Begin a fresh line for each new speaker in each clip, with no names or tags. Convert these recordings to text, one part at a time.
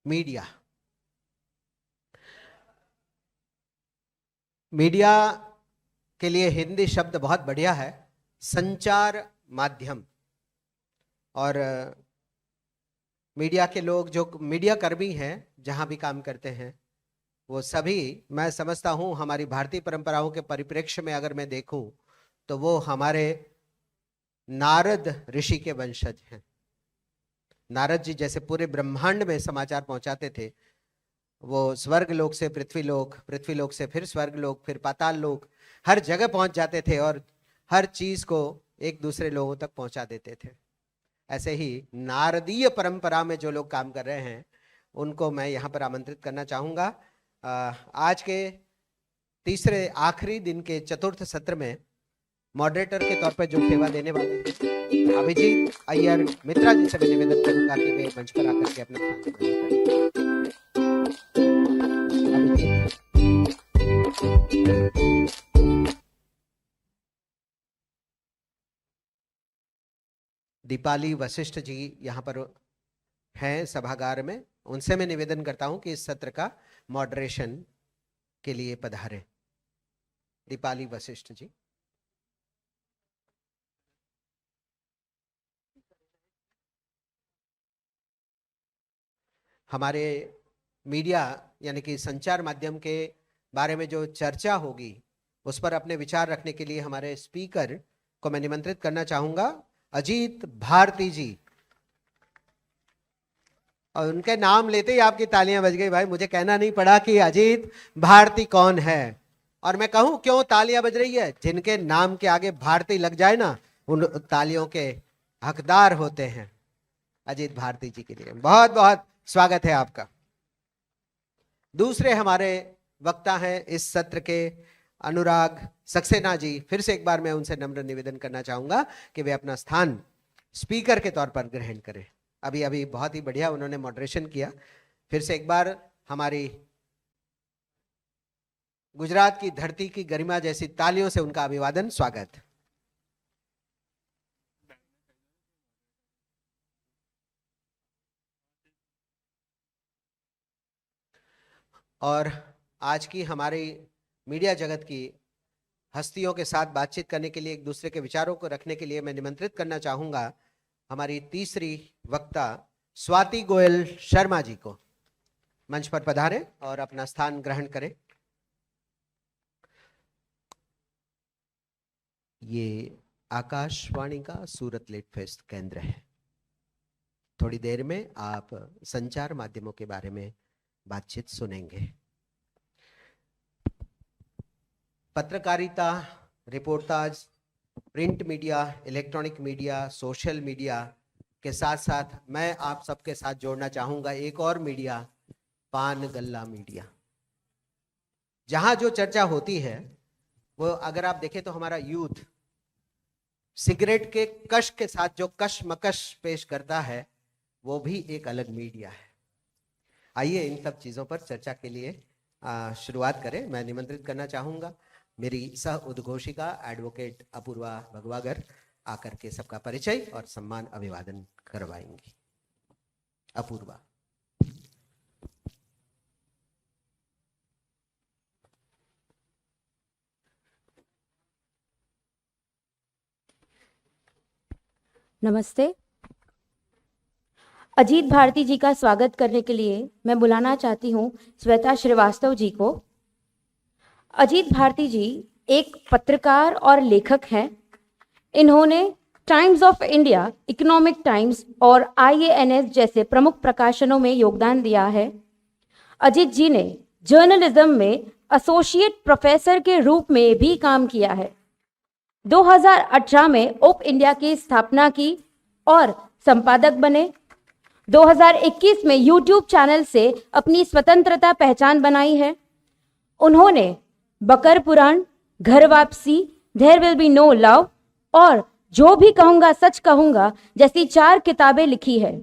Media. Media के लिए हिंदी शब्द बहुत बढ़िया है, संचार माध्यम। और मीडिया के लोग जो मीडिया कर्मी हैं, जहां भी काम करते हैं, वो सभी मैं समझता हूं हमारी भारतीय परंपराओं के परिप्रेक्ष्य में अगर मैं देखूं तो वो हमारे नारद ऋषि के वंशज हैं। नारद जी जैसे पूरे ब्रह्मांड में समाचार पहुंचाते थे, वो स्वर्ग लोक से पृथ्वी लोक, पृथ्वी लोक से फिर स्वर्ग लोक, फिर पाताल लोक, हर जगह पहुंच जाते थे और हर चीज को एक दूसरे लोगों तक पहुंचा देते थे। ऐसे ही नारदीय परंपरा में जो लोग काम कर रहे हैं उनको मैं यहाँ पर आमंत्रित करना चाहूंगा। आज के तीसरे आखिरी दिन के चतुर्थ सत्र में मॉडरेटर के तौर पर जो सेवा देने वाले हैं अभिजीत अय्यर मित्रा जी से मैं निवेदन करूंगा कि वे मंच पर आकर के अपना स्थान ग्रहण करें। दीपाली वशिष्ठ जी यहाँ पर हैं सभागार में, उनसे मैं निवेदन करता हूं कि इस सत्र का मॉडरेशन के लिए पधारें। दीपाली वशिष्ठ जी। हमारे मीडिया यानी कि संचार माध्यम के बारे में जो चर्चा होगी उस पर अपने विचार रखने के लिए हमारे स्पीकर को मैं निमंत्रित करना चाहूंगा, अजीत भारती जी। और उनके नाम लेते ही आपकी तालियां बज गई भाई, मुझे कहना नहीं पड़ा कि अजीत भारती कौन है। और मैं कहूं क्यों तालियां बज रही है, जिनके नाम के आगे भारती लग जाए ना, उन तालियों के हकदार होते हैं। अजीत भारती जी के लिए बहुत बहुत स्वागत है आपका। दूसरे हमारे वक्ता हैं इस सत्र के अनुराग सक्सेना जी। फिर से एक बार मैं उनसे नम्र निवेदन करना चाहूंगा कि वे अपना स्थान स्पीकर के तौर पर ग्रहण करें। अभी अभी बहुत ही बढ़िया उन्होंने मॉडरेशन किया। फिर से एक बार हमारी गुजरात की धरती की गरिमा जैसी तालियों से उनका अभिवादन, स्वागत। और आज की हमारी मीडिया जगत की हस्तियों के साथ बातचीत करने के लिए, एक दूसरे के विचारों को रखने के लिए मैं निमंत्रित करना चाहूंगा हमारी तीसरी वक्ता स्वाति गोयल शर्मा जी को। मंच पर पधारें और अपना स्थान ग्रहण करें। ये आकाशवाणी का सूरत लेट फेस्ट केंद्र है। थोड़ी देर में आप संचार माध्यमों के बारे में बातचीत सुनेंगे। पत्रकारिता, reportage, print media, electronic media, social media के साथ साथ मैं आप सबके साथ जोड़ना चाहूंगा एक और मीडिया, पान गल्ला मीडिया। जहां जो चर्चा होती है वो अगर आप देखें तो हमारा यूथ सिगरेट के कश के साथ जो कशमकश पेश करता है वो भी एक अलग मीडिया है। आइए इन सब चीजों पर चर्चा के लिए शुरुआत करें। मैं निमंत्रित करना चाहूंगा मेरी सह उद्घोषिका एडवोकेट अपूर्वा भगवागर आकर के सबका परिचय और सम्मान अभिवादन करवाएंगी। अपूर्वा।
नमस्ते। अजीत भारती जी का स्वागत करने के लिए मैं बुलाना चाहती हूँ श्वेता श्रीवास्तव जी को। अजीत भारती जी एक पत्रकार और लेखक हैं। इन्होंने times of India, Economic times और IANS जैसे प्रमुख प्रकाशनों में योगदान दिया है। अजीत जी ने जर्नलिज्म में एसोसिएट प्रोफेसर के रूप में भी काम किया है। 2018 में ओप इंडिया की स्थापना की और संपादक बने। 2021 में YouTube चैनल से अपनी स्वतंत्रता पहचान बनाई है। उन्होंने बकर पुराण, घर वापसी, there will be no love और जो भी कहूंगा सच कहूंगा जैसी 4 किताबें लिखी है।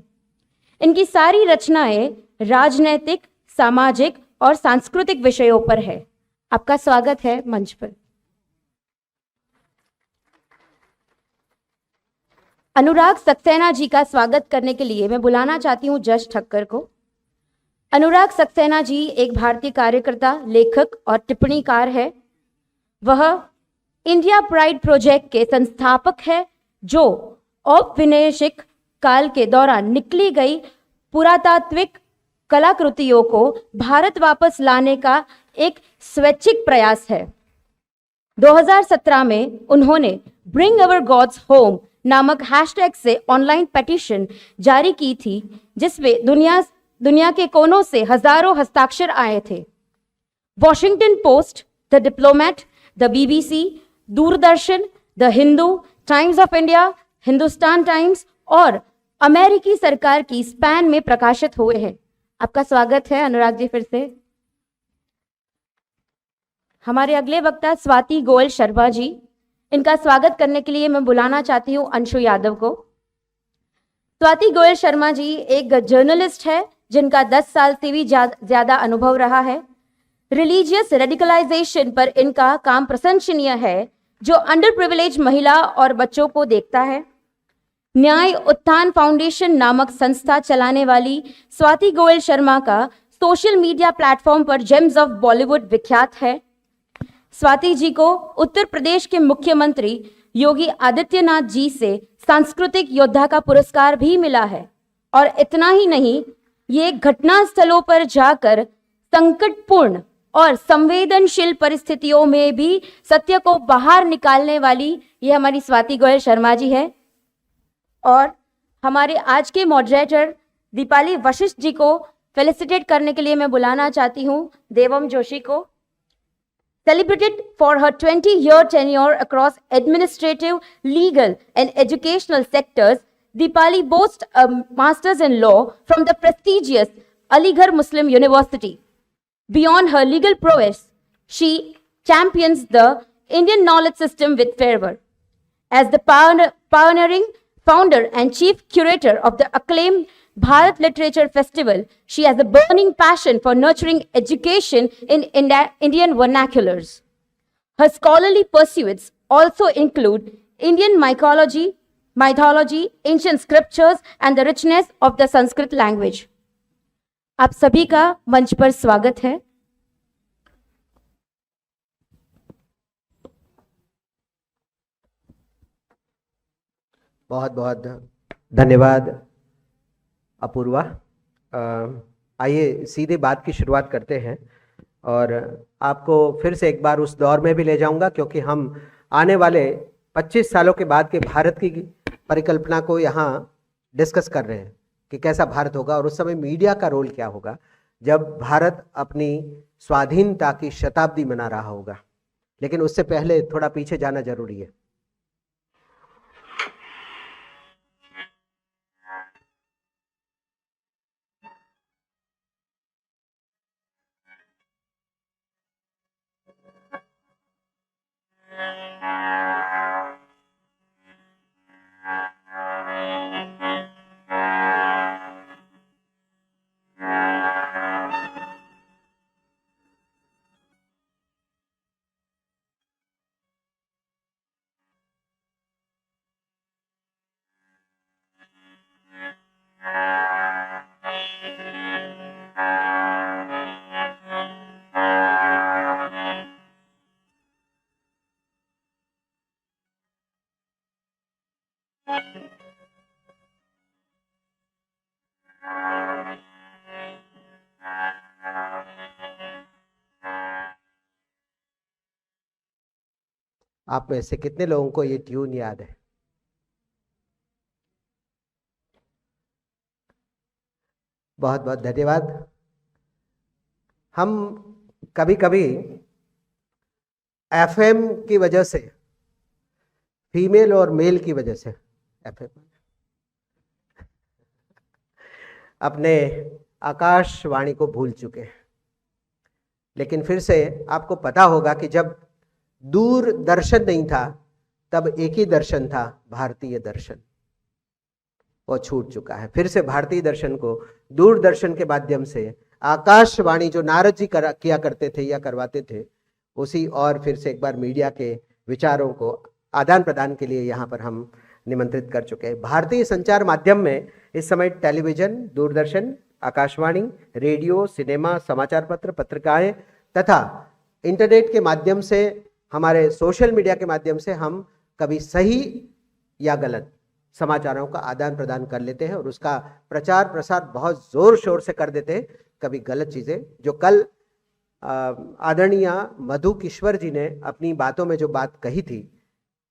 इनकी सारी रचनाएं राजनैतिक, सामाजिक और सांस्कृतिक विषयों पर है। आपका स्वागत है मंच पर। अनुराग सक्सेना जी का स्वागत करने के लिए मैं बुलाना चाहती हूं जश ठक्कर को। अनुराग सक्सेना जी एक भारतीय कार्यकर्ता, लेखक और टिप्पणीकार है। वह इंडिया प्राइड प्रोजेक्ट के संस्थापक है, जो औपनिवेशिक काल के दौरान निकली गई पुरातात्विक कलाकृतियों को भारत वापस लाने का एक स्वैच्छिक प्रयास है। 2017 में उन्होंने ब्रिंग अवर गॉड्स होम नामक हैशटैग से ऑनलाइन पेटिशन जारी की थी, जिसमें दुनिया के कोनों से हजारों हस्ताक्षर आए थे। Washington post, the diplomat, the BBC, Doordarshan, the Hindu, times of India, Hindustan times और अमेरिकी सरकार की स्पैन में प्रकाशित हुए हैं। आपका स्वागत है अनुराग जी फिर से। हमारे अगले वक्ता स्वाति गोयल शर्मा जी, इनका स्वागत करने के लिए मैं बुलाना चाहती हूँ अंशु यादव को। स्वाति गोयल शर्मा जी एक जर्नलिस्ट है जिनका 10 साल से भी ज्यादा अनुभव रहा है। रिलीजियस रेडिकलाइजेशन पर इनका काम प्रशंसनीय है, जो अंडर प्रिविलेज महिला और बच्चों को देखता है। न्याय उत्थान फाउंडेशन नामक संस्था चलाने वाली स्वाति गोयल शर्मा का सोशल मीडिया प्लेटफॉर्म पर जेम्स ऑफ बॉलीवुड विख्यात है। स्वाति जी को उत्तर प्रदेश के मुख्यमंत्री योगी आदित्यनाथ जी से सांस्कृतिक योद्धा का पुरस्कार भी मिला है। और इतना ही नहीं, ये घटना स्थलों पर जाकर संकटपूर्ण और संवेदनशील परिस्थितियों में भी सत्य को बाहर निकालने वाली ये हमारी स्वाति गोयल शर्मा जी है। और हमारे आज के मॉडरेटर दीपाली वशिष्ठ जी को फेलिसिटेट करने के लिए मैं बुलाना चाहती हूँ देवम जोशी को। Celebrated for her 20-year tenure across administrative, legal and educational sectors, Deepali boasts a master's in law from the prestigious Aligarh Muslim University. Beyond her legal prowess, she champions the Indian knowledge system with fervor. As the pioneering founder and chief curator of the acclaimed Bharat Literature Festival, she has a burning passion for nurturing education in Indian vernaculars. Her scholarly pursuits also include Indian mythology, ancient scriptures, and the richness of the Sanskrit language. आप सभी का मंच पर स्वागत है।
बहुत बहुत धन्यवाद अपूर्वा। आइए सीधे बात की शुरुआत करते हैं और आपको फिर से एक बार उस दौर में भी ले जाऊंगा, क्योंकि हम आने वाले 25 सालों के बाद के भारत की परिकल्पना को यहाँ डिस्कस कर रहे हैं कि कैसा भारत होगा और उस समय मीडिया का रोल क्या होगा जब भारत अपनी स्वाधीनता की शताब्दी मना रहा होगा। लेकिन उससे पहले थोड़ा पीछे जाना जरूरी है। आप में से कितने लोगों को ये ट्यून याद है? बहुत बहुत धन्यवाद। हम कभी कभी एफएम की वजह से, फीमेल और मेल की वजह से, एफएम अपने आकाशवाणी को भूल चुके हैं। लेकिन फिर से आपको पता होगा कि जब दूरदर्शन नहीं था तब एक ही दर्शन था, भारतीय दर्शन। वो छूट चुका है। फिर से भारतीय दर्शन को दूरदर्शन के माध्यम से आकाशवाणी जो नारद जी किया करते थे या करवाते थे, उसी और फिर से एक बार मीडिया के विचारों को आदान प्रदान के लिए यहाँ पर हम निमंत्रित कर चुके हैं। भारतीय संचार माध्यम में इस समय television, Doordarshan, Akashvani, radio, cinema, समाचार पत्र, पत्रिकाएं तथा इंटरनेट के माध्यम से, हमारे सोशल मीडिया के माध्यम से हम कभी सही या गलत समाचारों का आदान प्रदान कर लेते हैं और उसका प्रचार प्रसार बहुत जोर शोर से कर देते हैं। कभी गलत चीजें, जो कल आदरणीय मधु किश्वर जी ने अपनी बातों में जो बात कही थी,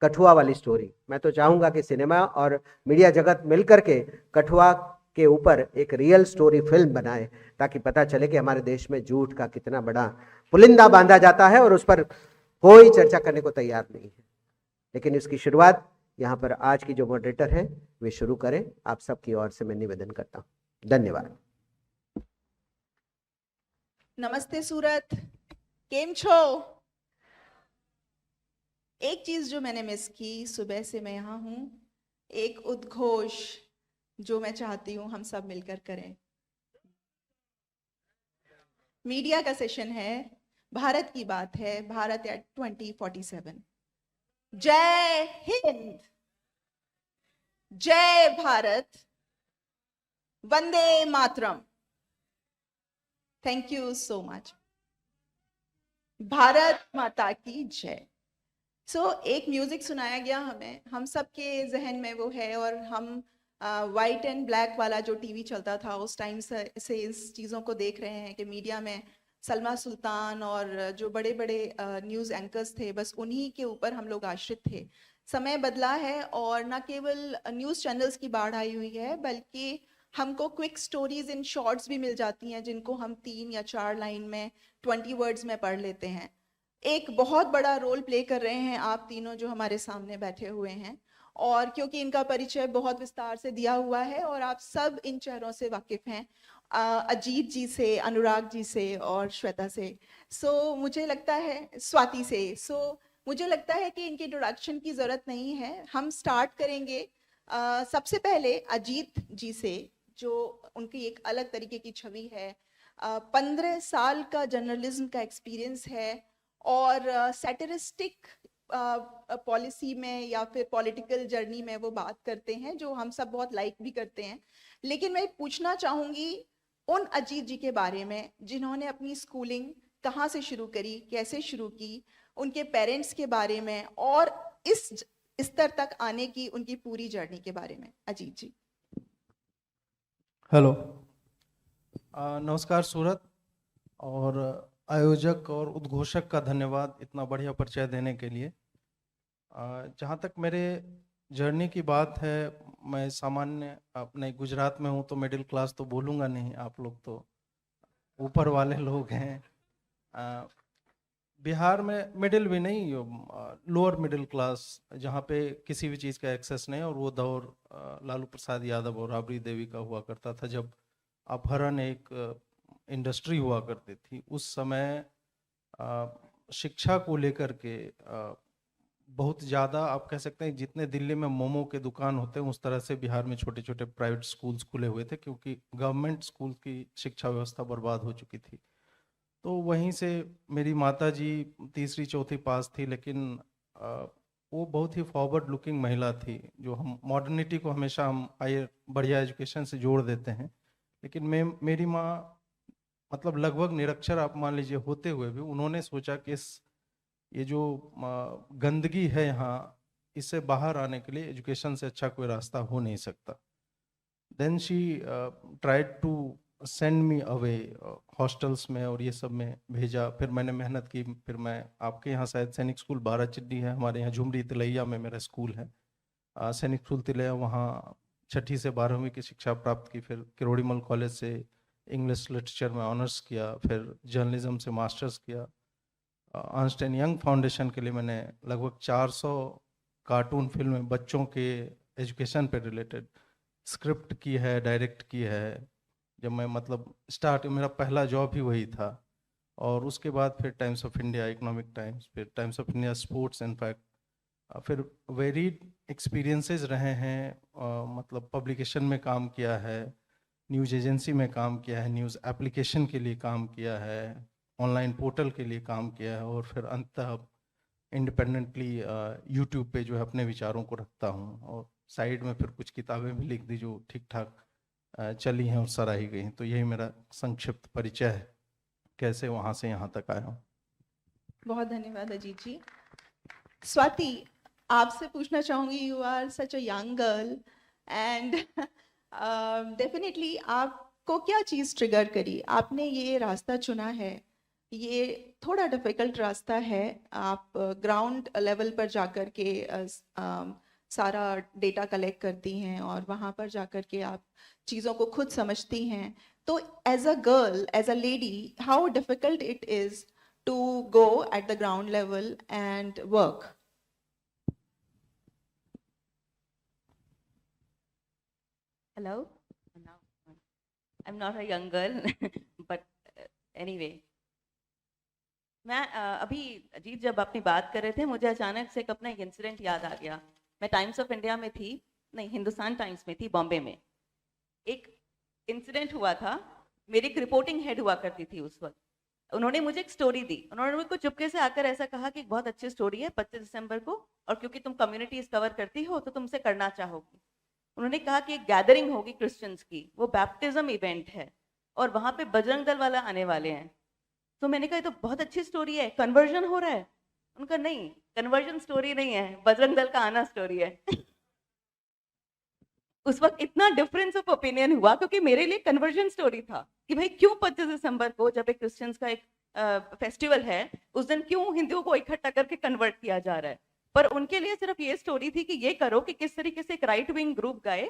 कठुआ वाली स्टोरी, मैं तो चाहूंगा कि सिनेमा और मीडिया जगत मिलकर के कठुआ के ऊपर एक रियल स्टोरी फिल्म बनाए, ताकि पता चले कि हमारे देश में झूठ का कितना बड़ा पुलिंदा बांधा जाता है और उस पर कोई चर्चा करने को तैयार नहीं है। लेकिन इसकी शुरुआत यहाँ पर आज की जो मॉडरेटर है वे शुरू करें। आप सबकी ओर से मैं निवेदन करता हूँ। धन्यवाद।
नमस्ते सूरत, केम छो? एक चीज जो मैंने मिस की, सुबह से मैं यहाँ हूँ, एक उद्घोष जो मैं चाहती हूँ हम सब मिलकर करें। मीडिया का सेशन है, भारत की बात है, भारत एट 2047। जय हिंद, जय भारत, वंदे मातरम। Thank you so much. Bharat माता की जय। एक म्यूजिक सुनाया गया हमें, हम सबके जहन में वो है, और हम वाइट एंड ब्लैक वाला जो टीवी चलता था उस टाइम से इस चीज़ों को देख रहे हैं कि मीडिया में सलमा सुल्तान और जो बड़े बड़े न्यूज़ एंकर्स थे, बस उन्हीं के ऊपर हम लोग आश्रित थे। समय बदला है और न केवल न्यूज़ चैनल्स की बाढ़ आई हुई है, बल्कि हमको क्विक स्टोरीज इन शॉर्ट्स भी मिल जाती हैं, जिनको हम 3 या 4 लाइन में 20 वर्ड्स में पढ़ लेते हैं। एक बहुत बड़ा रोल प्ले कर रहे हैं आप तीनों जो हमारे सामने बैठे हुए हैं, और क्योंकि इनका परिचय बहुत विस्तार से दिया हुआ है और आप सब इन चेहरों से वाकिफ हैं, अजीत जी से, अनुराग जी से और श्वेता से, मुझे लगता है स्वाति से, मुझे लगता है कि इनकी इंट्रोडक्शन की ज़रूरत नहीं है। हम स्टार्ट करेंगे सबसे पहले अजीत जी से, जो उनकी एक अलग तरीके की छवि है। 15 साल का जर्नलिज्म का एक्सपीरियंस है और सैटिरिस्टिक पॉलिसी में या फिर पॉलिटिकल जर्नी में वो बात करते हैं, जो हम सब बहुत लाइक भी करते हैं। लेकिन मैं पूछना चाहूँगी उन अजीत जी के बारे में जिन्होंने अपनी स्कूलिंग कहाँ से शुरू करी, कैसे शुरू की, उनके पेरेंट्स के बारे में और इस स्तर तक आने की उनकी पूरी जर्नी के बारे में। अजीत जी।
हेलो, नमस्कार सूरत, और आयोजक और उद्घोषक का धन्यवाद इतना बढ़िया परिचय देने के लिए। जहाँ तक मेरे जर्नी की बात है, मैं सामान्य अपने गुजरात में हूँ, तो मिडिल क्लास तो बोलूँगा नहीं, आप लोग तो ऊपर वाले लोग हैं। बिहार में मिडिल भी नहीं, लोअर मिडिल क्लास, जहाँ पे किसी भी चीज़ का एक्सेस नहीं, और वो दौर लालू प्रसाद यादव और राबड़ी देवी का हुआ करता था, जब अपहरण एक इंडस्ट्री हुआ करती थी। उस समय शिक्षा को लेकर के बहुत ज़्यादा, आप कह सकते हैं जितने दिल्ली में मोमो के दुकान होते हैं, उस तरह से बिहार में छोटे छोटे प्राइवेट स्कूल्स खुले हुए थे, क्योंकि गवर्नमेंट स्कूल की शिक्षा व्यवस्था बर्बाद हो चुकी थी। तो वहीं से मेरी माता जी तीसरी चौथी पास थी, लेकिन वो बहुत ही फॉरवर्ड लुकिंग महिला थी। जो हम मॉडर्निटी को हमेशा हम बढ़िया एजुकेशन से जोड़ देते हैं, लेकिन मेरी माँ मतलब लगभग निरक्षर आप मान लीजिए होते हुए भी उन्होंने सोचा कि ये जो गंदगी है यहाँ, इससे बाहर आने के लिए एजुकेशन से अच्छा कोई रास्ता हो नहीं सकता। Then she tried to send me away, hostels में और ये सब में भेजा। फिर मैंने मेहनत की, फिर मैं आपके यहाँ शायद सैनिक स्कूल बाराचिड्डी है, हमारे यहाँ झुमरी तिलैया में मेरा स्कूल है, सैनिक स्कूल तिलैया, वहाँ 6ठी से 12वीं की शिक्षा प्राप्त की। फिर किरोड़ीमल कॉलेज से इंग्लिश लिटरेचर में ऑनर्स किया, फिर जर्नलिज्म से मास्टर्स किया। अर्नस्ट एंड यंग फाउंडेशन के लिए मैंने लगभग 400 कार्टून फिल्में बच्चों के एजुकेशन पे रिलेटेड स्क्रिप्ट की है, डायरेक्ट की है। जब मैं मतलब स्टार्ट, मेरा पहला जॉब ही वही था। और उसके बाद फिर Times of India, Economic Times, फिर Times of India sports, in fact फिर वेरीड एक्सपीरियंसेस रहे हैं। मतलब पब्लिकेशन में काम किया है, न्यूज़ एजेंसी में काम किया है, न्यूज़ एप्लीकेशन के लिए काम किया है, ऑनलाइन पोर्टल के लिए काम किया है, और फिर अंततः इंडिपेंडेंटली यूट्यूब पे जो है अपने विचारों को रखता हूँ। और साइड में फिर कुछ किताबें भी लिख दी जो ठीक ठाक चली हैं और सराही गई हैं। तो यही मेरा संक्षिप्त परिचय है, कैसे वहाँ से यहाँ तक आया हूँ।
बहुत धन्यवाद अजीत जी। स्वाति, आपसे पूछना चाहूंगी, you are such a young girl and definitely आपको क्या चीज़ ट्रिगर करी, आपने ये रास्ता चुना है, ये थोड़ा डिफिकल्ट रास्ता है, आप ग्राउंड लेवल पर जाकर के सारा डेटा कलेक्ट करती हैं और वहाँ पर जाकर के आप चीज़ों को खुद समझती हैं। तो as a girl, as a lady, how difficult it is to go at the ground level and work?
Hello. Now, I'm not a young girl, but anyway. मैं अभी अजीत जब अपनी बात कर रहे थे, मुझे अचानक से एक अपना एक इंसिडेंट याद आ गया। मैं टाइम्स ऑफ इंडिया में थी, नहीं हिंदुस्तान टाइम्स में थी, बॉम्बे में। एक इंसिडेंट हुआ था, मेरी एक रिपोर्टिंग हेड हुआ करती थी उस वक्त। उन्होंने मुझे एक स्टोरी दी, उन्होंने मुझको चुपके से आकर ऐसा कहा कि बहुत अच्छी स्टोरी है 25 दिसंबर को, और क्योंकि तुम कम्युनिटीज कवर करती हो तो तुमसे करना चाहोगी। उन्होंने कहा कि एक गैदरिंग होगी क्रिश्चियंस की, वो बैप्टिज्म इवेंट है और वहां पे बजरंग दल वाला आने वाले हैं। तो मैंने कहा ये तो बहुत अच्छी स्टोरी है, कन्वर्जन हो रहा है? उनका नहीं, कन्वर्जन स्टोरी नहीं है, बजरंग दल का आना स्टोरी है। उस वक्त इतना डिफरेंस ऑफ ओपिनियन हुआ, क्योंकि मेरे लिए कन्वर्जन स्टोरी था कि भाई क्यों 25 दिसंबर को, जब एक क्रिश्चियंस का एक फेस्टिवल है, उस दिन क्यों हिंदुओं को इकट्ठा करके कन्वर्ट किया जा रहा है। पर उनके लिए सिर्फ ये स्टोरी थी कि ये करो कि किस तरीके से एक राइट विंग ग्रुप गए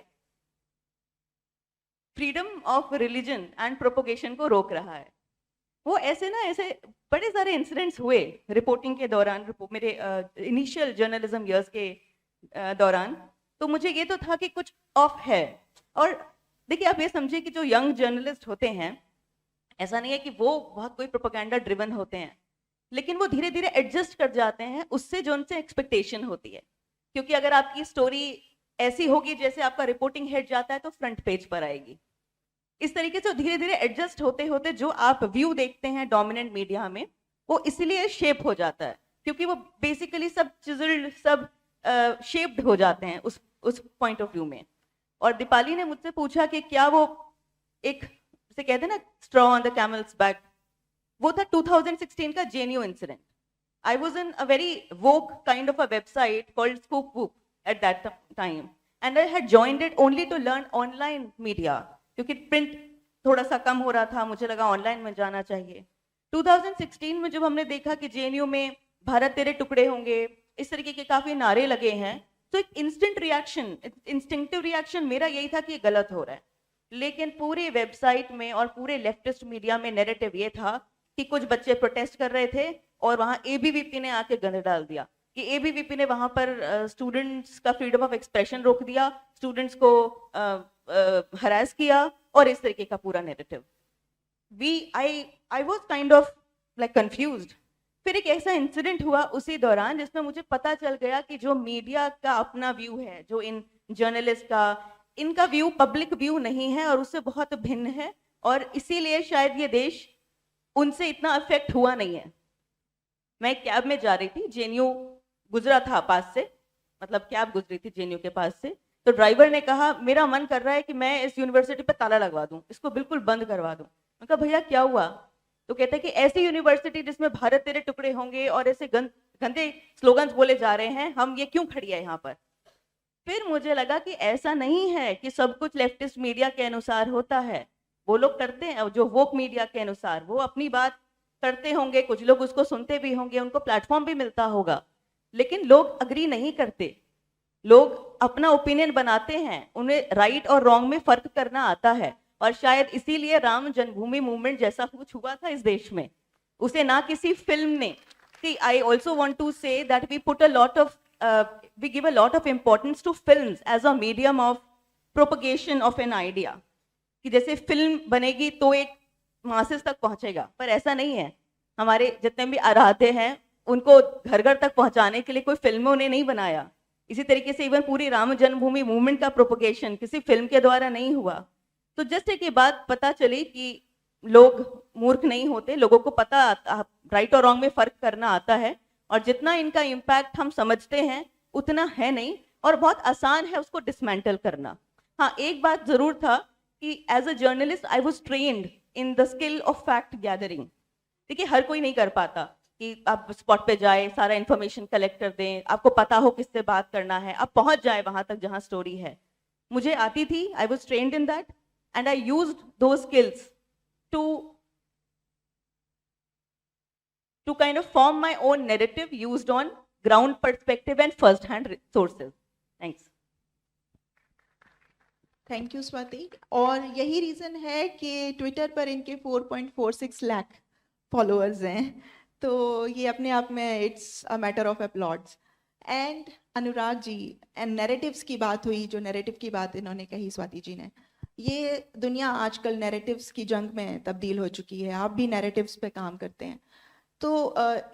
freedom of religion and propagation को रोक रहा है। वो ऐसे बड़े सारे इंसिडेंट्स हुए रिपोर्टिंग के दौरान, मेरे इनिशियल जर्नलिज्म इयर्स के दौरान। तो मुझे ये तो था कि कुछ ऑफ है। और देखिए, आप ये समझिए कि जो यंग जर्नलिस्ट होते हैं, ऐसा नहीं है कि वो बहुत कोई प्रोपेगेंडा ड्रिवन होते हैं, लेकिन वो धीरे धीरे एडजस्ट कर जाते हैं उससे जो उनसे एक्सपेक्टेशन होती है। क्योंकि अगर आपकी स्टोरी ऐसी होगी जैसे आपका रिपोर्टिंग हेड जाता है तो फ्रंट पेज पर आएगी। इस तरीके से धीरे धीरे एडजस्ट होते होते जो आप व्यू देखते हैं डोमिनेंट मीडिया में, वो इसलिए शेप हो जाता है क्योंकि वो बेसिकली सब चिजल्ड, सब शेप्ड हो जाते हैं उस पॉइंट ऑफ व्यू में। और दीपाली ने मुझसे पूछा कि क्या वो एक, जैसे कहते हैं ना, straw on the camel's back, वो था 2016 का JNU incident. I was in a very woke kind of a website called Scoop Whoop at that time, and I had joined it only to learn online media, क्योंकि print थोड़ा सा कम हो रहा था, मुझे लगा ऑनलाइन में जाना चाहिए। 2016 में जब हमने देखा कि JNU में भारत तेरे टुकड़े होंगे, इस तरीके के काफी नारे लगे हैं, तो एक इंस्टिंक्टिव रिएक्शन मेरा यही था कि ये गलत हो रहा है। लेकिन पूरी वेबसाइट में और पूरे लेफ्टिस्ट मीडिया में नैरेटिव ये था कि कुछ बच्चे प्रोटेस्ट कर रहे थे और वहां ABVP ने आके गंद डाल दिया, कि ABVP ने वहां पर स्टूडेंट्स का फ्रीडम ऑफ एक्सप्रेशन रोक दिया, स्टूडेंट्स को हरास किया, और इस तरीके का पूरा narrative. I was kind of like confused। फिर एक ऐसा इंसिडेंट हुआ उसी दौरान जिसमें मुझे पता चल गया कि जो मीडिया का अपना व्यू है, जो इन जर्नलिस्ट का, इनका व्यू पब्लिक व्यू नहीं है और उससे बहुत भिन्न है, और इसीलिए शायद ये देश उनसे इतना अफेक्ट हुआ नहीं है। मैं कैब में जा रही थी, JNU गुजरा था पास से, मतलब कैब गुजरी थी JNU के पास से, तो ड्राइवर ने कहा मेरा मन कर रहा है कि मैं इस यूनिवर्सिटी पे ताला लगवा दूं, इसको बिल्कुल बंद करवा दूं। मैं कहा भैया क्या हुआ? तो कहते हैं कि ऐसी यूनिवर्सिटी जिसमें भारत तेरे टुकड़े होंगे और ऐसे गंदे स्लोगन्स बोले जा रहे हैं, हम ये क्यों खड़ी है यहाँ पर? फिर मुझे लगा कि ऐसा नहीं है कि सब कुछ लेफ्टिस्ट मीडिया के अनुसार होता है। वो लोग करते हैं जो वोक मीडिया के अनुसार, वो अपनी बात करते होंगे, कुछ लोग उसको सुनते भी होंगे, उनको प्लेटफॉर्म भी मिलता होगा, लेकिन लोग अग्री नहीं करते। लोग अपना ओपिनियन बनाते हैं, उन्हें राइट और रॉन्ग में फर्क करना आता है, और शायद इसीलिए राम जन्मभूमि मूवमेंट जैसा कुछ हुआ था इस देश में, उसे ना किसी फिल्म ने। See, I also want to say that we give a lot of importance to films as a medium of propagation of an idea। कि जैसे फिल्म बनेगी तो एक मासेस तक पहुंचेगा, पर ऐसा नहीं है। हमारे जितने भी आराध्य हैं उनको घर घर तक पहुंचाने के लिए कोई फिल्मों ने नहीं बनाया। इसी तरीके से इवन पूरी राम जन्मभूमि मूवमेंट का प्रोपगेशन किसी फिल्म के द्वारा नहीं हुआ। तो जस्ट एक ये बात पता चली कि लोग मूर्ख नहीं होते, लोगों को पता राइट और रॉन्ग में फर्क करना आता है, और जितना इनका इम्पैक्ट हम समझते हैं उतना है नहीं, और बहुत आसान है उसको डिसमेंटल करना। हाँ, एक बात जरूर था कि as a journalist I was trained in the skill of fact gathering. देखिए हर कोई नहीं कर पाता कि आप स्पॉट पे जाए, सारा इंफॉर्मेशन कलेक्ट कर दें, आपको पता हो किससे बात करना है, आप पहुंच जाए वहां तक जहां स्टोरी है। मुझे आती थी, I was trained in that and I used two skills to kind of form my own narrative used on ground perspective and first hand sources. Thanks.
Thank you Swati. और यही रीज़न है कि ट्विटर पर इनके 4.46 लाख फॉलोअर्स हैं, तो ये अपने आप में it's a matter of uploads. And Anurag ji, and narratives की बात हुई, जो नैरेटिव की बात इन्होंने कही स्वाति जी ने, ये दुनिया आजकल नैरेटिव्स की जंग में तब्दील हो चुकी है। आप भी नैरेटिव्स पे काम करते हैं, तो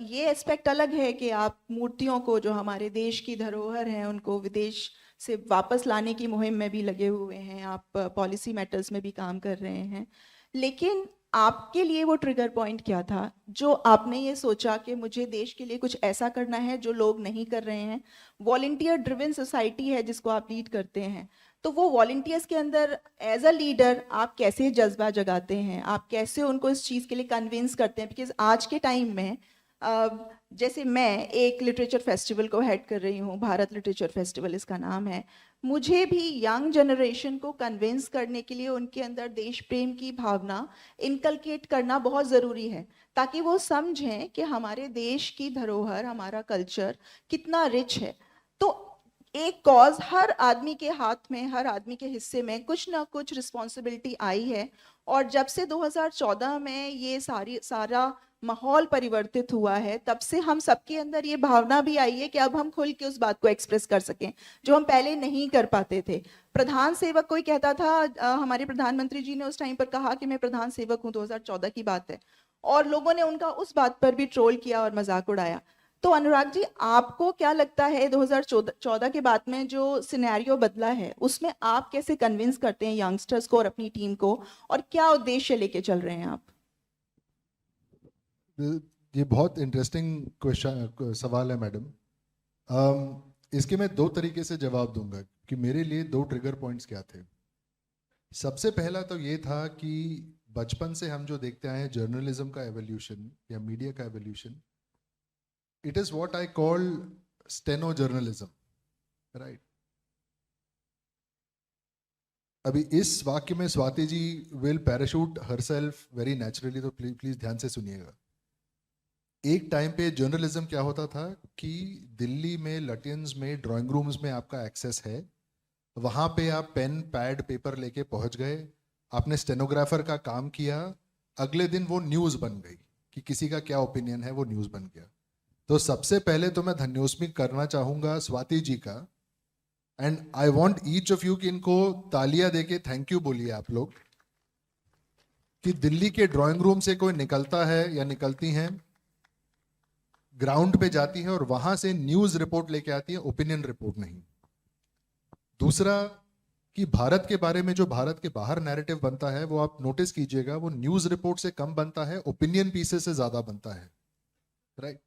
ये एस्पेक्ट अलग है कि आप मूर्तियों को, जो हमारे देश की धरोहर हैं, उनको विदेश से वापस लाने की मुहिम में भी लगे हुए हैं, आप पॉलिसी मैटर्स में भी काम कर रहे हैं। लेकिन आपके लिए वो ट्रिगर पॉइंट क्या था जो आपने ये सोचा कि मुझे देश के लिए कुछ ऐसा करना है जो लोग नहीं कर रहे हैं? वॉलंटियर ड्रिवन सोसाइटी है जिसको आप लीड करते हैं, तो वो वॉलंटियर्स के अंदर एज अ लीडर आप कैसे जज्बा जगाते हैं, आप कैसे उनको इस चीज़ के लिए कन्विंस करते हैं? बिकॉज आज के टाइम में जैसे मैं एक लिटरेचर फेस्टिवल को हेड कर रही हूँ, भारत लिटरेचर फेस्टिवल इसका नाम है, मुझे भी यंग जनरेशन को कन्विंस करने के लिए उनके अंदर देश प्रेम की भावना इनकलकेट करना बहुत ज़रूरी है, ताकि वो समझें कि हमारे देश की धरोहर, हमारा कल्चर कितना रिच है। तो एक कॉज हर आदमी के हाथ में, हर आदमी के हिस्से में कुछ ना कुछ रिस्पॉन्सिबिलिटी आई है, और जब से 2014 में ये सारा माहौल परिवर्तित हुआ है, तब से हम सबके अंदर ये भावना भी आई है कि अब हम खुल के उस बात को एक्सप्रेस कर सकें जो हम पहले नहीं कर पाते थे। प्रधान सेवक कोई कहता था, हमारे प्रधानमंत्री जी ने उस टाइम पर कहा कि मैं प्रधान सेवक हूँ, 2014 की बात है, और लोगों ने उनका उस बात पर भी ट्रोल किया और मजाक उड़ाया। तो अनुराग जी, आपको क्या लगता है 2014 के बाद में जो सिनेरियो बदला है, उसमें आप कैसे कन्विंस करते हैं यंगस्टर्स को और अपनी टीम को, और क्या उद्देश्य लेके चल रहे हैं आप?
ये बहुत इंटरेस्टिंग क्वेश्चन सवाल है मैडम। इसके मैं दो तरीके से जवाब दूंगा कि मेरे लिए दो ट्रिगर पॉइंट्स क्या थे। सबसे पहला तो ये था कि बचपन से हम जो देखते आए हैं जर्नलिज्म का एवोल्यूशन या मीडिया का evolution, it is what I call steno journalism, right. अभी इस वाक्य में Swati ji will parachute herself very naturally, तो प्लीज ध्यान से सुनिएगा। एक टाइम पे जर्नलिज्म क्या होता था कि दिल्ली में लटियंस में ड्राइंग रूम्स में आपका एक्सेस है, वहाँ पे आप पेन पैड पेपर लेके पहुँच गए, आपने स्टेनोग्राफर का काम किया, अगले दिन वो न्यूज़ बन गई कि किसी का क्या ओपिनियन है, वो न्यूज़ बन गया। तो सबसे पहले तो मैं धन्योस्मी करना चाहूँगा स्वाति जी का, and I want each of you कि इनको तालियां देके थैंक यू बोलिए आप लोग, कि दिल्ली के ड्राइंग रूम से कोई निकलता है या निकलती हैं, ग्राउंड पे जाती है और वहां से न्यूज रिपोर्ट लेके आती है, ओपिनियन रिपोर्ट नहीं। दूसरा कि भारत के बारे में जो भारत के बाहर नैरेटिव बनता है, वो आप नोटिस कीजिएगा, वो न्यूज रिपोर्ट से कम बनता है, ओपिनियन पीसेस से ज्यादा बनता है, राइट।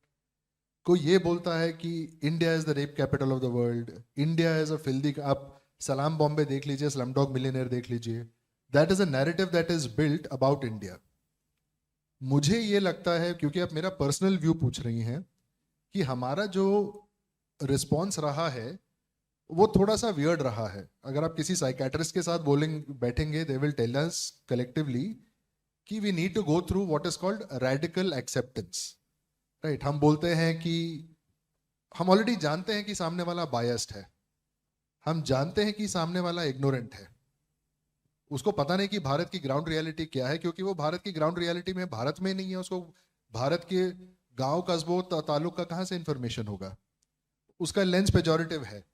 कोई ये बोलता है कि India is the rape capital of the world, India is a filthy, आप सलाम बॉम्बे देख लीजिए, स्लमडॉग मिलियनेयर देख लीजिए, that is a narrative that is built about India. मुझे ये लगता है, क्योंकि आप मेरा पर्सनल व्यू पूछ रही हैं, कि हमारा जो रिस्पॉन्स रहा है वो थोड़ा सा वियर्ड रहा है। अगर आप किसी साइकेट्रिस्ट के साथ बैठेंगे, they will tell us collectively कि we need to go through what is called radical acceptance, right. हम बोलते हैं कि हम ऑलरेडी जानते हैं कि सामने वाला बायस्ड है, हम जानते हैं कि सामने वाला इग्नोरेंट है, उसको पता नहीं कि भारत की ग्राउंड रियलिटी क्या है, क्योंकि वो भारत की ग्राउंड रियलिटी में भारत में नहीं है, उसको भारत के गांव कस्बों ताल्लुक का कहां से इंफॉर्मेशन होगा, उसका लेंस पेजोरेटिव है।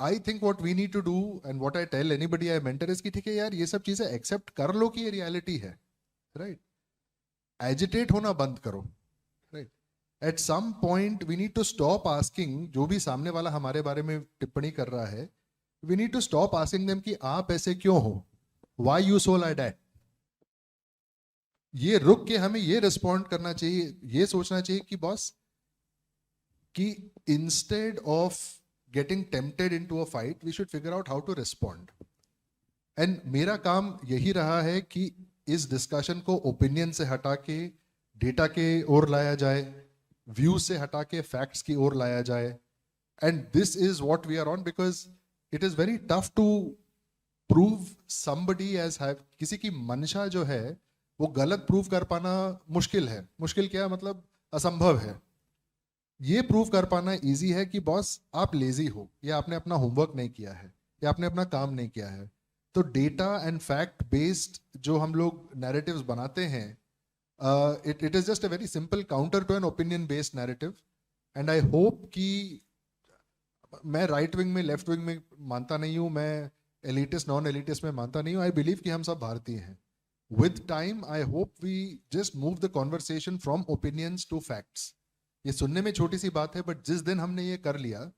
I think what we need to do and what I tell anybody I mentor is कि ठीक है यार, ये सब चीजें एक्सेप्ट कर लो कि ये रियलिटी है, राइट। एजिटेट होना बंद करो, right. At some point we need to stop asking, जो भी सामने वाला हमारे बारे में टिप्पणी कर रहा है, we need to stop asking them कि आप ऐसे क्यों हो, why you so like that. ये रुक के हमें ये रिस्पॉन्ड करना चाहिए, ये सोचना चाहिए कि बॉस, कि instead of getting tempted into a fight, we should figure out how to respond. And मेरा काम यही रहा है कि इस डिस्कशन को ओपिनियन से हटा के डेटा के ओर लाया जाए, व्यूज से हटा के फैक्ट्स की ओर लाया जाए. And this is what we are on, because it is very tough to prove somebody as have. किसी की मंशा जो है वो गलत प्रूव कर पाना मुश्किल है. मुश्किल क्या मतलब असंभव है. ये प्रूव कर पाना इजी है कि बॉस आप लेजी हो, या आपने अपना होमवर्क नहीं किया है, या आपने अपना काम नहीं किया है. तो डेटा एंड फैक्ट बेस्ड जो हम लोग नैरेटिव्स बनाते हैं, it is just a very simple counter to an opinion based narrative. And I hope कि मैं राइट विंग में लेफ्ट विंग में मानता नहीं हूँ, मैं एलिटिस्ट नॉन एलिटिस्ट में मानता नहीं हूँ. आई बिलीव कि हम सब भारतीय हैं. With time I hope we just move the conversation from opinions to facts. ये सुनने में छोटी सी बात है, बट जिस दिन हमने ये कर लिया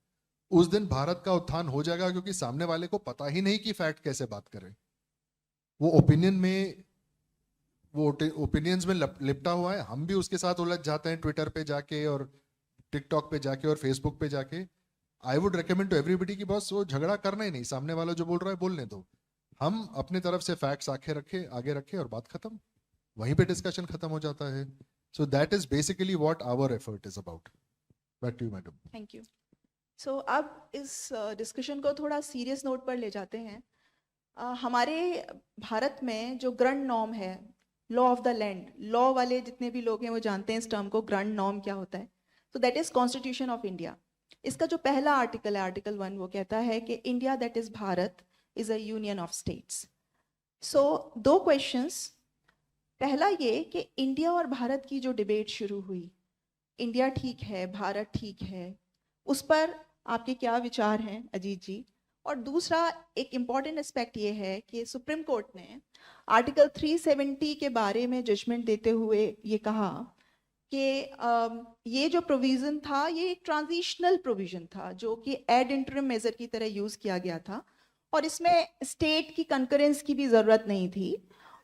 उस दिन भारत का उत्थान हो जाएगा, क्योंकि सामने वाले को पता ही नहीं कि फैक्ट कैसे बात करें. वो ओपिनियन में, वो ओपिनियंस में लिपटा हुआ है. हम भी उसके साथ उलझ जाते हैं ट्विटर पे जाके और टिकटॉक पे जाके और फेसबुक पे जाके. I would recommend to everybody कि बस वो झगड़ा करना ही नहीं, सामने वाला जो बोल रहा है बोलने दो. हम अपने तरफ से फैक्ट्स आगे रखे और बात खत्म. वहीं पे डिस्कशन खत्म हो जाता है. So that is basically what our effort is about. Back to you madam.
Thank you. So अब इस डिस्कशन को थोड़ा सीरियस नोट पर ले जाते हैं. हमारे भारत में जो ग्रैंड नॉर्म है, law of the land, law वाले जितने भी लोग हैं वो जानते हैं इस टर्म को, ग्रैंड नॉर्म क्या होता है. तो that is constitution of India. इसका जो पहला आर्टिकल है, आर्टिकल 1, वो कहता है कि India that is Bharat is a union of states. So 2 questions. पहला ये कि इंडिया और भारत की जो डिबेट शुरू हुई, इंडिया ठीक है, भारत ठीक है, उस पर आपके क्या विचार हैं अजीत जी. और दूसरा एक इम्पॉर्टेंट एस्पेक्ट ये है कि सुप्रीम कोर्ट ने आर्टिकल 370 के बारे में जजमेंट देते हुए ये कहा कि ये जो प्रोविज़न था ये एक ट्रांजिशनल प्रोविज़न था जो कि एड इंटरिम मेजर की तरह यूज़ किया गया था, और इसमें स्टेट की कंकरेंस की भी ज़रूरत नहीं थी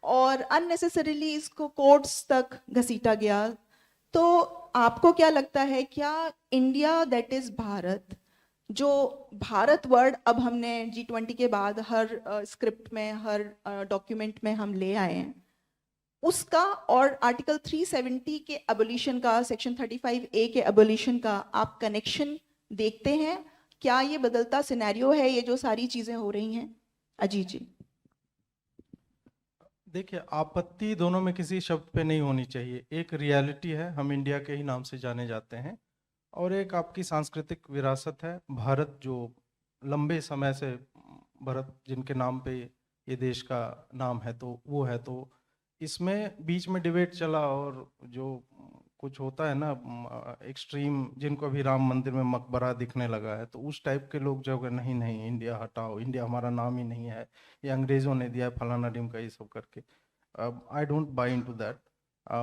और अननेसेसरीली इसको कोर्ट्स तक घसीटा गया. तो आपको क्या लगता है, क्या इंडिया दैट इज भारत, जो भारत वर्ड अब हमने G20 के बाद हर स्क्रिप्ट में, हर डॉक्यूमेंट में हम ले आए हैं, उसका और आर्टिकल 370 के एबोलिशन का, सेक्शन 35A के एबोलिशन का आप कनेक्शन देखते हैं? क्या ये बदलता सिनेरियो है, ये जो सारी चीजें हो रही हैं? अजीत जी.
देखिए, आपत्ति दोनों में किसी शब्द पे नहीं होनी चाहिए. एक रियलिटी है, हम इंडिया के ही नाम से जाने जाते हैं, और एक आपकी सांस्कृतिक विरासत है. भारत जो लंबे समय से, भारत जिनके नाम पे ये देश का नाम है, तो वो है. तो इसमें बीच में डिबेट चला और जो कुछ होता है ना एक्सट्रीम, जिनको अभी राम मंदिर में मकबरा दिखने लगा है, तो उस टाइप के लोग जो नहीं नहीं इंडिया हटाओ, इंडिया हमारा नाम ही नहीं है, ये अंग्रेज़ों ने दिया है, फलाना ढिमका, ये सब करके. I don't buy into that.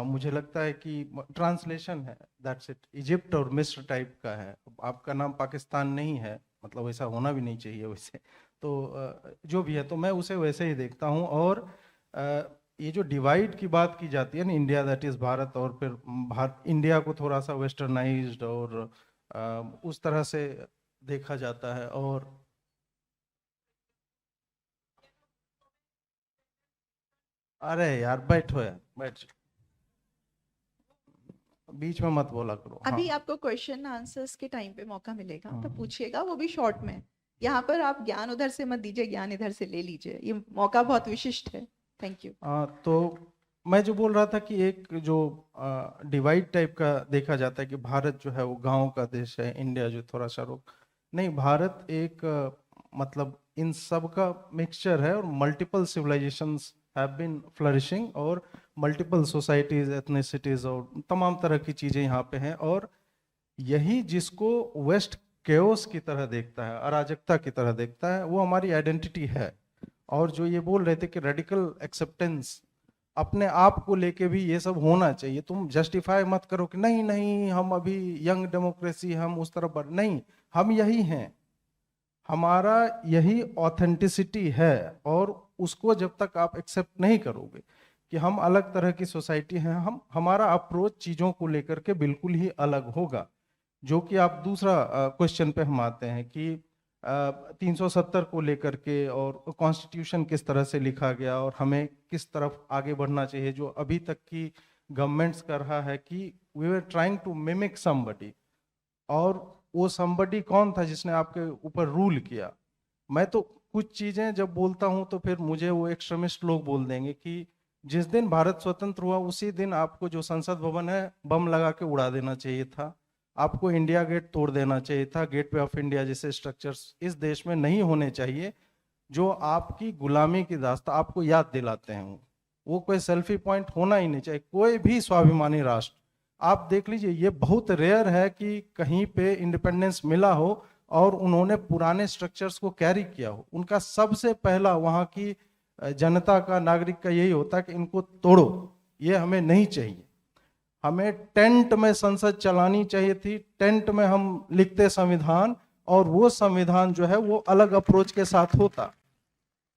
मुझे लगता है कि ट्रांसलेशन है, दैट्स इट. इजिप्ट और मिस्र टाइप का है. आपका नाम पाकिस्तान नहीं है, मतलब वैसा होना भी नहीं चाहिए वैसे. तो जो भी है, तो मैं उसे वैसे ही देखता हूँ. और ये जो डिवाइड की बात की जाती है ना, इंडिया दैट इज भारत, और फिर इंडिया को थोड़ा सा वेस्टर्नाइज्ड और उस तरह से देखा जाता है. और अरे यार बैठो यार, बैठ, बीच में मत बोला करो.
अभी
हाँ.
आपको क्वेश्चन आंसर्स के टाइम पे मौका मिलेगा तो पूछिएगा, वो भी शॉर्ट में. यहाँ पर आप ज्ञान उधर से मत दीजिए, ज्ञान इधर से ले लीजिए, ये मौका बहुत विशिष्ट है. Thank you.
तो मैं जो बोल रहा था कि एक जो डिवाइड टाइप का देखा जाता है कि भारत जो है वो गांव का देश है, इंडिया जो थोड़ा सा नहीं, भारत एक मतलब इन सब का मिक्सचर है, और multiple civilisations have been flourishing, और मल्टीपल सोसाइटीज, एथनिसिटीज और तमाम तरह की चीज़ें यहाँ पे हैं. और यही जिसको वेस्ट केओस की तरह देखता है, अराजकता की तरह देखता है, वो हमारी आइडेंटिटी है. और जो ये बोल रहे थे कि रेडिकल एक्सेप्टेंस, अपने आप को लेके भी ये सब होना चाहिए. तुम जस्टिफाई मत करो कि नहीं नहीं हम अभी यंग डेमोक्रेसी, हम उस तरफ बढ़, नहीं, हम यही हैं, हमारा यही ऑथेंटिसिटी है. और उसको जब तक आप एक्सेप्ट नहीं करोगे कि हम अलग तरह की सोसाइटी हैं, हमारा अप्रोच चीज़ों को लेकर के बिल्कुल ही अलग होगा. जो कि आप दूसरा क्वेश्चन पे हम आते हैं कि 370 को लेकर के और कॉन्स्टिट्यूशन किस तरह से लिखा गया और हमें किस तरफ आगे बढ़ना चाहिए, जो अभी तक की गवर्नमेंट्स कर रहा है कि we were trying to mimic somebody, और वो समबडी कौन था जिसने आपके ऊपर रूल किया। मैं तो कुछ चीजें जब बोलता हूं तो फिर मुझे वो एक्सट्रीमिस्ट लोग बोल देंगे कि जिस दिन भारत स्वतंत्र हुआ उसी दिन आपको जो संसद भवन है बम लगा के उड़ा देना चाहिए था, आपको इंडिया गेट तोड़ देना चाहिए था, गेटवे ऑफ इंडिया जैसे स्ट्रक्चर्स इस देश में नहीं होने चाहिए जो आपकी गुलामी की दास्तां आपको याद दिलाते हैं। वो कोई सेल्फी पॉइंट होना ही नहीं चाहिए कोई भी स्वाभिमानी राष्ट्र। आप देख लीजिए, ये बहुत रेयर है कि कहीं पे इंडिपेंडेंस मिला हो और उन्होंने पुराने स्ट्रक्चर्स को कैरी किया हो। उनका सबसे पहला वहाँ की जनता का, नागरिक का यही होता है कि इनको तोड़ो, ये हमें नहीं चाहिए। हमें टेंट में संसद चलानी चाहिए थी, टेंट में हम लिखते संविधान, और वो संविधान जो है वो अलग अप्रोच के साथ होता।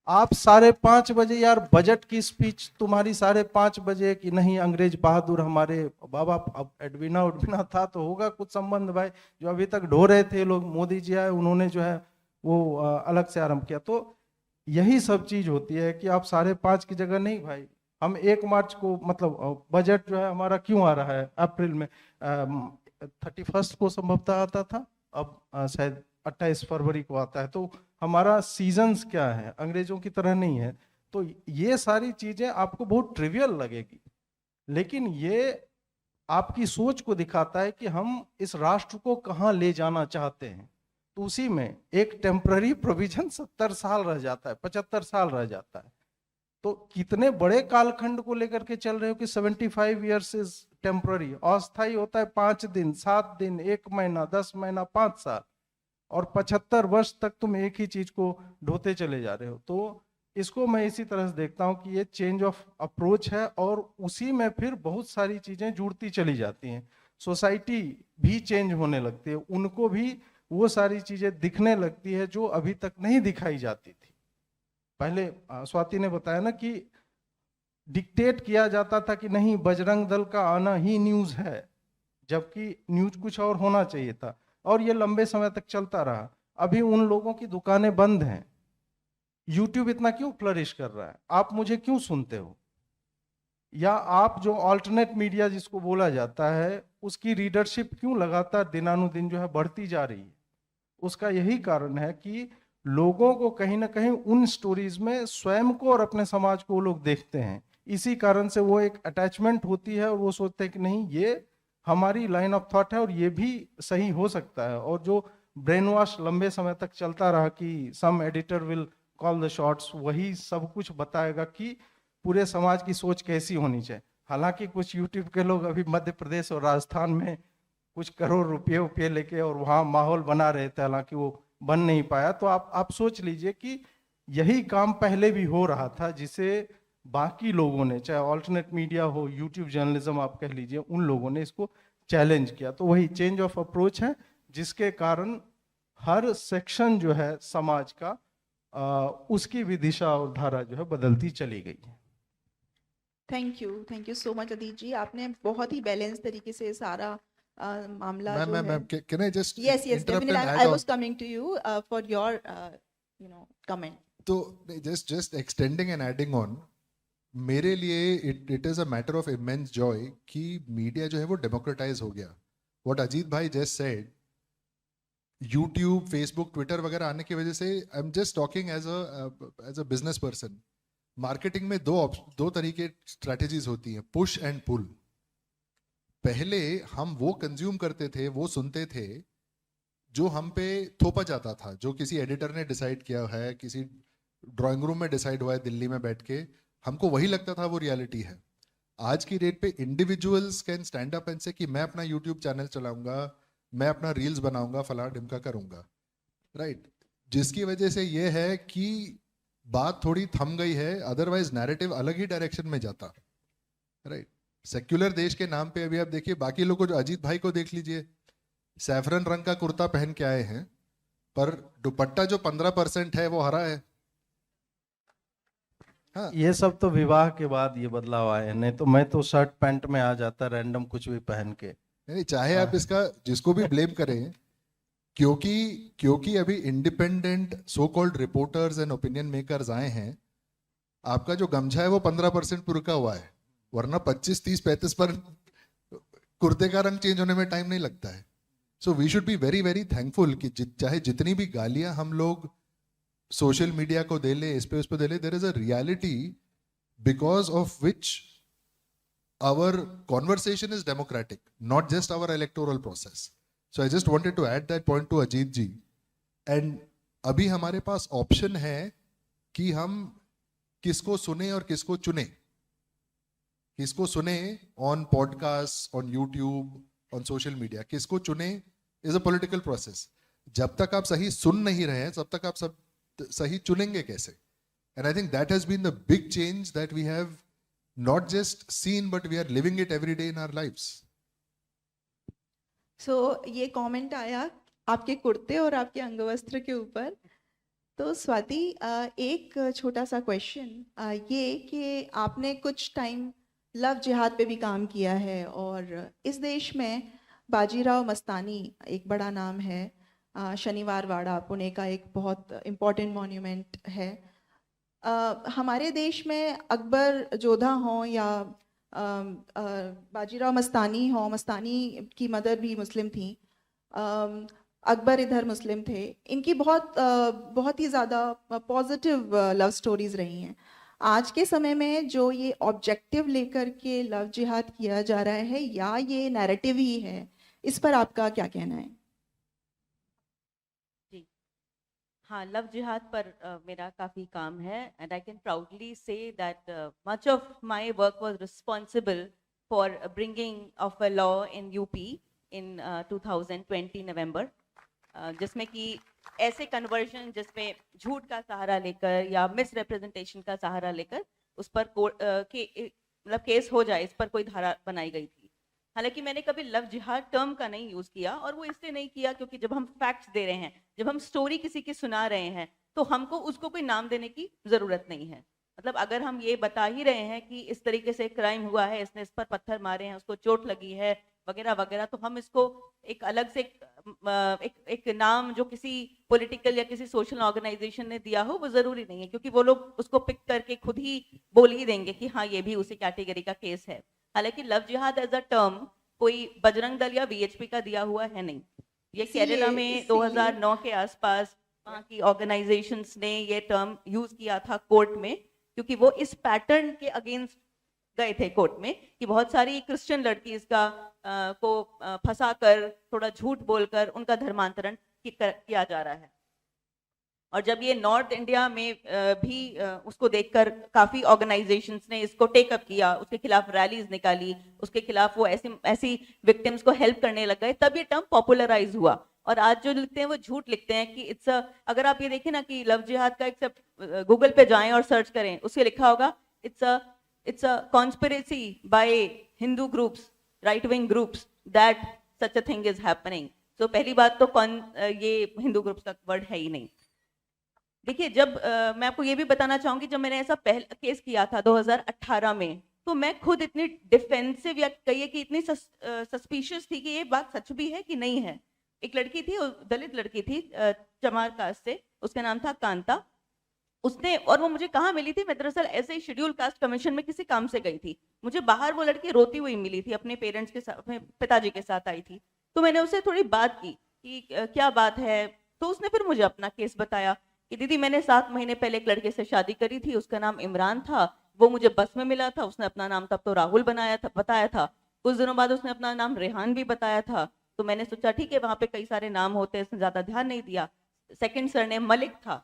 आप 5:30 बजे यार बजट की स्पीच तुम्हारी 5:30 बजे कि नहीं अंग्रेज बहादुर हमारे बाबा, अब एडवीना था तो होगा कुछ संबंध भाई, जो अभी तक ढो रहे थे लोग, मोदी जी आए उन्होंने जो है वो अलग से आरंभ किया। तो यही सब चीज होती है कि आप 5:30 की जगह नहीं भाई, हम 1 मार्च को, मतलब बजट जो है हमारा क्यों आ रहा है अप्रैल में, 31 को संभवतः आता था, अब शायद 28 फरवरी को आता है। तो हमारा सीजन्स क्या है, अंग्रेजों की तरह नहीं है। तो ये सारी चीजें आपको बहुत ट्रिवियल लगेगी, लेकिन ये आपकी सोच को दिखाता है कि हम इस राष्ट्र को कहाँ ले जाना चाहते हैं। तो उसी में एक टेम्पररी प्रोविजन 70 साल रह जाता है, 75 साल रह जाता है। तो कितने बड़े कालखंड को लेकर के चल रहे हो कि 75 ईयर्स इज टेम्पररी। अस्थायी होता है 5 दिन, 7 दिन, 1 महीना, 10 महीना, 5 साल, और 75 वर्ष तक तुम एक ही चीज को ढोते चले जा रहे हो। तो इसको मैं इसी तरह से देखता हूँ कि ये चेंज ऑफ अप्रोच है, और उसी में फिर बहुत सारी चीजें जुड़ती चली जाती हैं। सोसाइटी भी चेंज होने लगती है, उनको भी वो सारी चीजें दिखने लगती है जो अभी तक नहीं दिखाई जाती थी। पहले स्वाति ने बताया ना कि डिक्टेट किया जाता था कि नहीं बजरंग दल का आना ही न्यूज है, जबकि न्यूज कुछ और होना चाहिए था, और ये लंबे समय तक चलता रहा। अभी उन लोगों की दुकानें बंद हैं। यूट्यूब इतना क्यों फ्लरिश कर रहा है, आप मुझे क्यों सुनते हो, या आप जो अल्टरनेट मीडिया जिसको बोला जाता है उसकी रीडरशिप क्यों लगातार दिनानुदिन जो है बढ़ती जा रही है। उसका यही कारण है कि लोगों को कहीं ना कहीं उन स्टोरीज में स्वयं को और अपने समाज को वो लोग देखते हैं। इसी कारण से वो एक अटैचमेंट होती है, और वो सोचते हैं कि नहीं ये हमारी लाइन ऑफ थॉट है और ये भी सही हो सकता है। और जो ब्रेन वॉश लंबे समय तक चलता रहा कि some editor will call the shots, वही सब कुछ बताएगा कि पूरे समाज की सोच कैसी होनी चाहिए। हालांकि कुछ यूट्यूब के लोग अभी मध्य प्रदेश और राजस्थान में कुछ करोड़ रुपये लेके और वहाँ माहौल बना रहे थे, हालांकि वो बन नहीं पाया। तो आप सोच लीजिए कि यही काम पहले भी हो रहा था, जिसे बाकी लोगों ने, चाहे ऑल्टरनेट मीडिया हो, यूट्यूब जर्नलिज्म आप कह लीजिए, उन लोगों ने इसको चैलेंज किया। तो वही चेंज ऑफ अप्रोच है, जिसके कारण हर सेक्शन जो है समाज का उसकी भी दिशा और धारा जो है बदलती चली गई है।
Thank you so much Adit जी, आपने बहुत ही बैलेंस तरीके से सारा मामला जो है।
Ma'am can I just
yes
interrupt and
definitely,
add
I
on?
was coming to you for your comment.
तो just extending and adding on, मेरे लिए it is a matter of immense joy कि मीडिया जो है वो democratise हो गया। What Ajit भाई just said, YouTube, Facebook, Twitter वगैरह आने की वजह से, I am just talking as a business person, marketing में दो तरीके स्ट्रेटेजीज होती हैं, पुश एंड पुल। पहले हम वो कंज्यूम करते थे, वो सुनते थे जो हम पे थोपा जाता था, जो किसी एडिटर ने डिसाइड किया है, किसी ड्राइंग रूम में डिसाइड हुआ है दिल्ली में बैठ के, हमको वही लगता था वो रियलिटी है। आज की डेट पे individuals can stand up and से कि मैं अपना यूट्यूब चैनल चलाऊंगा, मैं अपना रील्स बनाऊंगा, फला ढिमका करूंगा, राइट। जिसकी वजह से ये है कि बात थोड़ी थम गई है, अदरवाइज नैरेटिव अलग ही डायरेक्शन में जाता, राइट। सेक्युलर देश के नाम पे अभी आप देखिए बाकी लोगों को, जो अजीत भाई को देख लीजिए, सैफरन रंग का कुर्ता पहन के आए हैं, पर दुपट्टा जो 15% है वो हरा है। हाँ,
ये सब तो विवाह के बाद ये बदलाव आए हैं, नहीं तो मैं तो शर्ट पैंट में आ जाता रैंडम कुछ भी पहन के।
नहीं चाहे आप इसका जिसको भी ब्लेम करें, क्योंकि अभी independent so called reporters and opinion makers आए हैं, आपका जो गमछा है वो 15% पुरका हुआ है, वरना 25, 30, 35 पर कुर्ते का रंग चेंज होने में टाइम नहीं लगता है. So we should be very very thankful कि चाहे जितनी भी गालियां हम लोग सोशल मीडिया को दे ले, इस पे दे ले, there is a reality because of which our conversation is democratic, not just our electoral process. So I just wanted to add that point to Ajit ji. And अभी हमारे पास ऑप्शन है कि हम किसको सुने और किसको चुने. किसको सुने on podcasts, on YouTube, on social media. किसको चुने is a political process. जब तक आप सही सुन नहीं रहे हैं, तब तक आप सब सही चुनेंगे कैसे? And I think that has been the big change that we have not just seen, but we are living it every day in our lives.
सो ये कमेंट आया आपके कुर्ते और आपके अंगवस्त्र के ऊपर. तो स्वाति, एक छोटा सा क्वेश्चन ये कि आपने कुछ टाइम लव जिहाद पे भी काम किया है, और इस देश में बाजीराव मस्तानी एक बड़ा नाम है. शनिवार वाड़ा पुणे का एक बहुत इम्पोर्टेंट मॉन्यूमेंट है. हमारे देश में अकबर जोधा हों या बाजीराव मस्तानी हो, मस्तानी की मदर भी मुस्लिम थी, अकबर इधर मुस्लिम थे, इनकी बहुत ही ज़्यादा पॉजिटिव लव स्टोरीज रही हैं. आज के समय में जो ये ऑब्जेक्टिव लेकर के लव जिहाद किया जा रहा है, या ये नैरेटिव ही है, इस पर आपका क्या कहना है?
हाँ, लव जिहाद पर मेरा काफ़ी काम है, and I can proudly say that much of my work was responsible for bringing of a law in UP in 2020 November, जिसमें कि ऐसे कन्वर्जन जिसमें झूठ का सहारा लेकर या मिस रिप्रेजेंटेशन का सहारा लेकर उस पर मतलब केस हो जाए, इस पर कोई धारा बनाई गई थी. हालांकि मैंने कभी लव जिहाद टर्म का नहीं यूज किया, और वो इसलिए नहीं किया क्योंकि जब हम फैक्ट्स दे रहे हैं, जब हम स्टोरी किसी की सुना रहे हैं, तो हमको उसको कोई नाम देने की जरूरत नहीं है. मतलब अगर हम ये बता ही रहे हैं कि इस तरीके से क्राइम हुआ है, इसने इस पर पत्थर मारे हैं, उसको चोट लगी है वगैरह वगैरह, तो हम इसको एक अलग से एक नाम जो किसी पॉलिटिकल या किसी सोशल ऑर्गेनाइजेशन ने दिया हो वो जरूरी नहीं है, क्योंकि वो लोग उसको पिक करके खुद ही बोल ही देंगे कि हाँ ये भी उसी कैटेगरी का केस है. हालांकि लव जिहाद एज अ टर्म कोई बजरंग दल या वीएचपी का दिया हुआ है नहीं. ये केरला में 2009 के आसपास वहाँ की ऑर्गेनाइजेशंस ने ये टर्म यूज किया था कोर्ट में, क्योंकि वो इस पैटर्न के अगेंस्ट गए थे कोर्ट में कि बहुत सारी क्रिश्चियन लड़की इसका को फंसा कर, थोड़ा झूठ बोलकर उनका धर्मांतरण किया जा रहा है. और जब ये नॉर्थ इंडिया में भी उसको देखकर काफी ऑर्गेनाइजेशंस ने इसको टेकअप किया, उसके खिलाफ रैलीज निकाली, उसके खिलाफ वो ऐसी विक्टिम्स को हेल्प करने लग गए, तब ये टर्म पॉपुलराइज हुआ. और आज जो लिखते हैं वो झूठ लिखते हैं कि इट्स अगर आप ये देखें ना कि लव जिहाद का एक्सेप्ट गूगल पे जाएं और सर्च करें, उससे लिखा होगा it's a conspiracy by Hindu groups, right wing groups, that such a thing is happening. So पहली बात तो ये हिंदू ग्रुप्स का वर्ड है ही नहीं. देखिए, जब मैं आपको ये भी बताना चाहूंगी, जब मैंने ऐसा पहला केस किया था 2018 में, तो मैं खुद इतनी डिफेंसिव या कहिए कि इतनी सस्पिशियस थी कि ये बात सच भी है कि नहीं है. एक लड़की थी, दलित लड़की थी चमार कास्ट से, उसका नाम था कांता. उसने, और वो मुझे कहाँ मिली थी, मैं दरअसल ऐसे ही शेड्यूल कास्ट कमीशन में किसी काम से गई थी. मुझे बाहर वो लड़की रोती हुई मिली थी, अपने पेरेंट्स के साथ, अपने पिताजी के साथ आई थी. तो मैंने उससे थोड़ी बात की कि क्या बात है. तो उसने फिर मुझे अपना केस बताया कि दीदी मैंने 7 महीने पहले एक लड़के से शादी करी थी, उसका नाम इमरान था, वो मुझे बस में मिला था, उसने अपना नाम तब तो राहुल बताया था. कुछ दिनों बाद उसने अपना नाम रेहान भी बताया था. तो मैंने सोचा ठीक है, वहां पे कई सारे नाम होते हैं, इसने ज्यादा ध्यान नहीं दिया. सेकंड सरनेम मलिक था.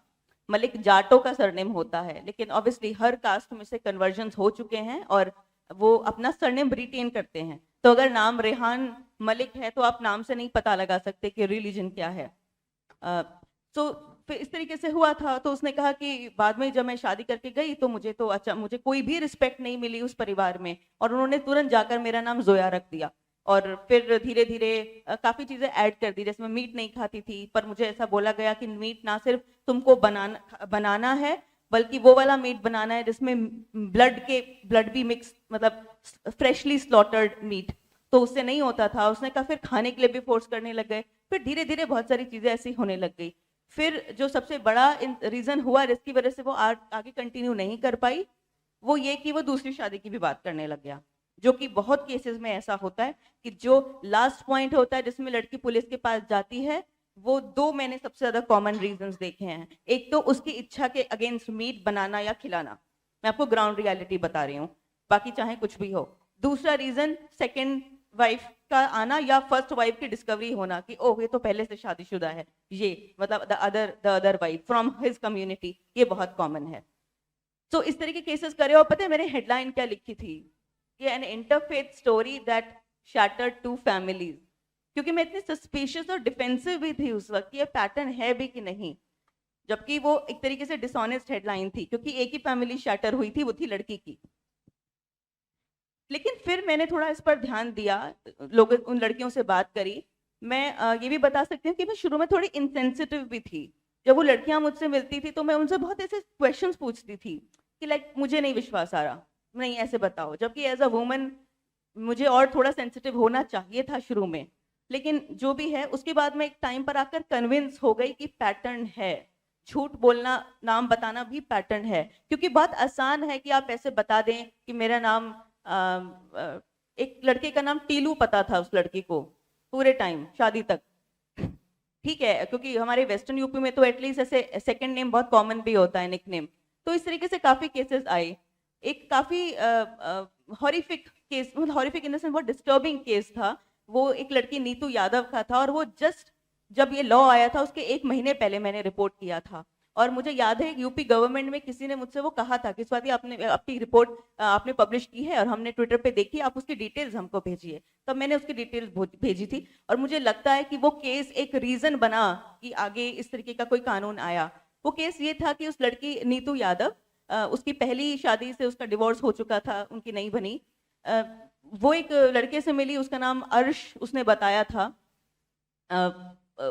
मलिक जाटो का सरनेम होता है, लेकिन ऑब्वियसली हर कास्ट में से कन्वर्जन्स हो चुके हैं और वो अपना सरनेम रिटेन करते हैं. तो अगर नाम रेहान मलिक है तो आप नाम से नहीं पता लगा सकते कि रिलीजन क्या है. तो फिर इस तरीके से हुआ था. तो उसने कहा कि बाद में जब मैं शादी करके गई तो मुझे कोई भी रिस्पेक्ट नहीं मिली उस परिवार में, और उन्होंने तुरंत जाकर मेरा नाम जोया रख दिया. और फिर धीरे धीरे काफी चीजें ऐड कर दी, जैसे मैं मीट नहीं खाती थी, पर मुझे ऐसा बोला गया कि मीट ना सिर्फ तुमको बनाना है, बल्कि वो वाला मीट बनाना है जिसमें ब्लड भी मिक्स, मतलब फ्रेशली स्लॉटर्ड मीट. तो उससे नहीं होता था. उसने कहा फिर खाने के लिए भी फोर्स करने लग गए. फिर धीरे धीरे बहुत सारी चीजें ऐसी होने लग गई। फिर जो सबसे बड़ा रीजन हुआ जिसकी वजह से वो आगे कंटिन्यू नहीं कर पाई, वो ये कि वो दूसरी शादी की भी बात करने लग गया, जो कि बहुत केसेस में ऐसा होता है कि जो लास्ट पॉइंट होता है जिसमें लड़की पुलिस के पास जाती है, वो दो मैंने सबसे ज्यादा कॉमन रीजंस देखे हैं। एक तो उसकी इच्छा के अगेंस्ट मीट बनाना या खिलाना, मैं आपको ग्राउंड रियलिटी बता रही हूँ, बाकी चाहे कुछ भी हो। दूसरा रीजन सेकंड वाइफ का आना या फर्स्ट वाइफ की डिस्कवरी होना कि ओह ये तो पहले से शादीशुदा है, ये मतलब the other wife from his community, ये बहुत कॉमन है। तो इस तरह के केसेस करे। और पता है मैंने हेडलाइन क्या लिखी थी, ये an interfaith story that shattered two families, क्योंकि मैं इतनी सस्पिशियस और डिफेंसिव भी थी उस वक्त, ये पैटर्न है भी कि नहीं, जबकि वो एक तरीके से डिसऑनेस्ट हेडलाइन थी, क्योंकि एक ही फैमिली शैटर हुई थी, वो थी लड़की की। लेकिन फिर मैंने थोड़ा इस पर ध्यान दिया, लोग उन लड़कियों से बात करी। मैं ये भी बता सकती हूँ कि मैं शुरू में थोड़ी इनसेंसिटिव भी थी। जब वो लड़कियां मुझसे मिलती थी तो मैं उनसे बहुत ऐसे क्वेश्चंस पूछती थी कि लाइक मुझे नहीं विश्वास आ रहा, नहीं ऐसे बताओ, जबकि एज अ वुमन मुझे और थोड़ा सेंसिटिव होना चाहिए था शुरू में। लेकिन जो भी है, उसके बाद मैं एक टाइम पर आकर कन्विंस हो गई कि पैटर्न है, झूठ बोलना, नाम बताना भी पैटर्न है। क्योंकि बहुत आसान है कि आप ऐसे बता दें कि मेरा नाम एक लड़के का नाम टीलू पता था उस लड़की को पूरे टाइम शादी तक, ठीक है, क्योंकि हमारे वेस्टर्न यूपी में तो एटलीस्ट ऐसे सेकंड नेम बहुत कॉमन भी होता है, निक नेम। तो इस तरीके से काफी केसेस आए। एक काफी हॉरिफिक केस, मतलब हॉरिफिक इन द सेंस बहुत डिस्टर्बिंग केस था। वो एक लड़की नीतू यादव का था, और वो जस्ट जब ये लॉ आया था उसके 1 महीने पहले मैंने रिपोर्ट किया था। और मुझे याद है यूपी गवर्नमेंट में किसी ने मुझसे वो कहा था कि स्वाति आपने आपकी रिपोर्ट आपने पब्लिश की है और हमने ट्विटर पे देखी, आप उसकी डिटेल्स हमको भेजिए। तब मैंने उसकी डिटेल्स भेजी थी। और मुझे लगता है कि वो केस एक रीजन बना कि आगे इस तरीके का कोई कानून आया। वो केस ये था कि उस लड़की नीतू यादव, उसकी पहली शादी से उसका डिवोर्स हो चुका था, उनकी नहीं बनी। वो एक लड़के से मिली, उसका नाम अर्श, उसने बताया था।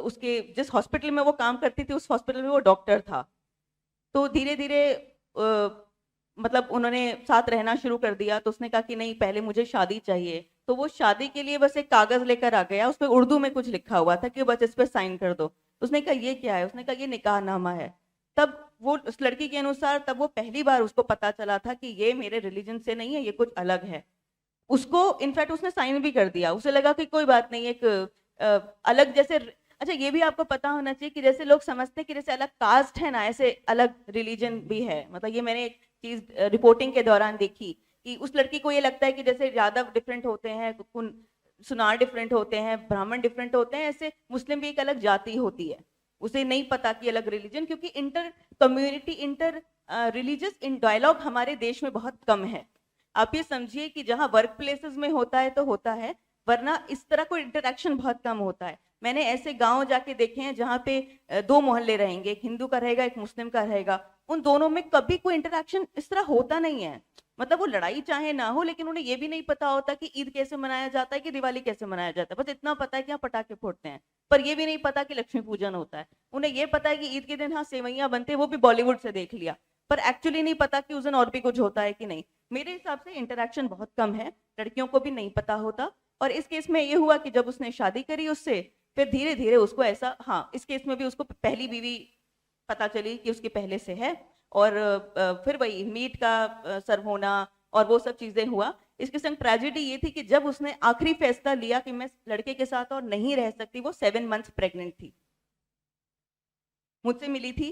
उसके जिस हॉस्पिटल में वो काम करती थी उस हॉस्पिटल में वो डॉक्टर था। तो धीरे धीरे मतलब उन्होंने साथ रहना शुरू कर दिया। तो उसने कहा कि नहीं, पहले मुझे शादी चाहिए। तो वो शादी के लिए बस एक कागज लेकर आ गया, उस पर उर्दू में कुछ लिखा हुआ था कि बस इस पर साइन कर दो। उसने कहा ये क्या है? उसने कहा ये निकाहनामा है। तब वो उस लड़की के अनुसार तब वो पहली बार उसको पता चला था कि ये मेरे रिलीजन से नहीं है, ये कुछ अलग है। उसको इनफैक्ट उसने साइन भी कर दिया। उसे लगा कि कोई बात नहीं, एक अलग जैसे, अच्छा ये भी आपको पता होना चाहिए कि जैसे लोग समझते हैं कि जैसे अलग कास्ट है ना, ऐसे अलग रिलीजन भी है। मतलब ये मैंने एक चीज रिपोर्टिंग के दौरान देखी कि उस लड़की को ये लगता है कि जैसे यादव डिफरेंट होते हैं, सुनार डिफरेंट होते हैं, ब्राह्मण डिफरेंट होते हैं, ऐसे मुस्लिम भी एक अलग जाति होती है। उसे नहीं पता कि अलग रिलीजन, क्योंकि inter community, inter religious in dialogue हमारे देश में बहुत कम है। आप ये समझिए कि जहाँ वर्क प्लेसेस में होता है तो होता है, वरना इस तरह कोई इंटरेक्शन बहुत कम होता है। मैंने ऐसे गांव जाके देखे हैं जहाँ पे 2 मोहल्ले रहेंगे, एक हिंदू का रहेगा एक मुस्लिम का रहेगा, उन दोनों में कभी कोई इंटरेक्शन इस तरह होता नहीं है। मतलब वो लड़ाई चाहे ना हो, लेकिन उन्हें ये भी नहीं पता होता कि ईद कैसे मनाया जाता है कि दिवाली कैसे मनाया जाता है। बस इतना पता है कि यहाँ पटाखे फोड़ते हैं, पर ये भी नहीं पता कि लक्ष्मी पूजन होता है। उन्हें ये पता है कि ईद के दिन हाँ सेवैयां बनते हैं, वो भी बॉलीवुड से देख लिया, पर एक्चुअली नहीं पता कि उस दिन और भी कुछ होता है कि नहीं। मेरे हिसाब से इंटरेक्शन बहुत कम है, लड़कियों को भी नहीं पता होता। और इस केस में ये हुआ कि जब उसने शादी करी उससे, फिर धीरे धीरे उसको ऐसा, हाँ इस केस में भी उसको पहली बीवी पता चली कि उसके पहले से है, और फिर वही मीट का सर्व होना और वो सब चीजें हुआ। इसके संग ट्रेजेडी ये थी कि जब उसने आखिरी फैसला लिया कि मैं लड़के के साथ और नहीं रह सकती, वो 7 मंथ्स प्रेग्नेंट थी, मुझसे मिली थी,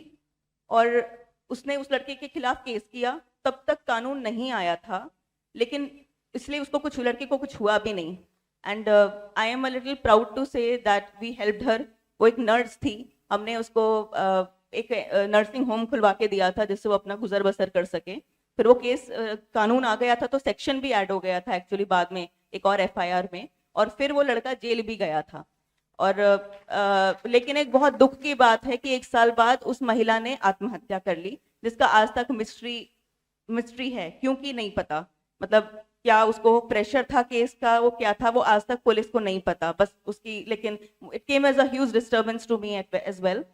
और उसने उस लड़के के खिलाफ केस किया। तब तक कानून नहीं आया था, लेकिन इसलिए उसको कुछ, लड़के को कुछ हुआ भी नहीं। And I am a little proud to say that we helped her. वो एक नर्स थी, हमने उसको एक नर्सिंग होम खुलवा के दिया था जिससे वो अपना गुजर बसर कर सके। फिर वो केस कानून आ गया था तो सेक्शन भी ऐड हो गया था एक्चुअली बाद में एक और FIR में, और फिर वो लड़का जेल भी गया था। और लेकिन एक बहुत दुख की बात है कि 1 साल बाद उस महिला ने आत्महत्या कर ली, जिसका आज तक मिस्ट्री है, क्योंकि नहीं पता। मतलब क्या उसको प्रेशर था केस का, वो क्या था, वो आज तक पुलिस को नहीं पता बस उसकी। लेकिन it came as a huge disturbance to me as well.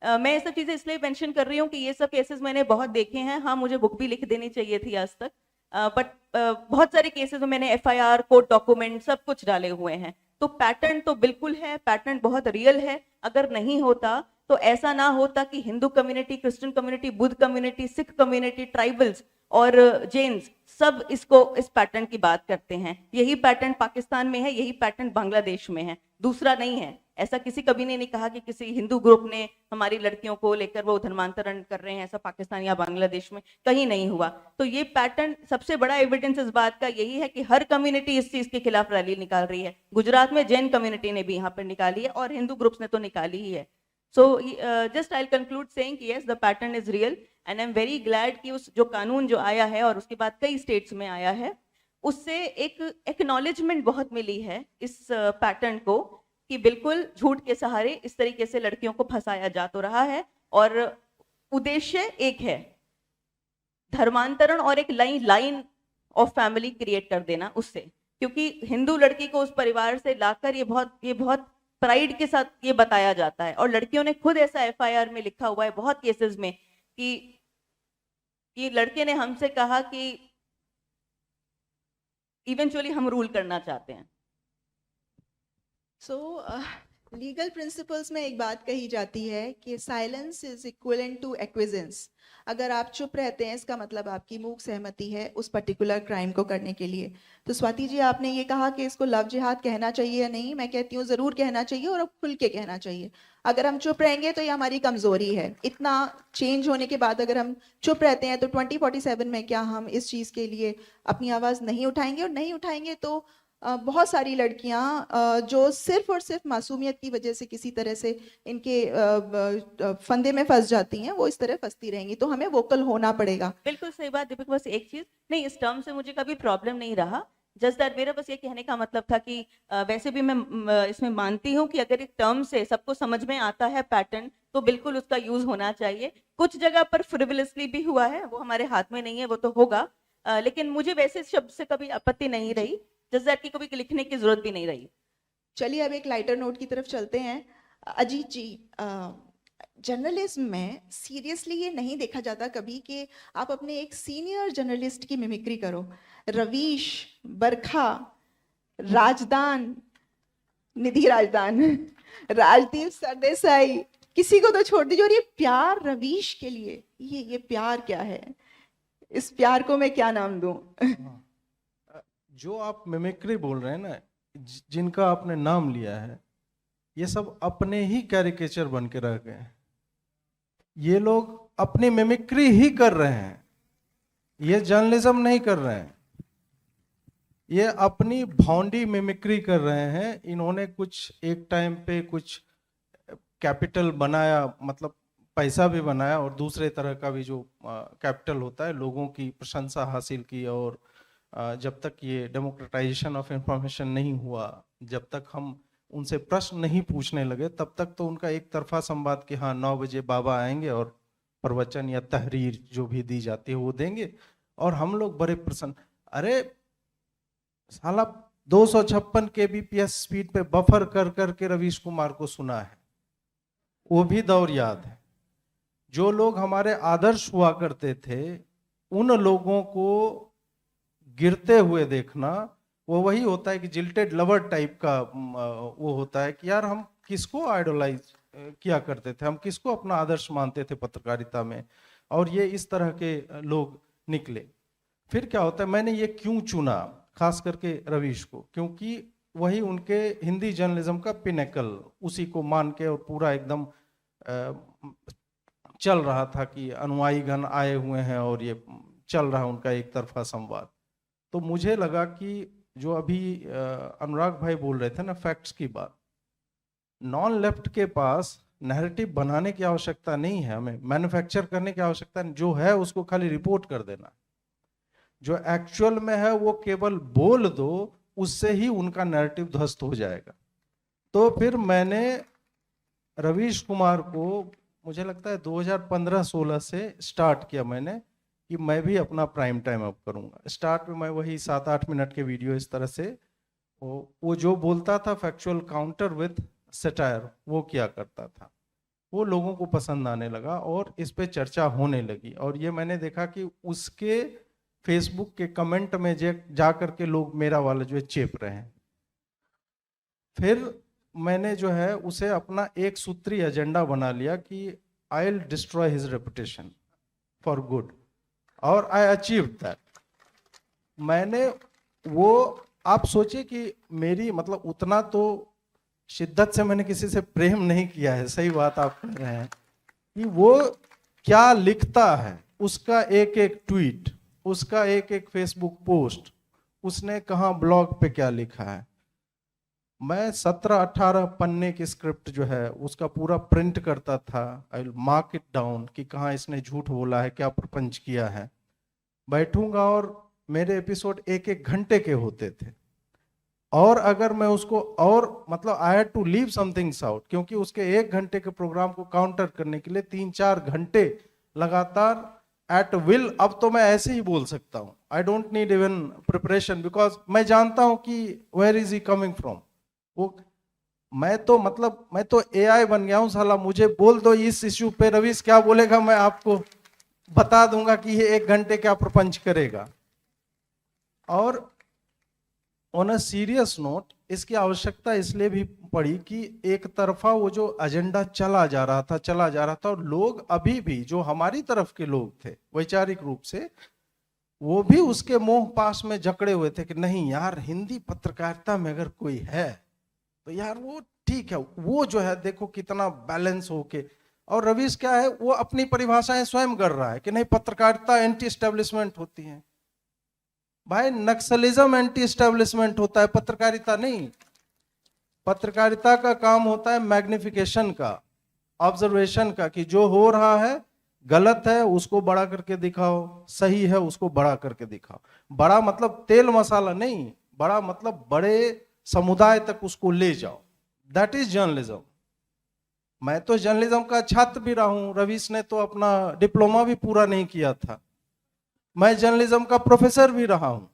मैं ये सब चीजें इसलिए मेंशन कर रही हूँ कि ये सब केसेस मैंने बहुत देखे हैं। हाँ, मुझे बुक भी लिख देनी चाहिए थी आज तक, बट बहुत सारे केसेस में मैंने FIR, कोर्ट डॉक्यूमेंट सब कुछ डाले हुए हैं। तो पैटर्न तो बिल्कुल है, पैटर्न बहुत रियल है। अगर नहीं होता तो ऐसा ना होता कि Hindu community, Christian community, Buddha community, Sikh community, tribals और जैन्स सब इस पैटर्न की बात करते हैं। यही पैटर्न पाकिस्तान में है, यही पैटर्न बांग्लादेश में है, दूसरा नहीं है। ऐसा किसी कभी ने नहीं कहा कि किसी हिंदू ग्रुप ने हमारी लड़कियों को लेकर वो धर्मांतरण कर रहे हैं, ऐसा पाकिस्तान या बांग्लादेश में कहीं नहीं हुआ। तो ये पैटर्न, सबसे बड़ा एविडेंस इस बात का यही है कि हर कम्युनिटी इस चीज के खिलाफ रैली निकाल रही है। गुजरात में जैन कम्युनिटी ने भी यहाँ पर निकाली है और हिंदू ग्रुप्स ने तो निकाली ही है। So just I'll conclude saying कि yes, the pattern is real and I'm very glad कि उस जो कानून जो आया है और उसके बाद कई स्टेट्स में आया है, उससे एक एक्नॉलेजमेंट बहुत मिली है इस पैटर्न को कि बिल्कुल झूठ के सहारे इस तरीके से लड़कियों को फंसाया जा तो रहा है और उद्देश्य एक है, धर्मांतरण और एक लाइन ऑफ फैमिली क्रिएट कर देना उससे। क्योंकि हिंदू लड़की को उस परिवार से लाकर ये बहुत प्राइड के साथ ये बताया जाता है और लड़कियों ने खुद ऐसा एफआईआर में लिखा हुआ है बहुत केसेस में कि लड़के ने हमसे कहा कि इवेंचुअली हम रूल करना चाहते हैं।
सो लीगल प्रिंसिपल्स में एक बात कही जाती है कि साइलेंस इज इक्विवेलेंट टू एक्विजेंस। अगर आप चुप रहते हैं इसका मतलब आपकी मूक सहमति है उस पर्टिकुलर क्राइम को करने के लिए। तो स्वाति जी, आपने ये कहा कि इसको लव जिहाद कहना चाहिए या नहीं, मैं कहती हूँ जरूर कहना चाहिए और अब खुल के कहना चाहिए। अगर हम चुप रहेंगे तो ये हमारी कमजोरी है। इतना चेंज होने के बाद अगर हम चुप रहते हैं तो 2047 में क्या हम इस चीज के लिए अपनी आवाज नहीं उठाएंगे? और नहीं उठाएंगे तो बहुत सारी लड़कियां जो सिर्फ और सिर्फ मासूमियत की वजह से किसी तरह से इनके फंदे में फंस जाती हैं, वो इस तरह फंसती रहेंगी। तो हमें वोकल होना पड़ेगा।
बिल्कुल सही बात दीपक। बस एक चीज नहीं, इस टर्म से मुझे कभी प्रॉब्लम नहीं रहा। जस्ट दैट मेरा बस ये कहने का मतलब था कि वैसे भी मैं इसमें मानती हूँ कि अगर एक टर्म से सबको समझ में आता है पैटर्न, तो बिल्कुल उसका यूज होना चाहिए। कुछ जगह पर फ्रिवलसली भी हुआ है, वो हमारे हाथ में नहीं है, वो तो होगा। लेकिन मुझे वैसे शब्द से कभी आपत्ति नहीं रही, जस्ट दैट की कभी लिखने की जरूरत भी नहीं रही।
चलिए अब एक लाइटर नोट की तरफ चलते हैं। अजीत जी, जर्नलिज्म में सीरियसली ये नहीं देखा जाता कभी कि आप अपने एक सीनियर जर्नलिस्ट की मिमिक्री करो। रवीश, बरखा, राजदान, निधि राजदान, राजदीप सरदेसाई, किसी को तो छोड़ दीजिए। और ये प्यार रवीश के लिए, ये प्यार क्या है? इस प्यार को मैं क्या नाम दूं?
जो आप मिमिक्री बोल रहे हैं ना, जिनका आपने नाम लिया है, ये सब अपने ही कैरिकेचर बन के रह गए। ये लोग अपनी मिमिक्री ही कर रहे हैं, ये जर्नलिज्म नहीं कर रहे हैं। ये अपनी भौंडी मिमिक्री कर रहे हैं। इन्होंने कुछ एक टाइम पे कुछ कैपिटल बनाया, मतलब पैसा भी बनाया, और दूसरे तरह का भी जो कैपिटल होता है, लोगों की प्रशंसा हासिल की। और जब तक ये डेमोक्रेटाइजेशन ऑफ इंफॉर्मेशन नहीं हुआ, जब तक हम उनसे प्रश्न नहीं पूछने लगे, तब तक तो उनका एक तरफा संवाद कि हाँ 9 बजे बाबा आएंगे और प्रवचन या तहरीर जो भी दी जाती है वो देंगे और हम लोग बड़े प्रसन्न। अरे साला 256 kbps स्पीड पे बफर कर करके रवीश कुमार को सुना है, वो भी दौर याद है। जो लोग हमारे आदर्श हुआ करते थे, उन लोगों को गिरते हुए देखना, वो वही होता है कि जिल्टेड लवर टाइप का वो होता है कि यार हम किसको आइडोलाइज किया करते थे, हम किसको अपना आदर्श मानते थे पत्रकारिता में, और ये इस तरह के लोग निकले। फिर क्या होता है, मैंने ये क्यों चुना खास करके रवीश को, क्योंकि वही उनके हिंदी जर्नलिज्म का पिनेकल, उसी को मान के और पूरा एकदम चल रहा था कि अनुयायी गण आए हुए हैं और ये चल रहा उनका एक तरफा संवाद। तो मुझे लगा कि जो अभी अनुराग भाई बोल रहे थे ना, फैक्ट्स की बात, नॉन लेफ्ट के पास नैरेटिव बनाने की आवश्यकता नहीं है, हमें मैन्युफैक्चर करने की आवश्यकता नहीं। जो है उसको खाली रिपोर्ट कर देना, जो एक्चुअल में है वो केवल बोल दो, उससे ही उनका नैरेटिव ध्वस्त हो जाएगा। तो फिर मैंने रवीश कुमार को, मुझे लगता है 2015-16 से स्टार्ट किया मैंने कि मैं भी अपना प्राइम टाइम अप करूंगा। स्टार्ट में मैं वही 7-8 मिनट के वीडियो इस तरह से, वो जो बोलता था फैक्चुअल काउंटर विथ सटायर, वो किया करता था। वो लोगों को पसंद आने लगा और इस पे चर्चा होने लगी। और ये मैंने देखा कि उसके फेसबुक के कमेंट में जा करके लोग मेरा वाला जो है चेप रहे हैं। फिर मैंने जो है उसे अपना एक सूत्री एजेंडा बना लिया कि I will destroy his reputation for good, और आई अचीव दैट। मैंने वो, आप सोचिए कि मेरी मतलब उतना तो शिद्दत से मैंने किसी से प्रेम नहीं किया है, सही बात आप कह रहे हैं, कि वो क्या लिखता है, उसका एक एक ट्वीट, उसका एक एक फेसबुक पोस्ट, उसने कहाँ ब्लॉग पे क्या लिखा है। मैं 17-18 पन्ने की स्क्रिप्ट जो है उसका पूरा प्रिंट करता था, I will mark it down कि कहाँ इसने झूठ बोला है, क्या प्रपंच किया है। बैठूंगा और मेरे एपिसोड एक एक घंटे के होते थे, और अगर मैं उसको और मतलब I had to leave some things out, क्योंकि उसके 1 घंटे के प्रोग्राम को काउंटर करने के लिए 3-4 घंटे लगातार एट विल। अब तो मैं ऐसे ही बोल सकता हूँ, I don't need even preparation, because मैं जानता हूँ कि where is he coming from. वो मैं तो एआई बन गया हूँ साला, मुझे बोल दो इस इश्यू पे रवीश क्या बोलेगा, मैं आपको बता दूंगा कि ये 1 घंटे क्या प्रपंच करेगा। और ऑन अ सीरियस नोट, इसकी आवश्यकता इसलिए भी पड़ी कि एक तरफा वो जो एजेंडा चला जा रहा था, और लोग अभी भी जो हमारी तरफ के लोग थे वैचारिक रूप से, वो भी उसके मोह पास में जकड़े हुए थे कि नहीं यार, हिंदी पत्रकारिता में अगर कोई है तो यार वो ठीक है, वो जो है देखो कितना बैलेंस होके। और रवीश क्या है, वो अपनी परिभाषाएं स्वयं कर रहा है कि नहीं, पत्रकारिता एंटी एस्टेब्लिशमेंट होती है। भाई नक्सलिज्म एंटी एस्टेब्लिशमेंट होता है, पत्रकारिता नहीं। पत्रकारिता का काम होता है मैग्निफिकेशन का, ऑब्जर्वेशन का, कि जो हो रहा है गलत है उसको बड़ा करके दिखाओ, सही है उसको बड़ा करके दिखाओ। बड़ा मतलब तेल मसाला नहीं, बड़ा मतलब बड़े समुदाय तक उसको ले जाओ, दैट इज जर्नलिज्म। मैं तो जर्नलिज्म का छात्र भी रहा हूं, रवीश ने तो अपना डिप्लोमा भी पूरा नहीं किया था, मैं जर्नलिज्म का प्रोफेसर भी रहा हूं।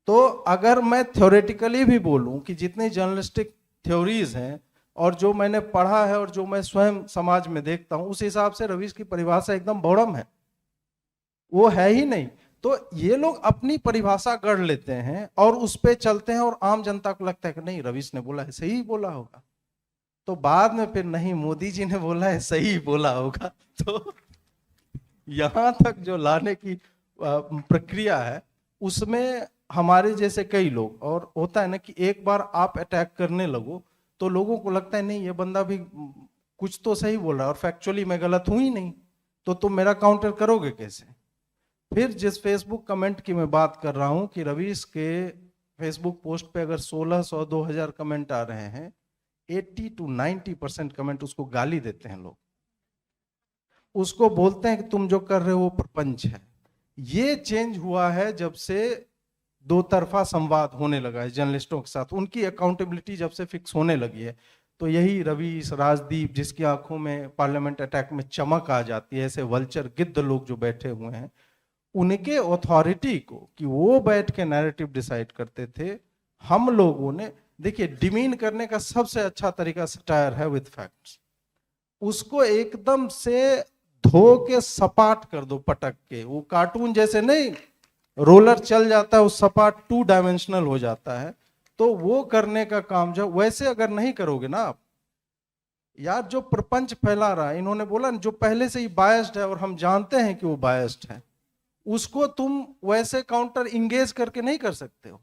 तो अगर मैं थ्योरेटिकली भी बोलूं कि जितनी जर्नलिस्टिक थ्योरीज हैं और जो मैंने पढ़ा है और जो मैं स्वयं समाज में देखता हूं, उस हिसाब से रवीश की परिभाषा एकदम बौड़म है, वो है ही नहीं। तो ये लोग अपनी परिभाषा गढ़ लेते हैं और उस पे चलते हैं, और आम जनता को लगता है कि नहीं रवीश ने बोला है, सही ही बोला होगा। तो बाद में फिर नहीं, मोदी जी ने बोला है, सही बोला होगा। तो यहां तक जो लाने की प्रक्रिया है, उसमें हमारे जैसे कई लोग, और होता है ना कि एक बार आप अटैक करने लगो तो लोगों को लगता है नहीं ये बंदा भी कुछ तो सही बोल रहा है, और फैक्चुअली मैं गलत हूं ही नहीं, तो तुम मेरा काउंटर करोगे कैसे। फिर जिस फेसबुक कमेंट की मैं बात कर रहा हूं कि रवीश के फेसबुक पोस्ट पे अगर 1600-2000 कमेंट आ रहे हैं, 80-90% कमेंट उसको गाली देते हैं लोग, उसको बोलते हैं कि तुम जो कर रहे हो वो प्रपंच है। ये चेंज हुआ है जब से दो तरफा संवाद होने लगा है जर्नलिस्टों के साथ, उनकी अकाउंटेबिलिटी जब से फिक्स होने लगी है। तो यही रवीश, राजदीप, जिसकी आंखों में पार्लियामेंट अटैक में चमक आ जाती है, ऐसे वल्चर गिद्ध लोग जो बैठे हुए हैं, उनके अथॉरिटी को कि वो बैठ के नैरेटिव डिसाइड करते थे, हम लोगों ने, देखिए डिमीन करने का सबसे अच्छा तरीका सटायर है विद फैक्ट्स। उसको एकदम से धो के सपाट कर दो, पटक के, वो कार्टून जैसे नहीं रोलर चल जाता है, वो सपाट 2 डायमेंशनल हो जाता है। तो वो करने का काम जो वैसे अगर नहीं करोगे ना आप, यार जो प्रपंच फैला रहा है, इन्होंने बोला जो पहले से ही बायस्ड है और हम जानते हैं कि वो बायस्ड है, उसको तुम वैसे काउंटर इंगेज करके नहीं कर सकते हो,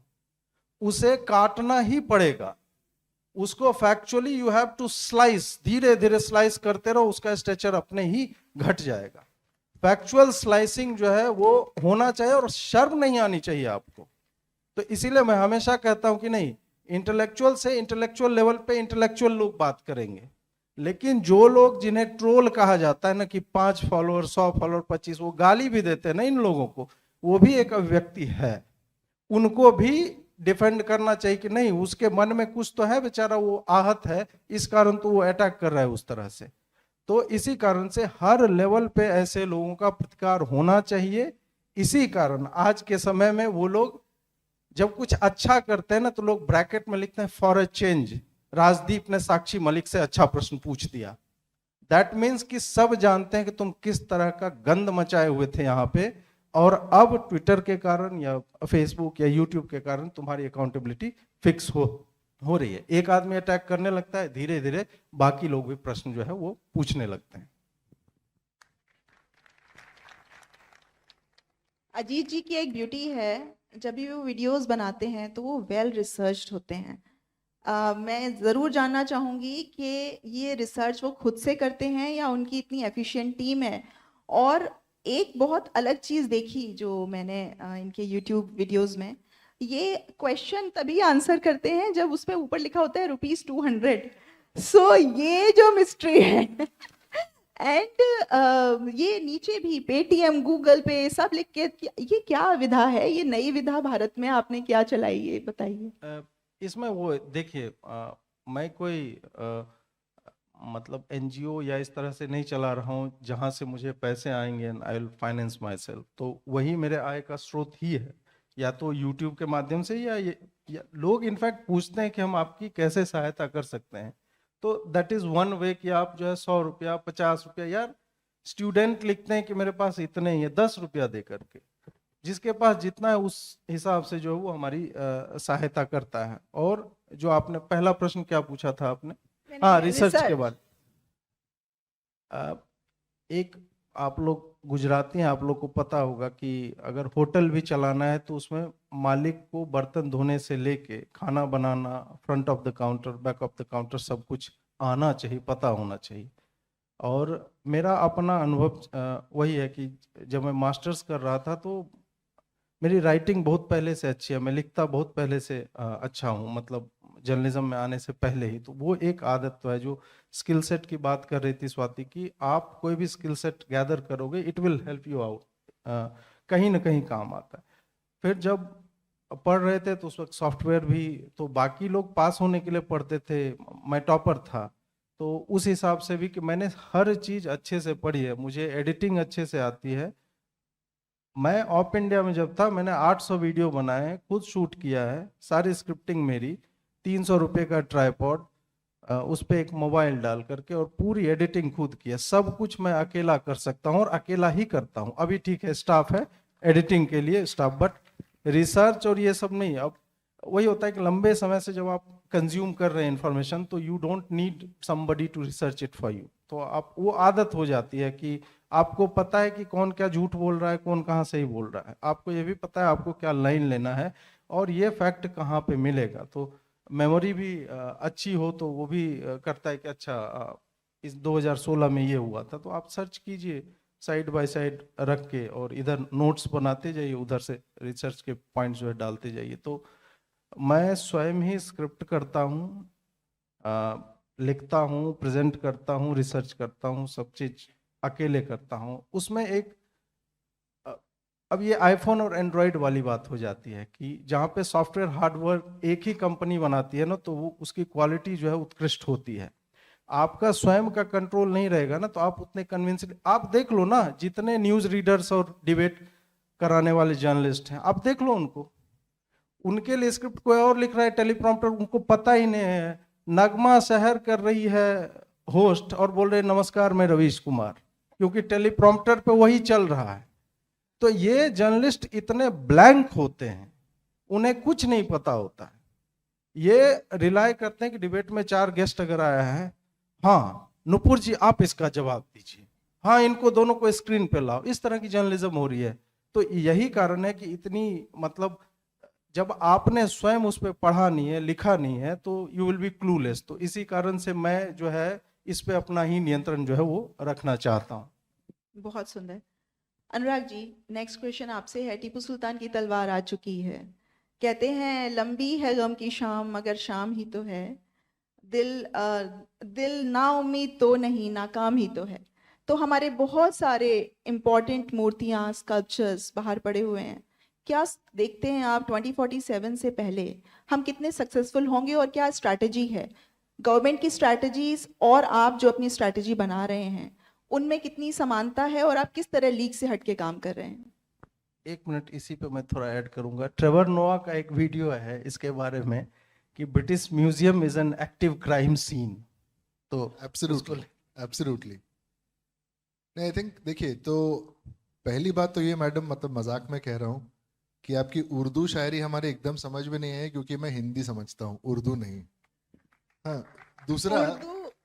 उसे काटना ही पड़ेगा। उसको factually you have to slice, धीरे धीरे स्लाइस करते रहो, उसका स्ट्रेचर अपने ही घट जाएगा। फैक्चुअल स्लाइसिंग जो है वो होना चाहिए, और शर्म नहीं आनी चाहिए आपको। तो इसीलिए मैं हमेशा कहता हूं कि नहीं, इंटेलेक्चुअल से इंटेलेक्चुअल लेवल पे इंटेलेक्चुअल लोग बात करेंगे, लेकिन जो लोग जिन्हें ट्रोल कहा जाता है ना कि 5 फॉलोअर 100 फॉलोअर 25, वो गाली भी देते हैं ना इन लोगों को, वो भी एक अभिव्यक्ति है, उनको भी डिफेंड करना चाहिए कि नहीं, उसके मन में कुछ तो है, बेचारा वो आहत है, इस कारण तो वो अटैक कर रहा है उस तरह से। तो इसी कारण से हर लेवल पे ऐसे लोगों का प्रतिकार होना चाहिए। इसी कारण आज के समय में वो लोग जब कुछ अच्छा करते हैं ना, तो लोग ब्रैकेट में लिखते हैं फॉर अ चेंज, राजदीप ने साक्षी मलिक से अच्छा प्रश्न पूछ दिया। दैट मीन्स कि सब जानते हैं कि तुम किस तरह का गंद मचाए हुए थे यहाँ पे, और अब ट्विटर के कारण या फेसबुक या यूट्यूब के कारण तुम्हारी अकाउंटेबिलिटी फिक्स हो हो रही है। एक आदमी अटैक करने लगता है, धीरे धीरे बाकी लोग भी प्रश्न जो है वो पूछने लगते हैं।
अजीत जी की एक ब्यूटी है, जब भी वो वीडियोस बनाते हैं तो वो वेल रिसर्च्ड होते हैं। मैं ज़रूर जानना चाहूँगी कि ये रिसर्च वो खुद से करते हैं या उनकी इतनी एफिशिएंट टीम है। और एक बहुत अलग चीज़ देखी जो मैंने इनके यूट्यूब वीडियोस में, ये क्वेश्चन तभी आंसर करते हैं जब उसमें ऊपर लिखा होता है ₹200। सो ये जो मिस्ट्री है एंड ये नीचे भी पेटीएम, गूगल पे सब लिख के, ये क्या विधा है? ये नई विधा भारत में आपने क्या चलाई, ये बताइए।
इसमें वो देखिए, मैं कोई मतलब एनजीओ या इस तरह से नहीं चला रहा हूँ जहाँ से मुझे पैसे आएंगे and I will finance my self. तो वही मेरे आय का स्रोत ही है, या तो यूट्यूब के माध्यम से, या लोग इनफैक्ट पूछते हैं कि हम आपकी कैसे सहायता कर सकते हैं। तो दैट इज वन वे कि आप जो है 100 रुपया, 50 रुपया, यार स्टूडेंट लिखते हैं कि मेरे पास इतने ही है, 10 रुपया दे करके, जिसके पास जितना है उस हिसाब से जो है वो हमारी सहायता करता है। और जो आपने पहला प्रश्न क्या पूछा था आपने, हाँ, रिसर्च के बाद, एक आप लोग गुजराती हैं, आप लोग को पता होगा कि अगर होटल भी चलाना है तो उसमें मालिक को बर्तन धोने से लेके खाना बनाना, front of the counter, back of the counter, सब कुछ आना चाहिए, पता होना चाहिए। और मेरा अपना अनुभव वही है कि जब मैं मास्टर्स कर रहा था तो मेरी राइटिंग बहुत पहले से अच्छी है, मैं लिखता बहुत पहले से अच्छा हूँ, मतलब जर्नलिज्म में आने से पहले ही। तो वो एक आदत तो है। जो स्किल सेट की बात कर रही थी स्वाति की, आप कोई भी स्किल सेट गैदर करोगे, it will help you out, कहीं ना कहीं काम आता है। फिर जब पढ़ रहे थे तो उस वक्त सॉफ्टवेयर भी, तो बाकी लोग पास होने के लिए पढ़ते थे, मैं टॉपर था, तो उस हिसाब से भी कि मैंने हर चीज़ अच्छे से पढ़ी है, मुझे एडिटिंग अच्छे से आती है। मैं ऑप इंडिया में जब था मैंने 800 वीडियो बनाए, खुद शूट किया है, सारी स्क्रिप्टिंग मेरी, 300 रुपये का ट्राइपॉड, उस पर एक मोबाइल डाल करके, और पूरी एडिटिंग खुद की है। सब कुछ मैं अकेला कर सकता हूँ और अकेला ही करता हूँ। अभी ठीक है स्टाफ है एडिटिंग के लिए स्टाफ, बट रिसर्च और ये सब नहीं। अब वही होता है कि लंबे समय से जब आप कंज्यूम कर रहे हैं इन्फॉर्मेशन, तो you don't need somebody to research it for you. तो आप वो आदत हो जाती है कि आपको पता है कि कौन क्या झूठ बोल रहा है, कौन कहाँ सही बोल रहा है, आपको ये भी पता है आपको क्या लाइन लेना है और ये फैक्ट कहाँ पे मिलेगा। तो मेमोरी भी अच्छी हो तो वो भी करता है कि अच्छा इस 2016 में ये हुआ था, तो आप सर्च कीजिए साइड बाय साइड रख के, और इधर नोट्स बनाते जाइए, उधर से रिसर्च के पॉइंट्स जो है डालते जाइए। तो मैं स्वयं ही स्क्रिप्ट करता हूँ, लिखता हूँ, प्रेजेंट करता हूँ, रिसर्च करता हूँ, सब चीज अकेले करता हूँ। उसमें एक अब ये आईफोन और एंड्रॉयड वाली बात हो जाती है कि जहाँ पे सॉफ्टवेयर हार्डवेयर एक ही कंपनी बनाती है ना, तो वो उसकी क्वालिटी जो है उत्कृष्ट होती है। आपका स्वयं का कंट्रोल नहीं रहेगा ना, तो आप उतने कन्विंसिंग, आप देख लो ना जितने न्यूज रीडर्स और डिबेट कराने वाले जर्नलिस्ट हैं, आप देख लो उनको, उनके लिए स्क्रिप्ट कोई और लिख रहा है, टेलीप्रॉम्प्टर उनको पता ही नहीं है। नगमा शहर कर रही है होस्ट और बोल रहे नमस्कार मैं रवीश कुमार, क्योंकि टेलीप्रॉम्प्टर पे वही चल रहा है। तो ये जर्नलिस्ट इतने ब्लैंक होते हैं, उन्हें कुछ नहीं पता होता है। ये रिलाय करते हैं कि डिबेट में 4 गेस्ट अगर आया है, हाँ नुपुर जी आप इसका जवाब दीजिए, हाँ इनको दोनों को स्क्रीन पे लाओ, इस तरह की जर्नलिज्म हो रही है। तो यही कारण है कि इतनी, मतलब जब आपने स्वयं उस पर पढ़ा नहीं है, लिखा नहीं है, तो यू विल बी क्लूलेस। तो इसी कारण से मैं जो है इस पे अपना ही नियंत्रण जो है वो रखना चाहता हूँ।
बहुत सुंदर। अनुराग जी, नेक्स्ट क्वेश्चन आपसे है। टीपू सुल्तान की तलवार आ चुकी है, कहते हैं लंबी है गम की शाम मगर शाम ही तो है, दिल ना उम्मीद तो नहीं नाकाम ही तो है। तो हमारे बहुत सारे इम्पोर्टेंट मूर्तियाँ, स्कल्पचर्स बाहर पड़े हुए हैं। क्या देखते हैं आप 2047 से पहले हम कितने सक्सेसफुल होंगे और क्या स्ट्रैटेजी है गवर्नमेंट की स्ट्रैटेजीज और आप जो अपनी स्ट्रैटेजी बना रहे हैं, उनमें कितनी समानता है और आप किस तरह लीग से हट के काम कर रहे हैं?
1 मिनट इसी पे मैं थोड़ा ऐड करूंगा। ट्रेवर नोआ का एक वीडियो है इसके बारे में कि British Museum is an active crime scene. तो
एब्सोल्युटली नहीं, आई थिंक देखिए, तो पहली बात तो ये मैडम, मतलब मजाक में कह रहा हूँ कि आपकी उर्दू शायरी हमारे एकदम समझ में नहीं आई, क्योंकि मैं हिंदी समझता हूँ, उर्दू नहीं। हाँ, दूसरा,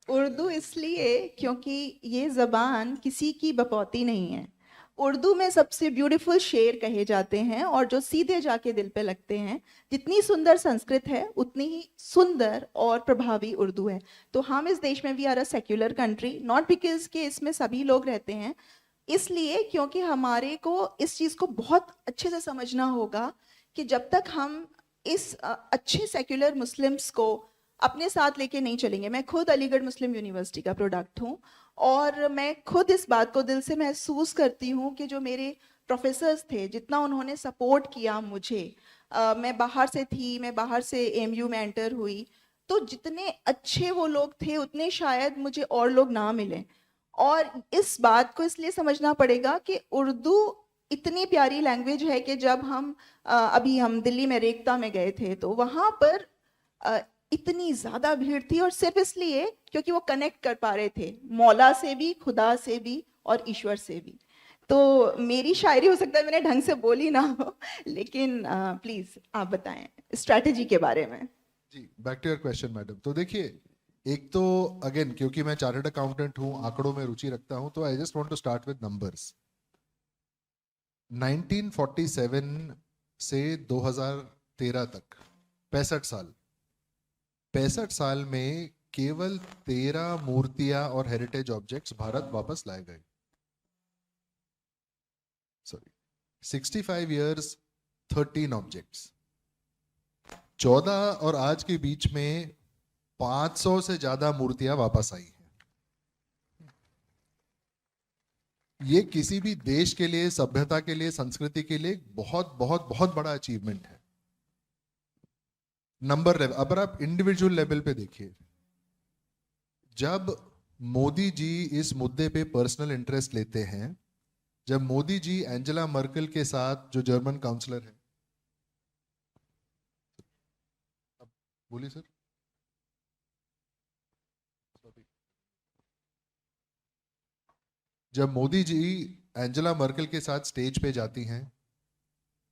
उर्दू इसलिए क्योंकि ये जबान किसी की बपौती नहीं है। उर्दू में सबसे ब्यूटीफुल शेर कहे जाते हैं और जो सीधे जाके दिल पे लगते हैं। जितनी सुंदर संस्कृत है उतनी ही सुंदर और प्रभावी उर्दू है। तो हम इस देश में we are a secular country, not because कि इसमें सभी लोग रहते हैं, इसलिए क्योंकि हमारे को इस चीज़ को बहुत अच्छे से समझना होगा कि जब तक हम इस अच्छे सेक्युलर मुस्लिम्स को अपने साथ लेके नहीं चलेंगे। मैं खुद अलीगढ़ मुस्लिम यूनिवर्सिटी का प्रोडक्ट हूँ और मैं खुद इस बात को दिल से महसूस करती हूँ कि जो मेरे प्रोफेसर्स थे, जितना उन्होंने सपोर्ट किया मुझे, मैं बाहर से थी, मैं बाहर से एमयू में एंटर हुई, तो जितने अच्छे वो लोग थे उतने शायद मुझे और लोग ना मिले। और इस बात को इसलिए समझना पड़ेगा कि उर्दू इतनी प्यारी लैंग्वेज है कि जब हम अभी हम दिल्ली में रेख्ता में गए थे तो वहाँ पर इतनी ज़्यादा भीड़ थी, और सिर्फ इसलिए क्योंकि वो कनेक्ट कर पा रहे थे मौला से भी, खुदा से भी और ईश्वर से भी। तो मेरी शायरी हो सकता है मैंने ढंग से बोली ना हो, लेकिन प्लीज़ आप बताएं स्ट्रैटेजी के बारे में।
जी, back to your question madam. तो देखिए, एक तो अगेन क्योंकि मैं चार्टर्ड अकाउंटेंट हूँ, आंकड़ों में रुचि रखता हूँ, तो I just want to start with numbers. 1947 से 2013 तक 65 साल में केवल 13 मूर्तियां और हेरिटेज ऑब्जेक्ट्स भारत वापस लाए गए। Sorry, 65 years 13 objects. 14 और आज के बीच में 500 से ज्यादा मूर्तियां वापस आई हैं। ये किसी भी देश के लिए, सभ्यता के लिए, संस्कृति के लिए बहुत बहुत बहुत बड़ा अचीवमेंट है। नंबर लेवल, अब आप इंडिविजुअल लेवल पे देखिए, जब मोदी जी इस मुद्दे पे पर्सनल इंटरेस्ट लेते हैं, जब मोदी जी एंजेला मर्केल के साथ, जो जर्मन काउंसलर है, बोलिए सर, जब मोदी जी एंजेला मर्केल के साथ स्टेज पे जाती हैं,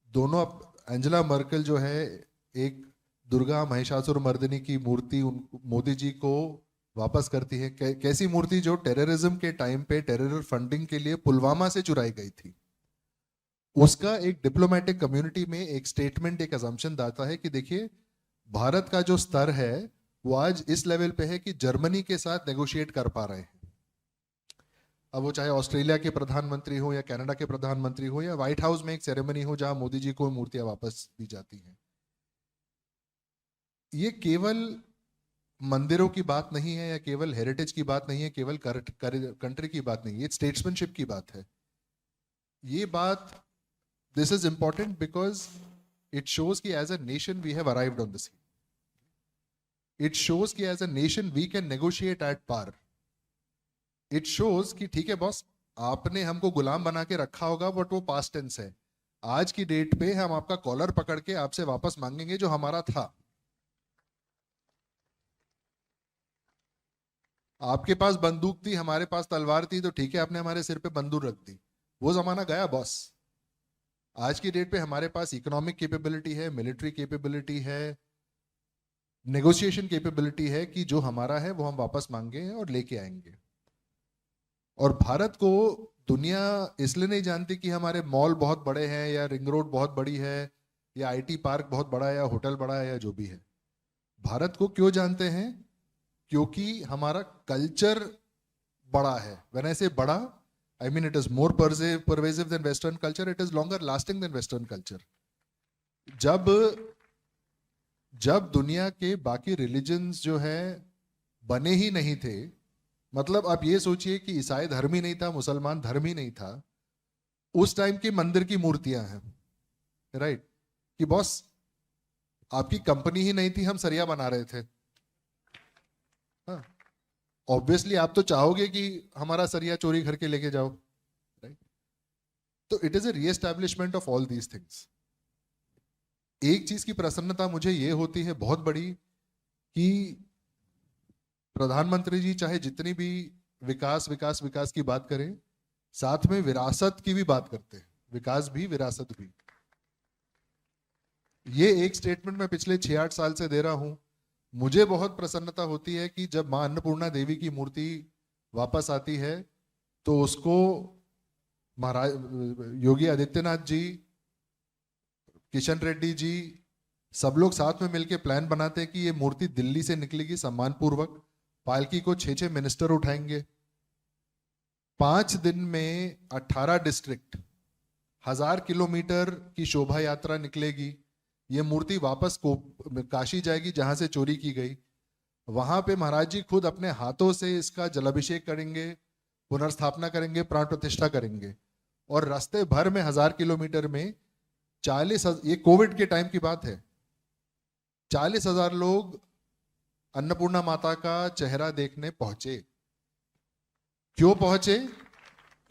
दोनों, एंजेला मर्केल जो है एक दुर्गा महिषासुर मर्दिनी की मूर्ति मोदी जी को वापस करती है। कैसी मूर्ति? जो टेररिज्म के टाइम पे टेरर फंडिंग के लिए पुलवामा से चुराई गई थी। उसका एक डिप्लोमेटिक कम्युनिटी में एक स्टेटमेंट, एक अजम्पशन दाता है कि देखिए, भारत का जो स्तर है वो आज इस लेवल पे है कि जर्मनी के साथ नेगोशिएट कर पा रहे हैं। अब वो चाहे ऑस्ट्रेलिया के प्रधानमंत्री हो या कनाडा के प्रधानमंत्री हो या व्हाइट हाउस में एक सेरेमनी हो जहां मोदी जी को मूर्तियां वापस दी जाती हैं। ये केवल मंदिरों की बात नहीं है या केवल हेरिटेज की बात नहीं है, केवल कंट्री की बात नहीं है, ये स्टेट्समैनशिप की बात है। ये बात, this is important because it shows कि as a nation we have arrived on the scene. It shows कि as a nation we can negotiate at par. It shows कि ठीक है बॉस, आपने हमको गुलाम बना के रखा होगा, बट वो पास्ट टेंस है। आज की डेट पे हम आपका कॉलर पकड़ के आपसे वापस मांगेंगे जो हमारा था। आपके पास बंदूक थी, हमारे पास तलवार थी, तो ठीक है आपने हमारे सिर पे बंदूक रख दी, वो जमाना गया बॉस। आज की डेट पे हमारे पास इकोनॉमिक कैपेबिलिटी है, मिलिट्री कैपेबिलिटी है, नेगोशिएशन कैपेबिलिटी है कि जो हमारा है वो हम वापस मांगे और लेके आएंगे। और भारत को दुनिया इसलिए नहीं जानती कि हमारे मॉल बहुत बड़े हैं या रिंग रोड बहुत बड़ी है या आईटी पार्क बहुत बड़ा है या होटल बड़ा है या जो भी है। भारत को क्यों जानते हैं? क्योंकि हमारा कल्चर बड़ा है। व्हेन आई से बड़ा, I mean it is more pervasive than western culture, it is longer lasting than western culture. जब दुनिया के बाकी रिलीजन्स जो है बने ही नहीं थे, मतलब आप ये सोचिए कि ईसाई धर्म ही नहीं था, मुसलमान धर्म ही नहीं था, उस टाइम के मंदिर की मूर्तियां हैं, राइट? कि बॉस आपकी कंपनी ही नहीं थी, हम सरिया बना रहे थे। ऑब्वियसली आप तो चाहोगे कि हमारा सरिया चोरी करके लेके जाओ, राइट? तो it is a reestablishment of all these things. एक चीज की प्रसन्नता मुझे ये होती है बहुत बड़ी कि प्रधानमंत्री जी चाहे जितनी भी विकास विकास विकास की बात करें, साथ में विरासत की भी बात करते हैं। विकास भी, विरासत भी। ये एक स्टेटमेंट मैं पिछले 6-8 साल से दे रहा हूं। मुझे बहुत प्रसन्नता होती है कि जब मां अन्नपूर्णा देवी की मूर्ति वापस आती है तो उसको महाराज योगी आदित्यनाथ जी, किशन रेड्डी जी, सब लोग साथ में मिलकर प्लान बनाते हैं कि ये मूर्ति दिल्ली से निकलेगी सम्मान पूर्वक, पालकी को 6-6 मिनिस्टर उठाएंगे, 5 दिन में 18 डिस्ट्रिक्ट, 1000 किलोमीटर की शोभा यात्रा निकलेगी, ये मूर्ति वापस काशी जाएगी जहां से चोरी की गई, वहां पे महाराज जी खुद अपने हाथों से इसका जलाभिषेक करेंगे, पुनर्स्थापना करेंगे, प्राण प्रतिष्ठा करेंगे, और रास्ते भर में 1000 किलोमीटर में 40,000, ये कोविड के टाइम की बात है, 40,000 लोग अन्नपूर्णा माता का चेहरा देखने पहुंचे। क्यों पहुंचे?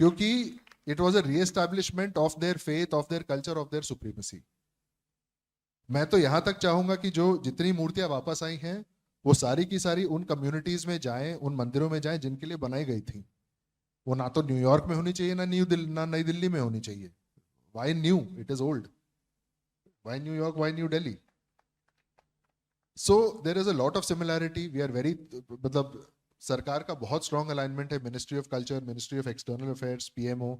क्योंकि it was a reestablishment of their faith, of their culture, of their supremacy. मैं तो यहां तक चाहूंगा कि जो जितनी मूर्तियां वापस आई हैं वो सारी की सारी उन कम्युनिटीज में जाएं, उन मंदिरों में जाएं जिनके लिए बनाई गई थी। वो ना तो न्यूयॉर्क में होनी चाहिए, ना नई दिल्ली में होनी चाहिए। Why new? It is old. Why New York? Why New Delhi? So there is a lot of similarity. We are very, मतलब सरकार का बहुत स्ट्रॉन्ग अलाइनमेंट है, ministry of culture, ministry of external affairs, PMO.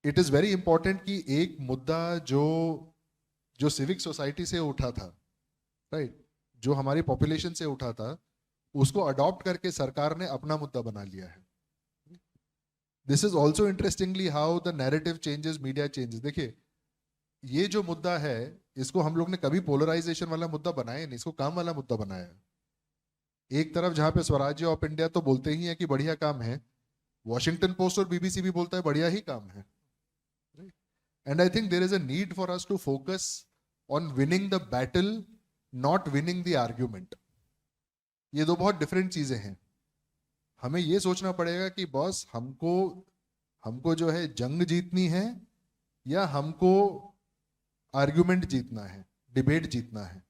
It is very important कि एक मुद्दा जो civic society से उठा था, राइट, जो हमारी पॉपुलेशन से उठा था, उसको अडॉप्ट करके सरकार ने अपना मुद्दा बना लिया है। This is also interestingly how the narrative changes, media changes. देखिए, ये जो मुद्दा है इसको हम लोग ने कभी पोलराइजेशन वाला मुद्दा बनाया नहीं, इसको काम वाला मुद्दा बनाया है। एक तरफ जहां पे स्वराज्य ऑफ इंडिया तो बोलते ही है कि बढ़िया काम है, वॉशिंगटन पोस्ट और बीबीसी भी बोलता है बढ़िया ही काम है। And I think there is a need for us to focus on winning the battle, not winning the argument. ये दो बहुत डिफरेंट चीजें हैं। हमें ये सोचना पड़ेगा कि बॉस, हमको जो है जंग जीतनी है या हमको आर्ग्यूमेंट जीतना है, डिबेट जीतना है।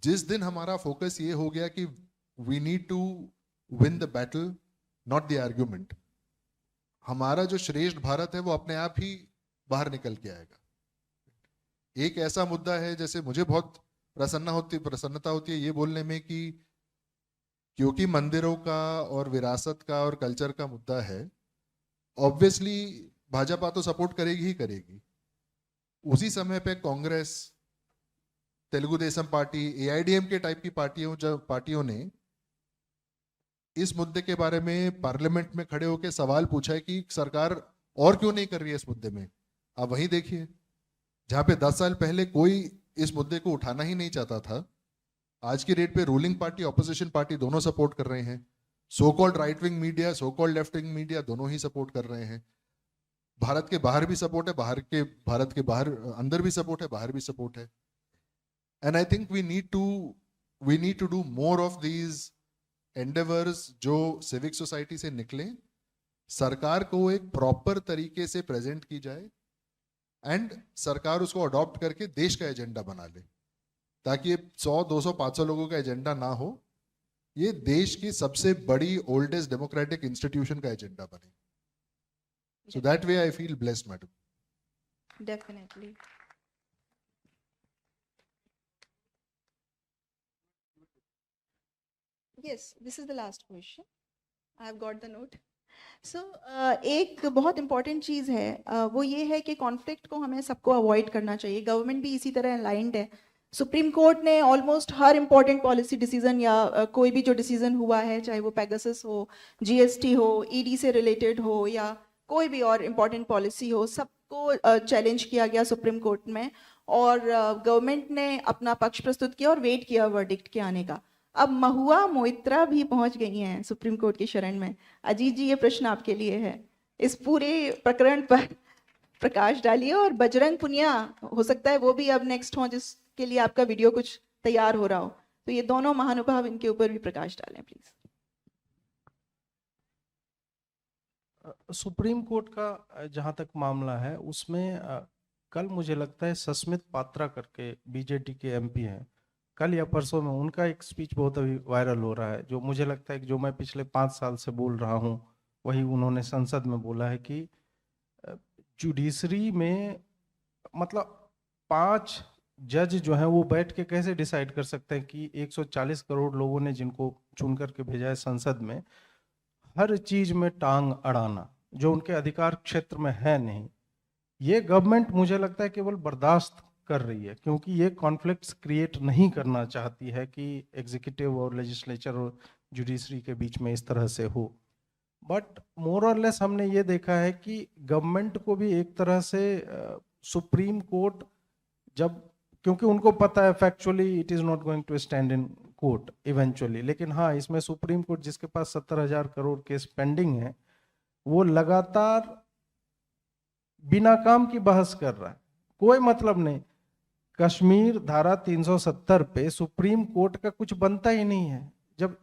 जिस दिन हमारा फोकस ये हो गया कि we need to win the battle, not the argument, हमारा जो श्रेष्ठ भारत है वो अपने आप ही बाहर निकल के आएगा। एक ऐसा मुद्दा है, जैसे मुझे बहुत प्रसन्नता होती है ये बोलने में कि क्योंकि मंदिरों का और विरासत का और कल्चर का मुद्दा है, ऑब्वियसली भाजपा तो सपोर्ट करेगी ही करेगी। उसी समय पे Congress, Telugu Desam party, AIDMK type की पार्टियों ने इस मुद्दे के बारे में पार्लियामेंट में खड़े होकर सवाल पूछा है कि सरकार और क्यों नहीं कर रही है इस मुद्दे में। आप वहीं देखिए, जहां पे 10 साल पहले कोई इस मुद्दे को उठाना ही नहीं चाहता था, आज की डेट पे रूलिंग पार्टी, ऑपोजिशन पार्टी दोनों सपोर्ट कर रहे हैं। So called right wing media, so called left wing media, दोनों ही सपोर्ट कर रहे हैं। भारत के बाहर भी सपोर्ट है, भारत के बाहर, अंदर भी सपोर्ट है, बाहर भी सपोर्ट है। And I think we need to do more of these endeavours जो सिविक सोसाइटी से निकले, सरकार को एक प्रॉपर तरीके से प्रेजेंट की जाए एंड सरकार उसको अडॉप्ट करके देश का एजेंडा बना ले, ताकि ये 100, 200, 500 लोगों का एजेंडा ना हो, ये देश की सबसे बड़ी ओल्डेस्ट डेमोक्रेटिक इंस्टीट्यूशन का एजेंडा बने। So that way I feel blessed, madam.
Definitely. Yes, this is the last question. I have got the note. So, एक बहुत इम्पॉर्टेंट चीज़ है, वो ये है कि कॉन्फ्लिक्ट को हमें सबको अवॉइड करना चाहिए। गवर्नमेंट भी इसी तरह अलाइंड है। सुप्रीम कोर्ट ने ऑलमोस्ट हर इम्पॉर्टेंट पॉलिसी डिसीजन या कोई भी जो डिसीजन हुआ है, चाहे वो पेगासस हो, GST हो, ED से रिलेटेड हो या कोई भी और इम्पॉर्टेंट पॉलिसी हो, सबको चैलेंज किया गया सुप्रीम कोर्ट में, और गवर्नमेंट ने अपना पक्ष प्रस्तुत किया और वेट किया वर्डिक्ट के आने का। अब महुआ मोइत्रा भी पहुंच गई हैं सुप्रीम कोर्ट की शरण में। अजीत जी, ये प्रश्न आपके लिए है, इस पूरे प्रकरण पर प्रकाश डालिए, और बजरंग पुनिया हो सकता है वो भी अब नेक्स्ट हो जिसके लिए आपका वीडियो कुछ तैयार हो रहा हो, तो ये दोनों महानुभाव इनके ऊपर भी प्रकाश डालें प्लीज।
सुप्रीम कोर्ट का जहां तक मामला है, उसमें कल मुझे लगता है सस्मित पात्रा करके बीजेडी के MP हैं, कल या परसों में उनका एक स्पीच बहुत अभी वायरल हो रहा है, जो मुझे लगता है कि जो मैं पिछले 5 साल से बोल रहा हूं वही उन्होंने संसद में बोला है कि जुडिशरी में, मतलब 5 जज जो हैं वो बैठ के कैसे डिसाइड कर सकते हैं कि 140 करोड़ लोगों ने जिनको चुन करके भेजा है संसद में, हर चीज में टांग अड़ाना जो उनके अधिकार क्षेत्र में है नहीं, ये गवर्नमेंट मुझे लगता है केवल बर्दाश्त कर रही है, क्योंकि ये कॉन्फ्लिक्ट्स क्रिएट नहीं करना चाहती है कि एग्जीक्यूटिव और लेजिस्लेचर और जुडिशरी के बीच में इस तरह से हो। बट मोर और लेस हमने ये देखा है कि गवर्नमेंट को भी एक तरह से सुप्रीम कोर्ट जब, क्योंकि उनको पता है factually it is not going to stand in court eventually, लेकिन हाँ इसमें सुप्रीम कोर्ट जिसके पास 70,000 करोड़ केस पेंडिंग है, वो लगातार बिना काम की बहस कर रहा है, कोई मतलब नहीं। कश्मीर धारा 370 पे सुप्रीम कोर्ट का कुछ बनता ही नहीं है। जब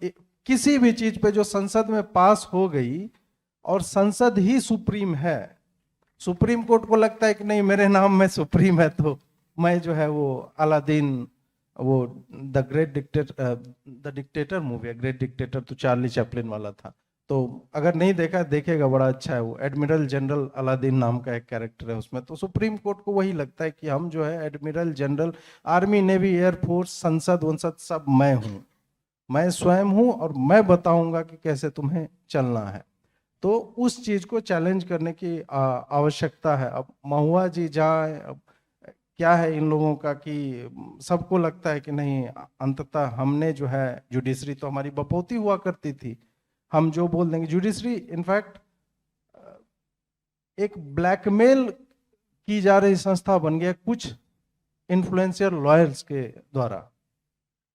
किसी भी चीज पे जो संसद में पास हो गई और संसद ही सुप्रीम है, सुप्रीम कोर्ट को लगता है कि नहीं मेरे नाम में सुप्रीम है, तो मैं जो है वो अलादीन, वो द डिक्टेटर मूवी है, ग्रेट डिक्टेटर, तो चार्ली चैपलिन वाला था, तो अगर नहीं देखा देखेगा, बड़ा अच्छा है वो। एडमिरल जनरल अलादीन नाम का एक कैरेक्टर है उसमें। तो सुप्रीम कोर्ट को वही लगता है कि हम जो है admiral general, army navy air force संसद वंसद सब मैं हूँ, मैं स्वयं हूँ और मैं बताऊंगा कि कैसे तुम्हें चलना है। तो उस चीज को चैलेंज करने की आवश्यकता है। अब महुआ जी जाए, अब क्या है इन लोगों का कि सबको लगता है कि नहीं अंततः हमने जो है, जुडिशरी तो हमारी बपौती हुआ करती थी, हम जो बोल देंगे। जुडिशरी इनफैक्ट एक ब्लैकमेल की जा रही संस्था बन गया कुछ इन्फ्लुएंशियल लॉयर्स के द्वारा।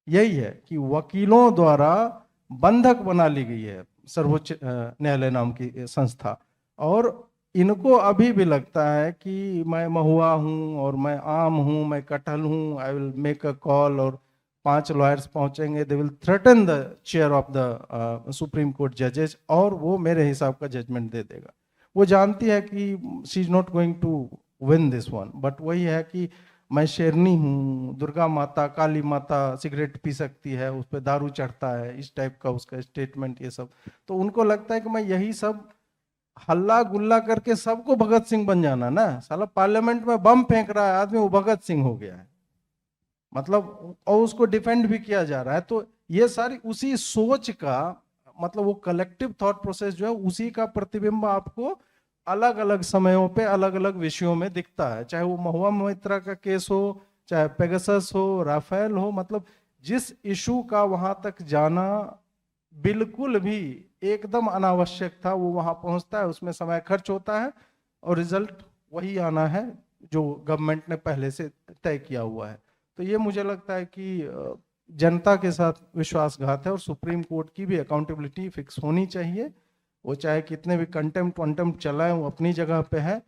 यही है कि वकीलों द्वारा बंधक बना ली गई है सर्वोच्च न्यायालय नाम की संस्था, और इनको अभी भी लगता है कि मैं महुआ हूं और मैं आम हूं, मैं कटहल हूं, I will make a call और 5 लॉयर्स पहुंचेंगे, they will threaten the chair of the supreme court जजेस और वो मेरे हिसाब का जजमेंट दे देगा। वो जानती है कि she is not going to win this one, but वही है कि मैं शेरनी हूँ, दुर्गा माता, काली माता सिगरेट पी सकती है, उस पर दारू चढ़ता है, इस टाइप का उसका स्टेटमेंट, ये सब। तो उनको लगता है कि मैं यही सब हल्ला गुल्ला करके सबको भगत सिंह बन जाना ना, साला पार्लियामेंट में बम फेंक रहा है आदमी, वो भगत सिंह हो गया है, मतलब, और उसको डिफेंड भी किया जा रहा है। तो ये सारी उसी सोच का, मतलब वो कलेक्टिव थॉट प्रोसेस जो है उसी का प्रतिबिंब आपको अलग अलग समयों पे अलग अलग विषयों में दिखता है, चाहे वो महुआ मोइत्रा का केस हो, चाहे पेगासस हो, राफेल हो, मतलब जिस इशू का वहां तक जाना बिल्कुल भी एकदम अनावश्यक था, वो वहां पहुंचता है, उसमें समय खर्च होता है और रिजल्ट वही आना है जो गवर्नमेंट ने पहले से तय किया हुआ है। तो ये मुझे लगता है कि जनता के साथ विश्वासघात है और सुप्रीम कोर्ट की भी अकाउंटेबिलिटी फिक्स होनी चाहिए। वो चाहे कितने भी कंटेम्प्ट चलाए, वो अपनी जगह पे है,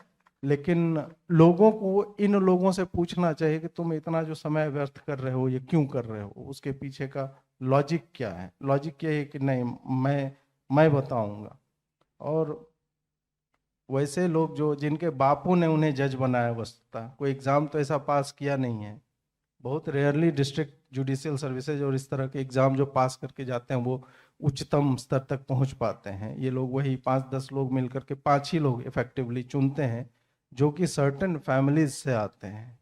लेकिन लोगों को, इन लोगों से पूछना चाहिए कि तुम इतना जो समय व्यर्थ कर रहे हो ये क्यों कर रहे हो, उसके पीछे का लॉजिक क्या है। लॉजिक ये है कि नहीं मैं बताऊंगा। और वैसे लोग जो, जिनके बापू ने उन्हें जज बनाया, वस्तुतः कोई एग्जाम तो ऐसा पास किया नहीं है, बहुत रेयरली डिस्ट्रिक्ट जुडिशियल सर्विसेज और इस तरह के एग्जाम जो पास करके जाते हैं वो उच्चतम स्तर तक पहुंच पाते हैं। ये लोग वही 5-10 लोग मिलकर के 5 ही लोग इफेक्टिवली चुनते हैं जो कि सर्टेन फैमिलीज से आते हैं।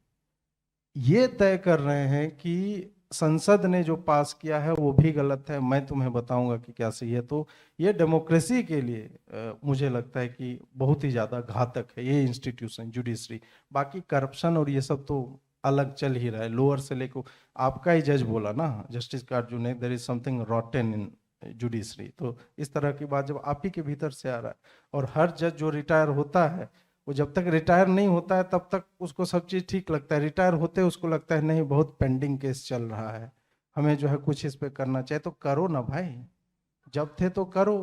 ये तय कर रहे हैं कि संसद ने जो पास किया है वो भी गलत है, मैं तुम्हें बताऊंगा कि क्या सही है। तो ये डेमोक्रेसी के लिए मुझे लगता है कि बहुत ही ज़्यादा घातक है ये इंस्टीट्यूशन जुडिशरी। बाकी करप्शन और ये सब तो अलग चल ही रहा है, लोअर से लेकर, आपका ही जज बोला ना जस्टिस कार्जू ने, there is something rotten in judiciary. तो इस तरह की बात जब आप ही के भीतर से आ रहा है, और हर जज जो रिटायर होता है वो जब तक रिटायर नहीं होता है तब तक उसको सब चीज़ ठीक लगता है, रिटायर होते उसको लगता है नहीं बहुत पेंडिंग केस चल रहा है, हमें जो है कुछ इस पे करना चाहिए। तो करो ना भाई, जब थे तो करो।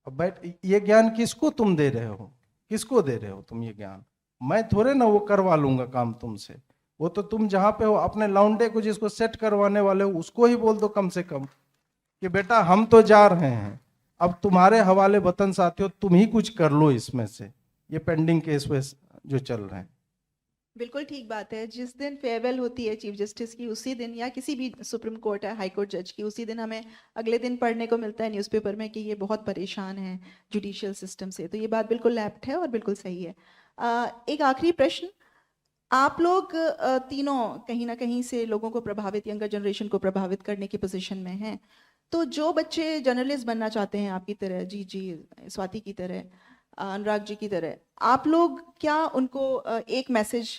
अब बैठ, ये ज्ञान किसको तुम दे रहे हो, किसको दे रहे हो तुम ये ज्ञान? मैं थोड़े ना वो करवा लूंगा काम तुमसे, वो तो तुम जहाँ पे हो अपने लौंडे को जिसको सेट करवाने वाले हो उसको ही बोल दो कम से कम कि बेटा हम तो जा रहे हैं, अब तुम्हारे हवाले वतन साथियों, तुम ही कुछ कर लो इसमें से, ये पेंडिंग केस जो चल रहे हैं।
बिल्कुल ठीक बात है। जिस दिन फेयरवेल होती है चीफ जस्टिस की, उसी दिन, या किसी भी सुप्रीम कोर्ट या हाई कोर्ट जज की, उसी दिन हमें अगले दिन पढ़ने को मिलता है न्यूज़पेपर में कि ये बहुत परेशान है जुडिशियल सिस्टम से। तो ये बात बिल्कुल एप्ट है और बिल्कुल सही है। एक आखिरी प्रश्न, आप लोग तीनों कहीं ना कहीं से लोगों को प्रभावित, यंगर जनरेशन को प्रभावित करने की पोजीशन में हैं। तो जो बच्चे जर्नलिस्ट बनना चाहते हैं आपकी तरह, जी स्वाति की तरह, अनुराग जी की तरह, आप लोग क्या उनको एक मैसेज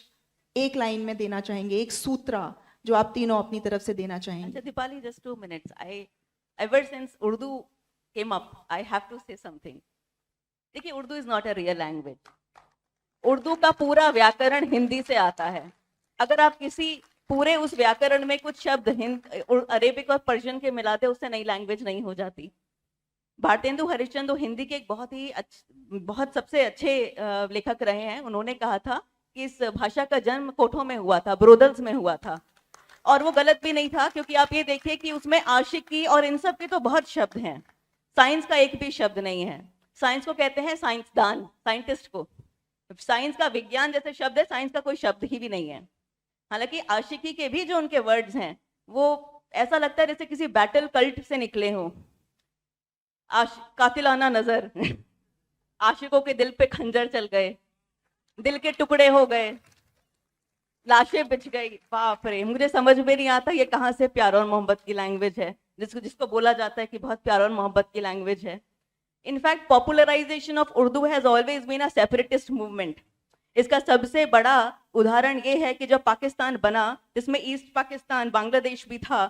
एक लाइन में देना चाहेंगे, एक सूत्रा जो आप तीनों अपनी तरफ से देना
अच्छा
चाहेंगे?
Deepali, just 2 minutes. Ever since Urdu came up, I have to say something. देखिए, Urdu is not a real language. Urdu का पूरा व्याकरण हिंदी से आता है. अगर आप किसी पूरे उस व्याकरण में कुछ शब्द अरेबिक और पर्शियन के मिलाते, उससे नई लैंग्वेज नहीं हो जाती. भारतेंदु हरिश्चंद्र हिंदी के एक बहुत सबसे अच्छे लेखक रहे हैं. उन्होंने कहा था कि इस भाषा का जन्म कोठों में हुआ था, ब्रोदल्स में हुआ था. और वो गलत भी नहीं था, क्योंकि आप ये देखिए कि उसमें आशिकी और इन सब के तो बहुत शब्द हैं. साइंस का एक भी शब्द नहीं है. साइंस को कहते हैं साइंसदान, साइंटिस्ट को. साइंस का विज्ञान जैसे शब्द है, साइंस का कोई शब्द ही भी नहीं है. हालांकि आशिकी के भी जो उनके वर्ड्स हैं, वो ऐसा लगता है जैसे किसी बैटल कल्ट से निकले हों. कातिलाना नजर, आशिकों के दिल पे खंजर चल गए, दिल के टुकड़े हो गए, लाशें बिछ गई. बाप रे, मुझे समझ में नहीं आता ये कहाँ से प्यार और मोहब्बत की लैंग्वेज है, जिसको बोला जाता है कि बहुत प्यार और मोहब्बत की लैंग्वेज है. In fact popularisation of Urdu has always been a separatist movement. इसका सबसे बड़ा उदाहरण ये है कि जब पाकिस्तान बना, जिसमें ईस्ट पाकिस्तान, बांग्लादेश भी था,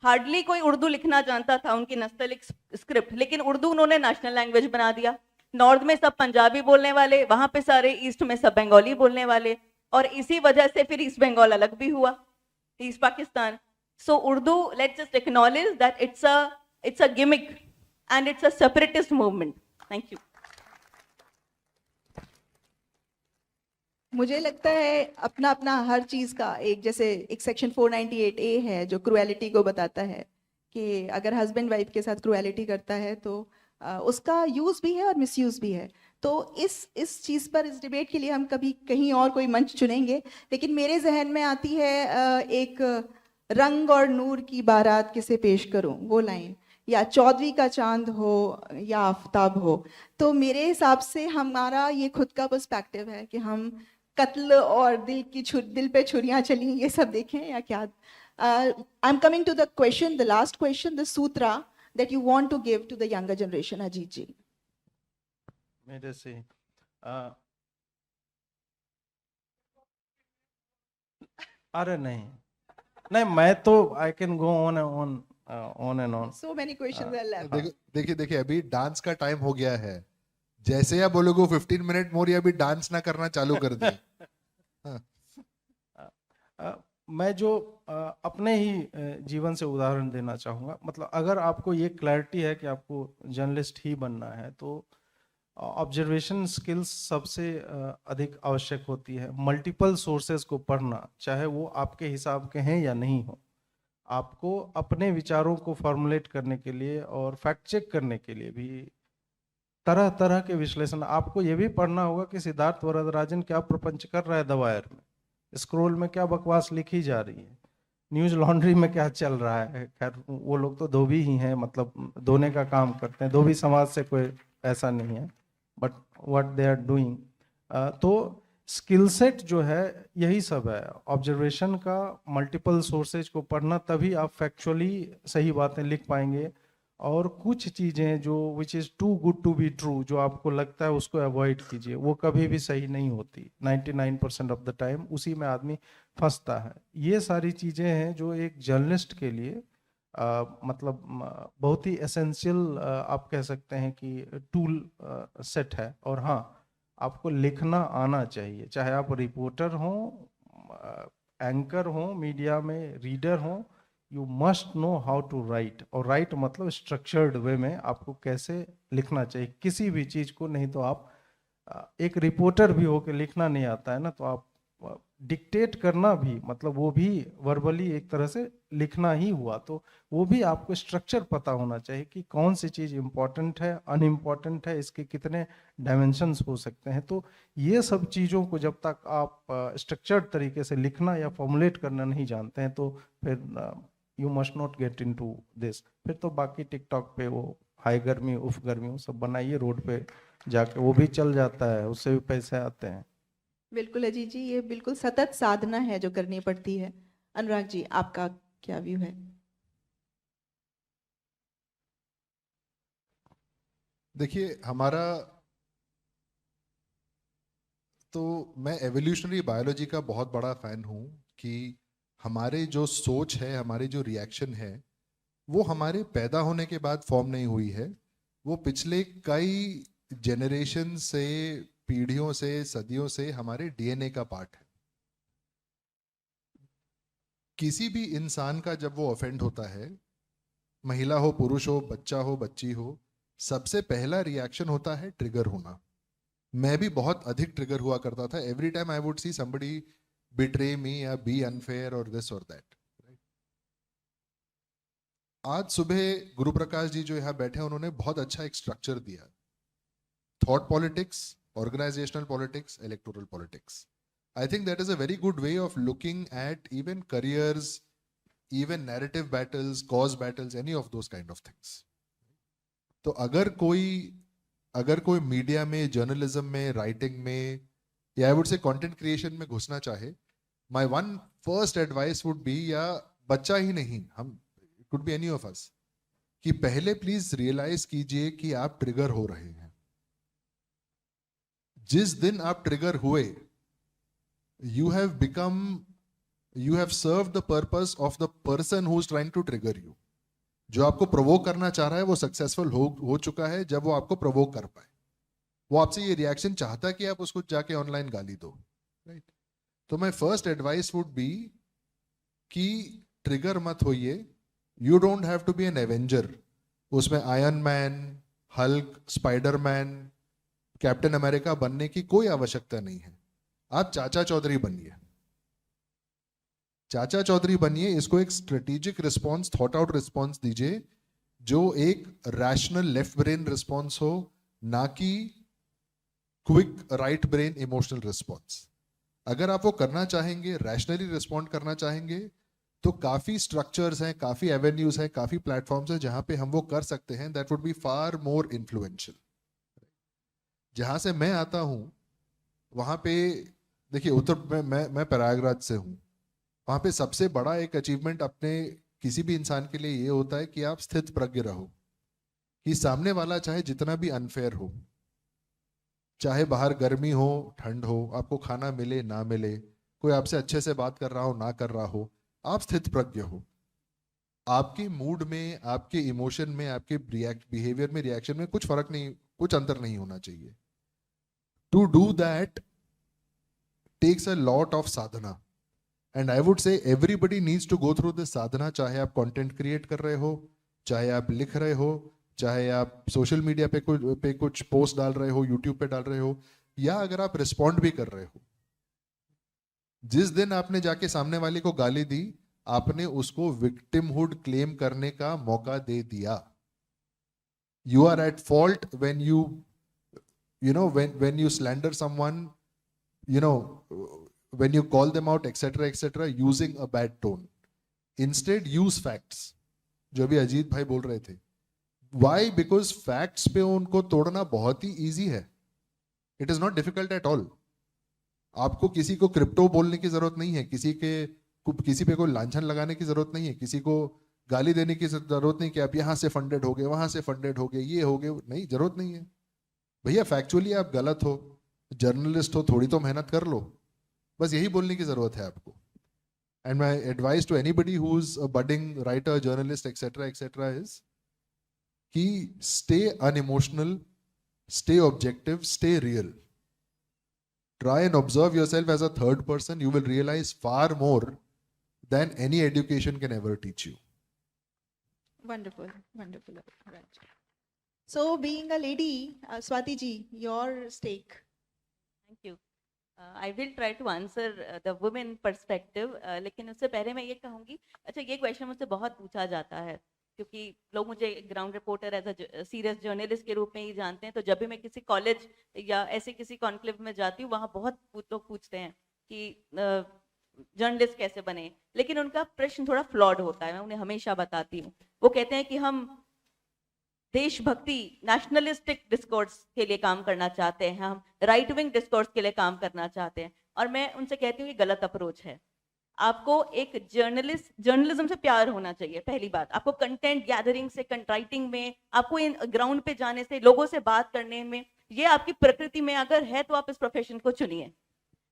हार्डली कोई उर्दू लिखना जानता था, उनकी नस्तलिक स्क्रिप्ट. लेकिन उर्दू उन्होंने नेशनल लैंग्वेज बना दिया. नॉर्थ में सब पंजाबी बोलने वाले, वहां पे सारे ईस्ट में सब बंगाली बोलने वाले, और इसी वजह से फिर ईस्ट बंगाल अलग भी हुआ, east Pakistan. So Urdu, let's just acknowledge that it's a gimmick and it's a separatist movement. Thank you.
मुझे लगता है अपना अपना हर चीज का एक, जैसे एक सेक्शन 498A है जो क्रुएलिटी को बताता है कि अगर हस्बैंड वाइफ के साथ क्रुएलिटी करता है तो उसका यूज भी है और मिसयूज भी है. तो इस चीज पर, इस डिबेट के लिए हम कभी कहीं और कोई मंच चुनेंगे. लेकिन मेरे जहन में आती है एक रंग और नूर की बारात किसे पेश करूं, वो लाइन, या चौदवी का चांद हो या आफताब हो. तो मेरे हिसाब से हमारा ये खुद का पर्सपेक्टिव है कि हम कत्ल और दिल पे छुरियां चली ये सब देखें या क्या. I am coming to the question, the last question, the sutra that you want to give to the younger generation. Ajit ji,
मेरे से अरे नहीं, मैं तो I can go on and on.
so many questions are left.
देखिए अभी डांस का time हो गया है. जैसे आप बोलोगे 15 मिनट मोर, अभी डांस ना करना चालू कर दे.
मैं जो अपने ही जीवन से उदाहरण देना चाहूँगा. मतलब अगर आपको ये क्लैरिटी है कि आपको जर्नलिस्ट ही बनना है, तो ऑब्जर्वेशन स्किल्स सबसे अधिक आवश्यक होती है. मल्टीपल सोर्सेज को पढ़ना, चाहे वो आपके हिसाब के हैं या नहीं हो. आपको अपने विचारों को फॉर्मुलेट करने के लिए और फैक्ट चेक करने के लिए भी तरह तरह के विश्लेषण. आपको ये भी पढ़ना होगा कि सिद्धार्थ वरदराजन क्या प्रपंच कर रहा है द वायर में, स्क्रोल में क्या बकवास लिखी जा रही है, न्यूज लॉन्ड्री में क्या चल रहा है. खैर वो लोग तो धोबी ही हैं, मतलब धोने का काम करते हैं, धोबी समाज से कोई ऐसा नहीं है, but what they are doing. तो स्किल सेट जो है यही सब है, ऑब्जर्वेशन का, मल्टीपल सोर्सेज को पढ़ना, तभी आप फैक्चुअली सही बातें लिख पाएंगे. और कुछ चीज़ें जो which is too good to be true, जो आपको लगता है उसको अवॉइड कीजिए, वो कभी भी सही नहीं होती. 99% ऑफ द टाइम उसी में आदमी फंसता है. ये सारी चीज़ें हैं जो एक जर्नलिस्ट के लिए मतलब बहुत ही एसेंशियल आप कह सकते हैं कि टूल सेट है. और हाँ, आपको लिखना आना चाहिए, चाहे आप रिपोर्टर हों, एंकर हों, मीडिया में रीडर हों. You must know how to write. और राइट मतलब स्ट्रक्चर्ड वे में आपको कैसे लिखना चाहिए किसी भी चीज़ को. नहीं तो आप एक रिपोर्टर भी हो के लिखना नहीं आता है ना, तो आप डिक्टेट करना भी, मतलब वो भी वर्बली एक तरह से लिखना ही हुआ. तो वो भी आपको स्ट्रक्चर पता होना चाहिए कि कौन सी चीज़ इम्पॉर्टेंट है, अनइम्पॉर्टेंट है, इसके कितने डायमेंशंस हो सकते हैं. तो ये सब चीज़ों को जब तक आप स्ट्रक्चर्ड तरीके से लिखना या फॉर्मुलेट करना नहीं जानते हैं, तो फिर you must not get into this. फिर तो बाकी टिकटॉक पे वो हाई गर्मी, उफ गर्मी, वो सब बनाइए रोड पे जाके, वो भी चल जाता है, उससे भी पैसे आते हैं.
बिल्कुल अजीत जी, ये बिल्कुल सतत साधना है जो करनी पड़ती है। अनुराग जी, आपका क्या व्यू है?
देखिए हमारा, तो मैं एवोल्यूशनरी बायोलॉजी का बहुत बड़ा फैन हूँ कि हमारे जो सोच है, हमारी जो रिएक्शन है, वो हमारे पैदा होने के बाद फॉर्म नहीं हुई है। वो पिछले कई जनरेशन से, पीढ़ियों से, सदियों से हमारे डीएनए का पार्ट है। किसी भी इंसान का जब वो ऑफेंड होता है, महिला हो, पुरुष हो, बच्चा हो, बच्ची हो, सबसे पहला रिएक्शन होता है ट्रिगर होना। मैं भी बहुत अधिक ट्रिगर हुआ करता था। Every time I would see somebody betray me या बी अनफेयर और दिस और दैट। आज सुबह गुरु प्रकाश जी जो यहाँ बैठे हैं, उन्होंने बहुत अच्छा एक स्ट्रक्चर दिया। Thought politics, organisational politics, electoral politics. I think that is a very good way of looking at even careers, even narrative battles, cause battles, any of those kind of things. तो अगर कोई media में, journalism में, writing में, या आई would से content creation में घुसना चाहे, my one first advice would B, या बच्चा ही नहीं, हम, it could be any of us, कि पहले प्लीज रियलाइज कीजिए कि आप ट्रिगर हो रहे हैं। जिस दिन आप ट्रिगर हुए, you have become, you have served the purpose of the person who is trying to trigger you. जो आपको प्रोवोक करना चाह रहा है वो सक्सेसफुल हो चुका है जब वो आपको प्रोवोक कर पाए। वो आपसे ये रिएक्शन चाहता है कि आप उसको जाके ऑनलाइन गाली दो, राइट? तो my first advice would be कि ट्रिगर मत होइए। You don't have to be an avenger. उसमें Iron Man, Hulk, Spiderman, Captain America बनने की कोई आवश्यकता नहीं है। आप चाचा चौधरी बनिए, चाचा चौधरी बनिए। इसको एक strategic response, thought out response दीजिए, जो एक रैशनल लेफ्ट ब्रेन रिस्पॉन्स हो, ना कि quick right brain emotional response. अगर आप वो करना चाहेंगे, रैशनली रिस्पॉन्ड करना चाहेंगे, तो काफी स्ट्रक्चर्स हैं, काफी एवेन्यूज हैं, काफी प्लेटफॉर्म्स हैं जहां पे हम वो कर सकते हैं। That would be far more influential. जहां से मैं आता हूं वहां पे, देखिए उत्तर, मैं प्रयागराज से हूं। वहां पे सबसे बड़ा एक अचीवमेंट अपने किसी भी इंसान के लिए ये होता है कि आप स्थित प्रज्ञ रहो, कि सामने वाला चाहे जितना भी अनफेयर हो, चाहे बाहर गर्मी हो, ठंड हो, आपको खाना मिले ना मिले, कोई आपसे अच्छे से बात कर रहा हो ना कर रहा हो, आप स्थित प्रज्ञ हो। आपके मूड में, आपके इमोशन में, आपके बिहेवियर में, रिएक्शन में कुछ फर्क नहीं, कुछ अंतर नहीं होना चाहिए। To do that takes a lot of sadhana, and I would say everybody needs to go through this sadhana. चाहे आप कंटेंट क्रिएट कर रहे हो, चाहे आप लिख रहे हो, चाहे आप सोशल मीडिया पे कुछ पोस्ट डाल रहे हो, यूट्यूब पे डाल रहे हो, या अगर आप रिस्पॉन्ड भी कर रहे हो। जिस दिन आपने जाके सामने वाले को गाली दी, आपने उसको विक्टिमहुड क्लेम करने का मौका दे दिया। You are at fault when when you slander someone, you know, when you call them out, etc., using a bad tone. Instead, use facts, जो भी अजीत भाई बोल रहे थे। Why? Because facts पे उनको तोड़ना बहुत ही easy है। It is not difficult at all. आपको किसी को क्रिप्टो बोलने की जरूरत नहीं है, किसी पे कोई लांछन लगाने की जरूरत नहीं है, किसी को गाली देने की जरूरत नहीं कि आप यहाँ से फंडेड हो गए, वहां से फंडेड हो गए, ये हो गए, नहीं, जरूरत नहीं है। भैया फैक्चुअली आप गलत हो, जर्नलिस्ट हो, थोड़ी तो मेहनत कर लो, बस यही बोलने की जरूरत है आपको। And my advice to anybody who is a budding writer, journalist, etcetera is कि stay unemotional, stay objective, stay real. Try and observe yourself as a third person. You will realize far more than any education can ever teach you.
Wonderful, wonderful. Right. So, being a lady, Swati ji, your stake.
Thank you. I will try to answer the women perspective, लेकिन उससे पहले मैं ये कहूँगी, अच्छा ये question मुझसे बहुत पूछा जाता है, क्योंकि लोग मुझे ground reporter as a serious journalist के रूप में ही जानते हैं। तो जब भी मैं किसी कॉलेज या ऐसे किसी कॉन्क्लेव में जाती हूँ, वहाँ बहुत लोग पूछते हैं कि जर्नलिस्ट कैसे बने, लेकिन उनका प्रश्न थोड़ा फ्लॉड होता है, मैं उन्हें हमेशा बताती हूँ। वो कहते हैं कि हम देशभक्ति नेशनलिस्टिक डिस्कोर्स के लिए काम करना चाहते हैं, हम राइट विंग डिस्कोर्स के लिए काम करना चाहते हैं, और मैं उनसे कहती हूँ ये गलत अप्रोच है। आपको एक जर्नलिज्म से प्यार होना चाहिए, पहली बात। आपको कंटेंट गैदरिंग से, राइटिंग में, आपको इन ग्राउंड पे जाने से, लोगों से बात करने में, ये आपकी प्रकृति में अगर है तो आप इस प्रोफेशन को चुनिए।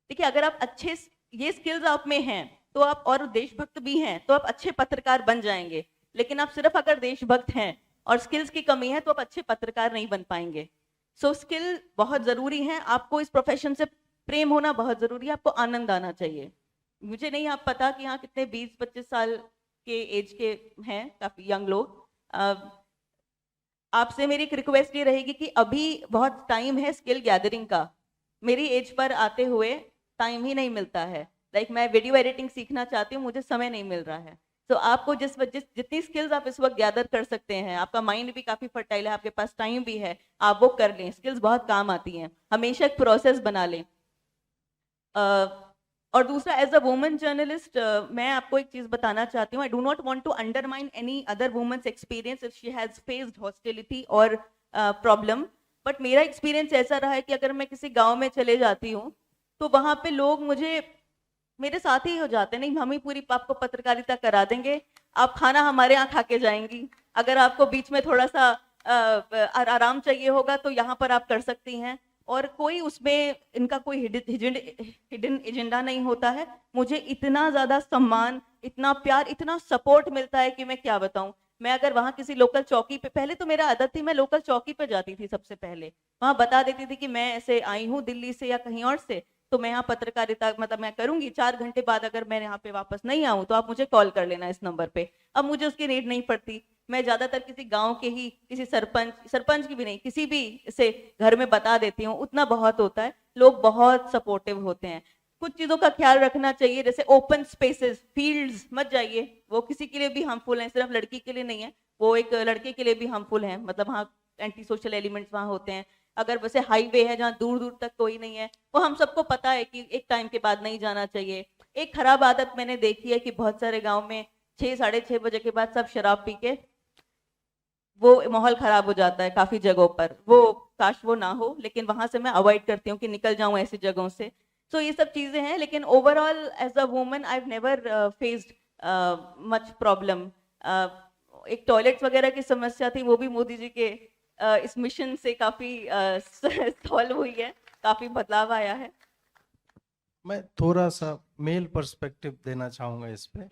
देखिए, अगर आप अच्छे ये स्किल्स आप में हैं तो आप, और देशभक्त भी हैं, तो आप अच्छे पत्रकार बन जाएंगे। लेकिन आप सिर्फ अगर देशभक्त हैं और स्किल्स की कमी है तो आप अच्छे पत्रकार नहीं बन पाएंगे। सो स्किल बहुत जरूरी है, आपको इस प्रोफेशन से प्रेम होना बहुत जरूरी है, आपको आनंद आना चाहिए। मुझे नहीं आप पता कि यहाँ कितने 20-25 साल के एज के हैं, काफी यंग लोग। आपसे मेरी एक रिक्वेस्ट ये रहेगी कि अभी बहुत टाइम है स्किल गैदरिंग का। मेरी एज पर आते हुए टाइम ही नहीं मिलता है। लाइक मैं वीडियो एडिटिंग सीखना चाहती हूँ, मुझे समय नहीं मिल रहा है। तो आपको जितनी स्किल्स आप इस वक्त गैदर कर सकते हैं, आपका माइंड भी काफी फर्टाइल है, आपके पास टाइम भी है, आप वो कर लें। स्किल्स बहुत काम आती हैं, हमेशा एक प्रोसेस बना लें। और दूसरा, एज अ वुमन जर्नलिस्ट मैं आपको एक चीज बताना चाहती हूँ। I do not want to undermine any other woman's experience if she has faced hostility और प्रॉब्लम, बट मेरा एक्सपीरियंस ऐसा रहा है कि अगर मैं किसी गांव में चले जाती हूँ तो वहां पे लोग मुझे मेरे साथ ही हो जाते हैं, नहीं हम ही पूरी आपको पत्रकारिता करा देंगे, आप खाना हमारे यहाँ खा के जाएंगी, अगर आपको बीच में थोड़ा सा आराम चाहिए होगा तो यहाँ पर आप कर सकती हैं। और कोई उसमें इनका कोई हिडन एजेंडा नहीं होता है। मुझे इतना ज्यादा सम्मान, इतना प्यार, इतना सपोर्ट मिलता है कि मैं क्या बताऊं। मैं अगर वहां किसी लोकल चौकी पे, पहले तो मेरा आदत थी मैं लोकल चौकी पे जाती थी, सबसे पहले वहां बता देती थी कि मैं ऐसे आई हूँ दिल्ली से या कहीं और से, तो मैं यहाँ पत्रकारिता मतलब मैं करूंगी, 4 घंटे बाद अगर मैं यहाँ पे वापस नहीं आऊँ तो आप मुझे कॉल कर लेना इस नंबर पे। अब मुझे उसकी नीड नहीं पड़ती, मैं ज्यादातर किसी गांव के ही किसी सरपंच की भी नहीं, किसी भी से घर में बता देती हूँ, उतना बहुत होता है। लोग बहुत सपोर्टिव होते हैं। कुछ चीजों का ख्याल रखना चाहिए, जैसे ओपन स्पेसेस, फील्ड्स मत जाइए, वो किसी के लिए भी हार्मफुल है, सिर्फ लड़की के लिए नहीं है, वो एक लड़के के लिए भी हार्मफुल है। मतलब वहाँ एंटी सोशल एलिमेंट्स वहाँ होते हैं। अगर वैसे हाईवे है जहाँ दूर दूर तक कोई नहीं है, वो हम सबको पता है कि एक टाइम के बाद नहीं जाना चाहिए। एक खराब आदत मैंने देखी है कि बहुत सारे गाँव में 6-6:30 बजे के बाद सब शराब पी के, वो माहौल खराब हो जाता है काफी जगहों पर। वो काश वो ना हो, लेकिन वहां से मैं अवॉइड करती हूँ कि निकल जाऊं ऐसी जगहों से। सो ये सब चीजें हैं, लेकिन overall as a woman I have never faced much problem. एक टॉयलेट्स वगैरह की समस्या थी, वो भी मोदी जी के इस मिशन से काफी सॉल्व हुई है, काफी बदलाव आया है।
मैं थोड़ा सा मेल पर्सपेक्टिव देना चाहूँगा इस पे।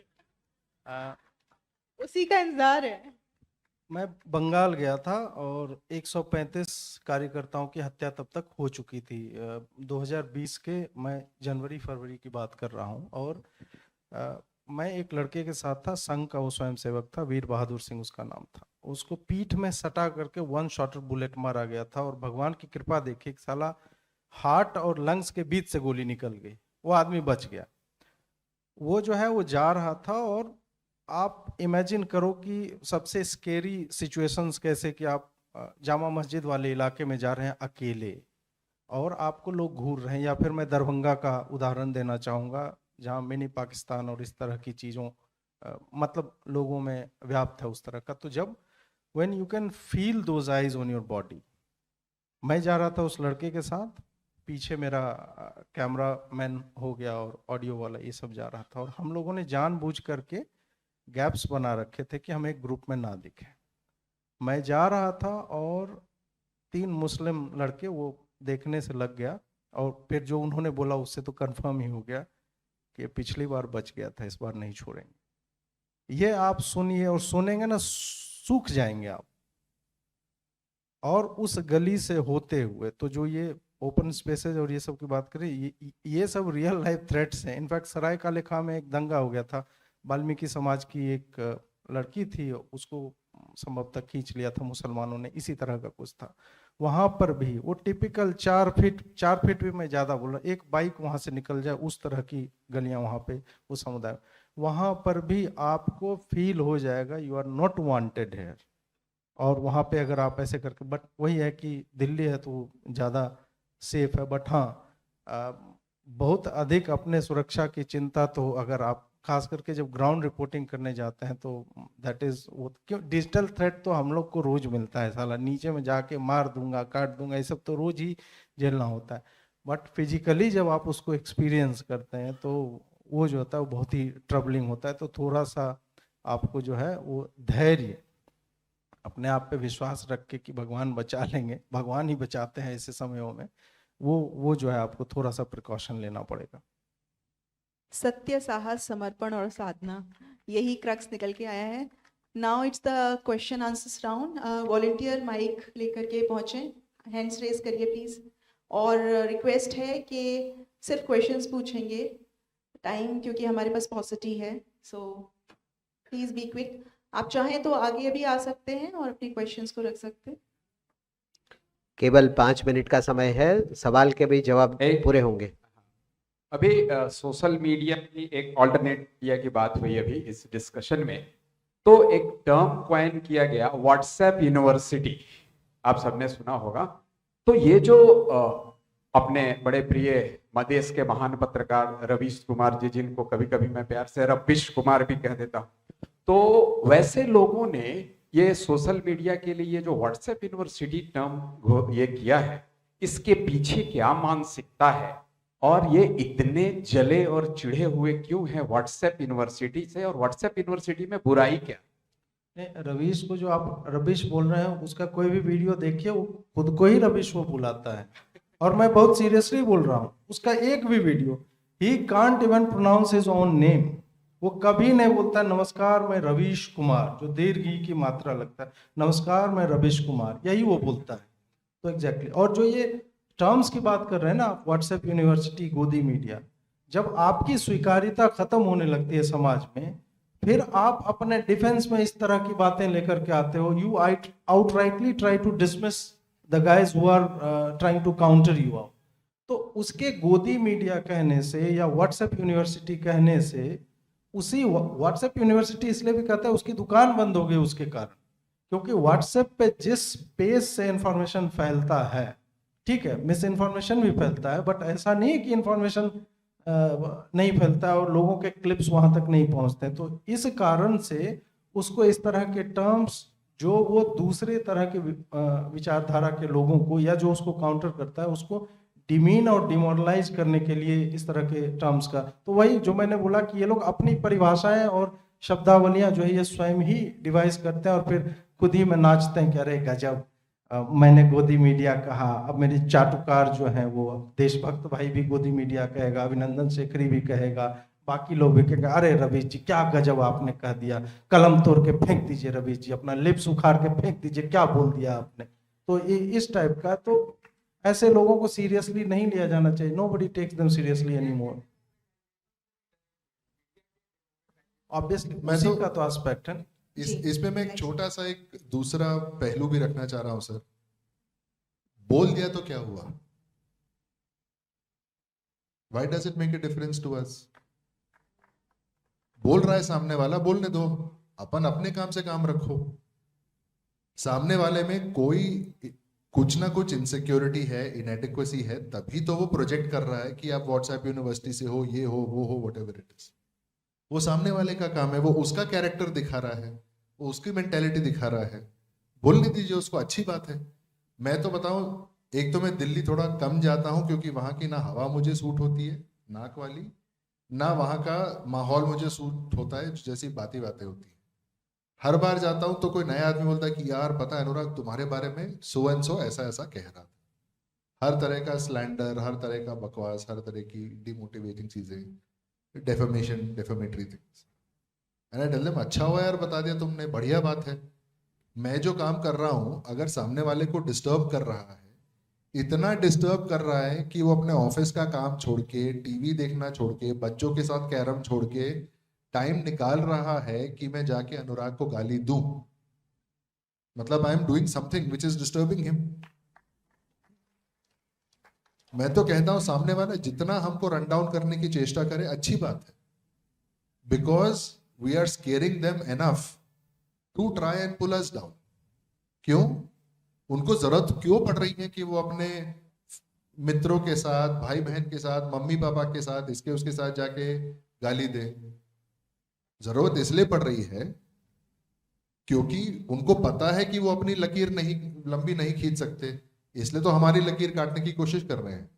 उसी का इंतजार है।
मैं बंगाल गया था और 135 कार्यकर्ताओं की हत्या तब तक हो चुकी थी। 2020 के मैं जनवरी-फरवरी की बात कर रहा हूँ। और मैं एक लड़के के साथ था, संघ का वो स्वयंसेवक था, वीर बहादुर सिंह उसका नाम था। उसको पीठ में सटा करके 1 शॉटर बुलेट मारा गया था, और भगवान की कृपा देखिए, एक साला हार्ट और लंग्स के बीच से गोली निकल गई, वो आदमी बच गया। वो जो है वो जा रहा था, और आप इमेजिन करो कि सबसे स्केरी सिचुएशंस कैसे कि आप जामा मस्जिद वाले इलाके में जा रहे हैं अकेले और आपको लोग घूर रहे हैं। या फिर मैं दरभंगा का उदाहरण देना चाहूँगा, जहाँ मिनी पाकिस्तान और इस तरह की चीज़ों मतलब लोगों में व्याप्त है उस तरह का। तो जब when you can feel those eyes on your body. मैं जा रहा था उस लड़के के साथ, पीछे मेरा कैमरा मैन हो गया और ऑडियो वाला ये सब जा रहा था, और हम लोगों ने जानबूझ करके गैप्स बना रखे थे कि हम एक ग्रुप में ना दिखें। मैं जा रहा था और 3 मुस्लिम लड़के वो देखने से लग गया, और फिर जो उन्होंने बोला उससे तो कंफर्म ही हो गया कि पिछली बार बच गया था, इस बार नहीं छोड़ेंगे। ये आप सुनिए, और सुनेंगे ना सूख जाएंगे आप। और उस गली से होते हुए तो जो ये ओपन स्पेसेस और ये सब की बात करें, ये सब रियल लाइफ थ्रेट्स हैं। इनफैक्ट सराय काले खां में एक दंगा हो गया था, वाल्मीकि समाज की एक लड़की थी, उसको संभवतः खींच लिया था मुसलमानों ने, इसी तरह का कुछ था। वहां पर भी वो टिपिकल 4 फीट भी मैं ज्यादा बोल रहा, एक बाइक वहां से निकल जाए उस तरह की गलियां वहां पे वो समुदाय, वहां पर भी आपको फील हो जाएगा you are not wanted here. और वहां पे अगर आप ऐसे करके, बट वही है कि दिल्ली है तो ज्यादा सेफ है। बट हाँ, बहुत अधिक अपने सुरक्षा की चिंता तो अगर आप खास करके जब ग्राउंड रिपोर्टिंग करने जाते हैं तो दैट इज वो, क्यों डिजिटल थ्रेट तो हम लोग को रोज मिलता है, साला नीचे में जाके मार दूंगा काट दूंगा ये सब तो रोज ही झेलना होता है, बट फिजिकली जब आप उसको एक्सपीरियंस करते हैं तो वो जो होता है वो बहुत ही ट्रबलिंग होता है। तो थोड़ा सा आपको जो है वो धैर्य, अपने आप पे विश्वास रख के कि भगवान बचा लेंगे, भगवान ही बचाते हैं ऐसे समयों में, वो जो है आपको थोड़ा सा प्रिकॉशन लेना पड़ेगा।
सत्य, साहस, समर्पण और साधना, यही क्रक्स निकल के आया है। Now it's the question answers round. Volunteer mic लेकर के पहुंचे, हैंड्स रेज करिए प्लीज। और रिक्वेस्ट है कि सिर्फ क्वेश्चंस पूछेंगे, टाइम क्योंकि हमारे पास पॉसिटी है, सो प्लीज बी क्विक। आप चाहें तो आगे भी आ सकते हैं और अपने क्वेश्चंस को रख सकते हैं।
केवल 5 मिनट का समय है, सवाल के भी जवाब पूरे होंगे।
अभी सोशल मीडिया की एक ऑल्टरनेट मीडिया की बात हुई अभी इस डिस्कशन में, तो एक टर्म कॉइन किया गया व्हाट्सएप यूनिवर्सिटी, आप सबने सुना होगा। तो ये जो अपने बड़े प्रिय मदेश के महान पत्रकार रवीश कुमार जी, जिनको कभी कभी मैं प्यार से रवीश कुमार भी कह देता हूँ, तो वैसे लोगों ने ये सोशल मीडिया के लिए जो व्हाट्सएप यूनिवर्सिटी टर्म ये किया है, इसके पीछे क्या मानसिकता है और ये इतने जले और चिढ़े हुए क्यों हैं व्हाट्सएप यूनिवर्सिटी से, और व्हाट्सएप यूनिवर्सिटी में बुराई क्या?
रवीश को जो आप रवीश बोल रहे हैं उसका कोई भी वीडियो देखिए, वो खुद को ही रवीश वो बुलाता है, और मैं बहुत सीरियसली बोल रहा हूँ, उसका एक भी video, he can't even pronounce his own name, वो कभी नहीं बोलता नमस्कार मैं रवीश कुमार, जो दीर्घ ई की मात्रा लगता है, नमस्कार मैं रवीश कुमार, यही वो बोलता है। तो एग्जैक्टली और जो ये टर्म्स की बात कर रहे हैं ना आप, व्हाट्सएप यूनिवर्सिटी, गोदी मीडिया, जब आपकी स्वीकार्यता खत्म होने लगती है समाज में, फिर आप अपने डिफेंस में इस तरह की बातें लेकर के आते हो, you outrightly try to dismiss the guys who are trying to counter you out. तो उसके गोदी मीडिया कहने से या व्हाट्सएप यूनिवर्सिटी कहने से, उसी व्हाट्सएप यूनिवर्सिटी इसलिए भी कहता है उसकी दुकान बंद हो गई उसके कारण, क्योंकि व्हाट्सएप पे जिस पेज से इंफॉर्मेशन फैलता है, ठीक है मिस इन्फॉर्मेशन भी फैलता है, बट ऐसा नहीं है कि इंफॉर्मेशन नहीं फैलता है और लोगों के क्लिप्स वहां तक नहीं पहुंचते। तो इस कारण से उसको इस तरह के टर्म्स, जो वो दूसरे तरह के विचारधारा के लोगों को या जो उसको काउंटर करता है उसको डिमीन और डिमोरलाइज करने के लिए इस तरह के टर्म्स का, तो वही जो मैंने बोला कि ये लोग अपनी परिभाषाएं और शब्दावलियां जो है ये स्वयं ही डिवाइस करते हैं और फिर खुद ही में नाचते हैं कि अरे गजब मैंने गोदी मीडिया कहा। अब मेरे चाटुकार जो हैं वो देशभक्त भाई भी गोदी मीडिया कहेगा, अभिनंदन शेखरी भी कहेगा, बाकी लोग भी कहेगा अरे रवीश जी क्या गजब आपने कह दिया, कलम तोड़ के फेंक दीजिए रवीश जी, अपना लिप्स उखाड़ के फेंक दीजिए, क्या बोल दिया आपने। तो इस टाइप का, तो ऐसे लोगों को सीरियसली नहीं लिया जाना चाहिए, nobody takes them seriously anymore. Obviously उसी का तो एस्पेक्ट है।
इसमें मैं एक छोटा सा एक दूसरा पहलू भी रखना चाह रहा हूं सर। बोल दिया तो क्या हुआ? Why does it make a difference to us? बोल रहा है सामने वाला, बोलने दो, अपन अपने काम से काम रखो। सामने वाले में कोई कुछ ना कुछ इनसिक्योरिटी है, इनएडिक्वेसी है, तभी तो वो प्रोजेक्ट कर रहा है कि आप व्हाट्सएप यूनिवर्सिटी से हो, ये हो, वो हो, व्हाटएवर इट इज। वो सामने वाले का काम है, वो उसका कैरेक्टर दिखा रहा है, वो उसकी मेंटेलिटी दिखा रहा है, बोलने दीजिए उसको, अच्छी बात है। मैं तो बताऊं, एक तो मैं दिल्ली थोड़ा कम जाता हूं क्योंकि वहां की ना हवा मुझे सूट होती है नाक वाली, ना वहां का माहौल मुझे सूट होता है जैसी बातें होती है। हर बार जाता हूं तो कोई नया आदमी बोलता है कि यार पता है अनुराग तुम्हारे बारे में सो एंड सो ऐसा ऐसा कह रहा था। हर तरह का स्लैंडर, हर तरह का बकवास, हर तरह की डिमोटिवेटिंग चीजें, defamation, defamatory things. And I tell them अच्छा हुआ यार बता दिया तुमने, बढ़िया बात है। मैं जो काम कर रहा हूं अगर सामने वाले को डिस्टर्ब कर रहा है, इतना डिस्टर्ब कर रहा है कि वो अपने ऑफिस का काम छोड़ के, टीवी देखना छोड़ के, बच्चों के साथ कैरम छोड़ के टाइम निकाल रहा है कि मैं जाके अनुराग को गाली दूं, मतलब I am doing something which is disturbing him. मैं तो कहता हूं सामने वाला जितना हमको रन डाउन करने की चेष्टा करे अच्छी बात है, because we are scaring them enough to try and pull us down. क्यों? उनको जरूरत क्यों पड़ रही है कि वो अपने मित्रों के साथ, भाई बहन के साथ, मम्मी पापा के साथ, इसके उसके साथ जाके गाली दे? जरूरत इसलिए पड़ रही है क्योंकि उनको पता है कि वो अपनी लकीर नहीं लंबी नहीं खींच सकते, इसलिए तो हमारी लकीर काटने की कोशिश कर रहे हैं।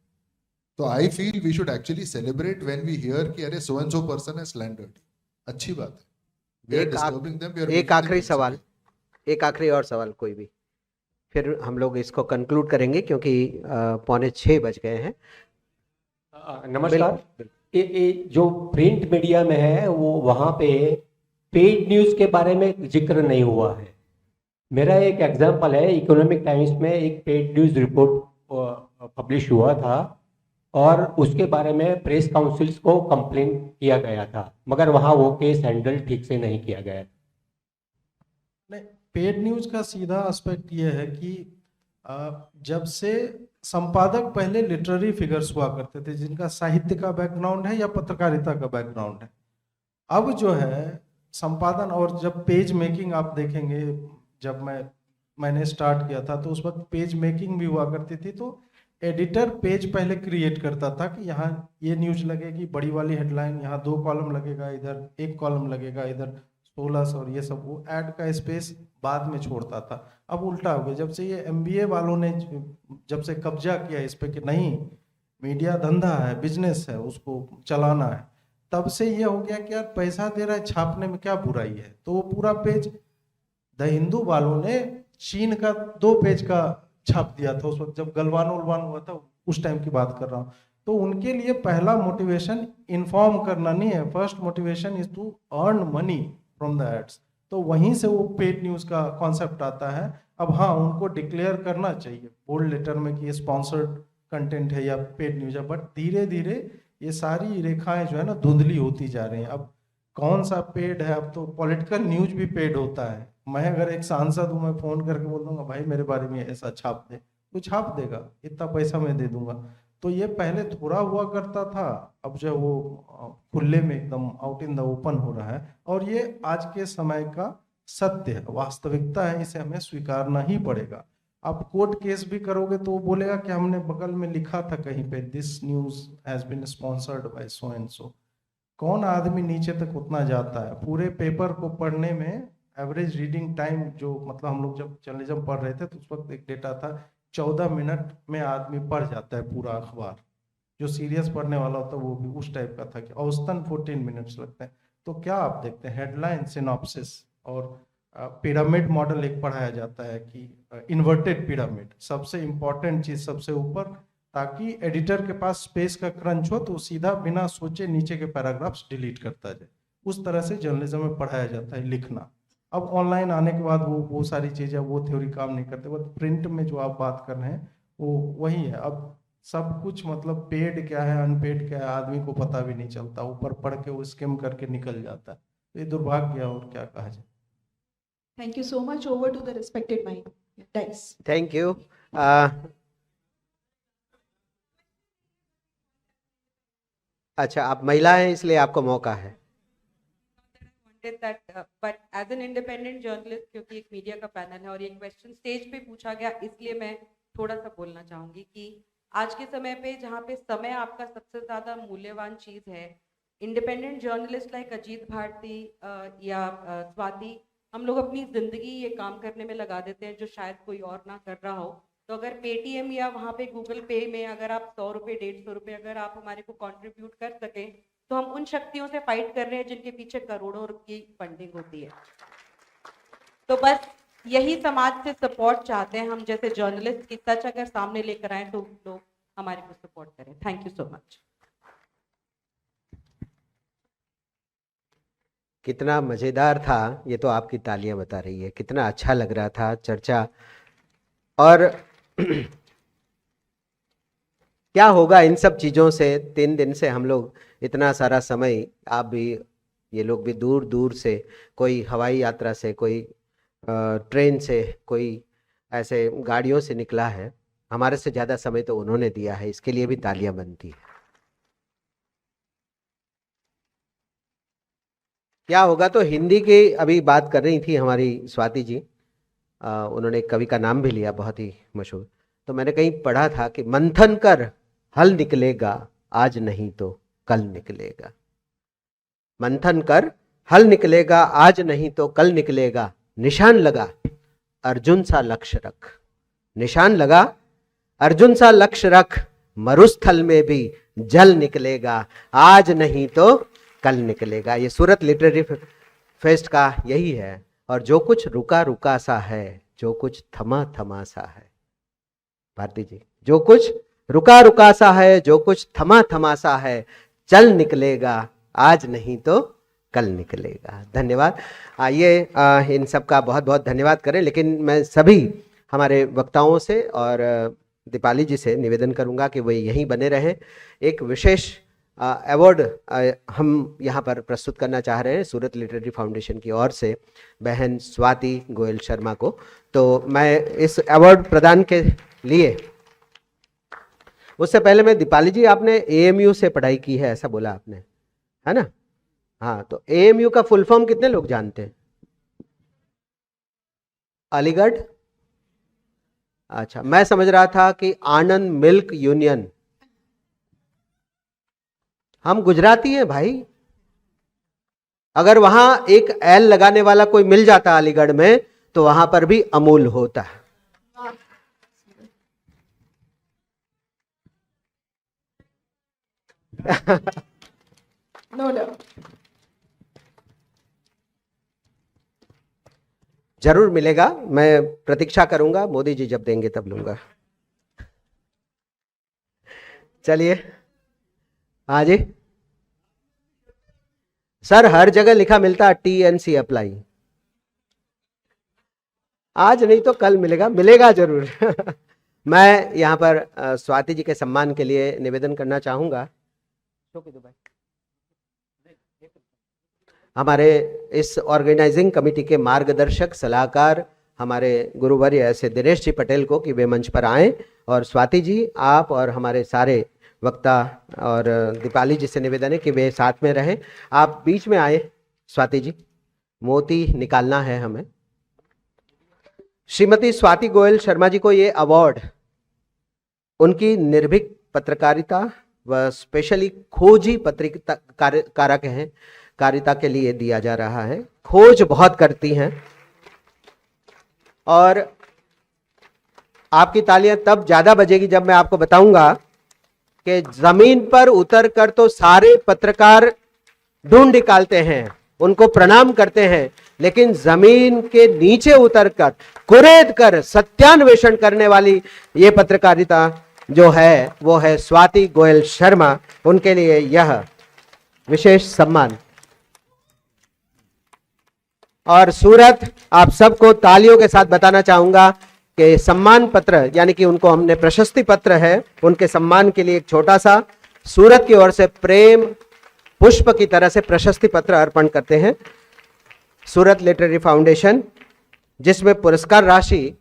तो I feel we should actually celebrate when we hear कि अरे सो एंड सो पर्सन है स्लैंडर्ड, अच्छी बात है। We are disturbing them, we are
एक
making them
आखिरी सवाल,
insecure.
एक आखिरी और सवाल कोई भी, फिर हम लोग इसको कंक्लूड करेंगे क्योंकि 5:45 बज गए हैं।
नमस्कार।
बिल्कुल।
ये जो प्रिंट मीडिया में है वो वहाँ पे पेड न्यूज़ के बारे में जिक्र नहीं हुआ है। मेरा एक एग्जांपल है, इकोनॉमिक टाइम्स में एक पेड न्यूज़ रिपोर्ट पब्लिश हुआ था और उसके बारे में प्रेस काउंसिल्स को कंप्लेन किया गया था, मगर वहाँ वो केस हैंडल ठीक से नहीं किया गया।
नहीं, पेड न्यूज़ का सीधा एस्पेक्ट ये है कि जब से संपादक पहले लिटरेरी फिगर्स हुआ करते थे जिनका साहित्य का बैकग्राउंड है या पत्रकारिता का बैकग्राउंड है, अब जो है संपादन और जब पेज मेकिंग आप देखेंगे, जब मैंने स्टार्ट किया था तो उस वक्त पेज मेकिंग भी हुआ करती थी। तो एडिटर पेज पहले क्रिएट करता था कि यहाँ ये न्यूज लगेगी, बड़ी वाली हेडलाइन, यहाँ 2 कॉलम लगेगा, इधर 1 कॉलम लगेगा, इधर 16 और ये सब, वो ऐड का स्पेस बाद में छोड़ता था। अब उल्टा हो गया, जब से ये MBA वालों ने जब से कब्जा किया इस पे कि नहीं मीडिया धंधा है, बिजनेस है, उसको चलाना है, तब से ये हो गया कि यार पैसा दे रहा है छापने में क्या बुराई है। तो वो पूरा पेज द हिंदू वालों ने चीन का 2 पेज का छाप दिया था उस वक्त, जब गलवान उलवान हुआ था, उस टाइम की बात कर रहा हूँ। तो उनके लिए पहला मोटिवेशन इन्फॉर्म करना नहीं है, first motivation is to earn money from the ads. तो वहीं से वो पेड न्यूज़ का कॉन्सेप्ट आता है। अब हाँ, उनको डिक्लेयर करना चाहिए बोल्ड लेटर में कि ये स्पॉन्सर्ड कंटेंट है या पेड न्यूज़ है, बट धीरे धीरे ये सारी रेखाएं जो है ना धुंधली होती जा रही हैं। अब कौन सा पेड है, अब तो पॉलिटिकल न्यूज भी पेड होता है। मैं अगर एक सांसद हूँ, मैं फोन करके बोल दूंगा भाई मेरे बारे में ऐसा छाप दे, तो छाप देगा, इतना पैसा मैं दे दूंगा। तो ये पहले थोड़ा हुआ करता था, अब जो वो खुले में एकदम आउट इन द ओपन हो रहा है, और ये आज के समय का सत्य है, वास्तविकता है, इसे हमें स्वीकारना ही पड़ेगा। आप कोर्ट केस भी करोगे तो वो बोलेगा कि हमने बगल में लिखा था कहीं पे this news has been sponsored by so and so. कौन आदमी नीचे तक उतना जाता है? पूरे पेपर को पढ़ने में एवरेज रीडिंग टाइम, जो मतलब हम लोग जब जर्नलिज्म पढ़ रहे थे तो उस वक्त एक डेटा था 14 मिनट में आदमी पढ़ जाता है पूरा अखबार। जो सीरियस पढ़ने वाला होता है वो भी उस टाइप का था कि औसतन 14 मिनट्स लगते हैं। तो क्या आप देखते हैं, हेडलाइन, सिनॉप्सिस और पिरामिड मॉडल एक पढ़ाया जाता है कि इन्वर्टेड पिरामिड, सबसे इंपॉर्टेंट चीज सबसे ऊपर, ताकि एडिटर के पास स्पेस का क्रंच हो तो सीधा बिना सोचे नीचे के पैराग्राफ्स डिलीट करता जाए। उस तरह से जर्नलिज्म में पढ़ाया जाता है लिखना। अब ऑनलाइन आने के बाद वो सारी चीज़ें, वो थ्योरी काम नहीं करते। बट प्रिंट में जो आप बात कर रहे हैं वो वही है। अब सब कुछ मतलब पेड क्या है, अनपेड क्या है, आदमी को पता भी नहीं चलता, ऊपर पढ़ के वो स्किम करके निकल जाता है। तो ये दुर्भाग्य है, और क्या कहा जाए।
Thank you so much. Over to the respected mic. Thanks.
Thank you. अच्छा, आप महिला हैं इसलिए आपको मौका है।
that but as an independent journalist, क्योंकि एक मीडिया का पैनल है और ये क्वेश्चन स्टेज पे पूछा गया, इसलिए मैं थोड़ा सा बोलना चाहूंगी कि आज के समय पे जहाँ पे समय आपका सबसे ज्यादा मूल्यवान चीज है, independent journalist like Ajit Bharti या स्वाति, हम लोग अपनी जिंदगी ये काम करने में लगा देते हैं जो शायद कोई और ना कर रहा हो। तो अगर पेटीएम या वहाँ पे गूगल पे में अगर आप 100 रुपये 150 रुपये अगर आप हमारे को कंट्रीब्यूट कर सकें, तो हम उन शक्तियों से फाइट कर रहे हैं जिनके पीछे करोड़ों की फंडिंग होती है। तो बस यही समाज से सपोर्ट चाहते हैं हम, जैसे जर्नलिस्ट की सच अगर सामने लेकर आए तो लोग हमारे को सपोर्ट करें। Thank you so much.
कितना मजेदार था, ये तो आपकी तालियां बता रही है। कितना अच्छा लग रहा था चर्चा। और क्या होगा इन सब चीज़ों से? 3 दिन से हम लोग इतना सारा समय, आप भी, ये लोग भी दूर दूर से, कोई हवाई यात्रा से, कोई ट्रेन से, कोई ऐसे गाड़ियों से निकला है। हमारे से ज़्यादा समय तो उन्होंने दिया है, इसके लिए भी तालियां बनती है। क्या होगा? तो हिंदी की अभी बात कर रही थी हमारी स्वाति जी, उन्होंने एक कवि का नाम भी लिया, बहुत ही मशहूर। तो मैंने कहीं पढ़ा था कि मंथन कर हल निकलेगा, आज नहीं तो कल निकलेगा। मंथन कर हल निकलेगा आज नहीं तो कल निकलेगा, निशान लगा अर्जुन सा लक्ष्य रख। निशान लगा अर्जुन सा लक्ष्य रख, मरुस्थल में भी जल निकलेगा, आज नहीं तो कल निकलेगा। ये सूरत लिटरेरी फेस्ट का यही है। और जो कुछ रुका रुका सा है, जो कुछ थमा थमा सा है, भारती जी, जो कुछ रुका रुका सा है, जो कुछ थमा थमा सा है, चल निकलेगा, आज नहीं तो कल निकलेगा। धन्यवाद। आइए इन सब का बहुत बहुत धन्यवाद करें। लेकिन मैं सभी हमारे वक्ताओं से और दीपाली जी से निवेदन करूंगा कि वे यहीं बने रहें। एक विशेष अवार्ड हम यहाँ पर प्रस्तुत करना चाह रहे हैं सूरत लिटरेरी फाउंडेशन की ओर से बहन स्वाति गोयल शर्मा को। तो मैं इस अवार्ड प्रदान के लिए, उससे पहले मैं, दीपाली जी आपने AMU से पढ़ाई की है ऐसा बोला आपने, है ना? हाँ, तो AMU का फुल फॉर्म कितने लोग जानते हैं? अलीगढ़? अच्छा, मैं समझ रहा था कि आनंद मिल्क यूनियन। हम गुजराती हैं भाई। अगर वहां एक L लगाने वाला कोई मिल जाता अलीगढ़ में तो वहां पर भी अमूल होता।
No.
जरूर मिलेगा, मैं प्रतीक्षा करूंगा, मोदी जी जब देंगे तब लूंगा। चलिए, हाँ जी सर, हर जगह लिखा मिलता TNC अप्लाई। आज नहीं तो कल मिलेगा, मिलेगा जरूर। मैं यहाँ पर स्वाति जी के सम्मान के लिए निवेदन करना चाहूंगा। हमारे इस ऑर्गेनाइजिंग कमेटी के मार्गदर्शक सलाहकार हमारे गुरुवर्य ऐसे दिनेश जी पटेल को कि वे मंच पर आएं, और स्वाति जी, आप और हमारे सारे वक्ता और दीपाली जी से निवेदन है कि वे साथ में रहें। आप बीच में आए स्वाति जी, मोती निकालना है हमें। श्रीमती स्वाति गोयल शर्मा जी को ये अवार्ड उनकी निर्भीक पत्रकारिता व स्पेशली खोजी पत्रकारक हैं कारिता के लिए दिया जा रहा है। खोज बहुत करती हैं और आपकी तालियां तब ज्यादा बजेगी जब मैं आपको बताऊंगा कि जमीन पर उतरकर तो सारे पत्रकार ढूंढ निकालते हैं, उनको प्रणाम करते हैं, लेकिन जमीन के नीचे उतरकर कुरेद कर सत्यान्वेषण करने वाली ये पत्रकारिता जो है वो है स्वाति गोयल शर्मा। उनके लिए यह विशेष सम्मान। और सूरत, आप सबको तालियों के साथ बताना चाहूंगा कि सम्मान पत्र, यानी कि उनको हमने प्रशस्ति पत्र है, उनके सम्मान के लिए एक छोटा सा सूरत की ओर से प्रेम पुष्प की तरह से प्रशस्ति पत्र अर्पण करते हैं सूरत लिटरेरी फाउंडेशन, जिसमें पुरस्कार राशि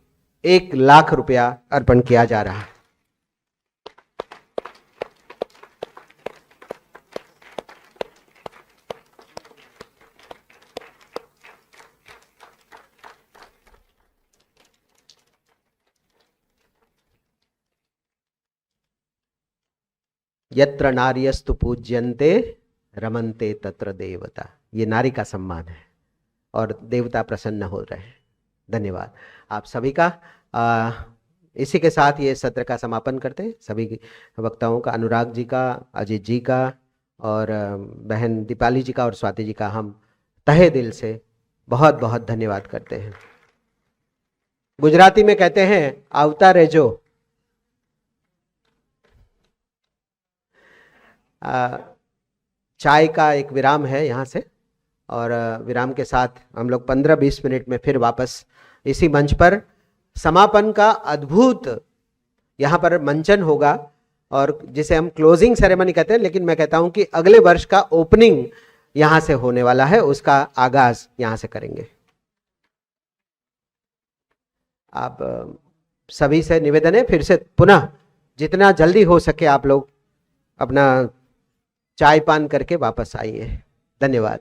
1 लाख रुपया अर्पण किया जा रहा है। यत्र नार्यस्तु पूज्यन्ते रमन्ते तत्र देवता। ये नारी का सम्मान है और देवता प्रसन्न हो रहे हैं। धन्यवाद आप सभी का। इसी के साथ ये सत्र का समापन करते हैं। सभी वक्ताओं का, अनुराग जी का, अजीत जी का और बहन दीपाली जी का और स्वाति जी का हम तहे दिल से बहुत बहुत धन्यवाद करते हैं। गुजराती में कहते हैं आवता रेजो। चाय का एक विराम है यहाँ से, और विराम के साथ हम लोग 15-20 मिनट में फिर वापस इसी मंच पर समापन का अद्भुत यहाँ पर मंचन होगा, और जिसे हम क्लोजिंग सेरेमनी कहते हैं, लेकिन मैं कहता हूँ कि अगले वर्ष का ओपनिंग यहाँ से होने वाला है, उसका आगाज यहाँ से करेंगे। आप सभी से निवेदन है, फिर से पुनः जितना जल्दी हो सके आप लोग अपना चाय पान करके वापस आइए। धन्यवाद।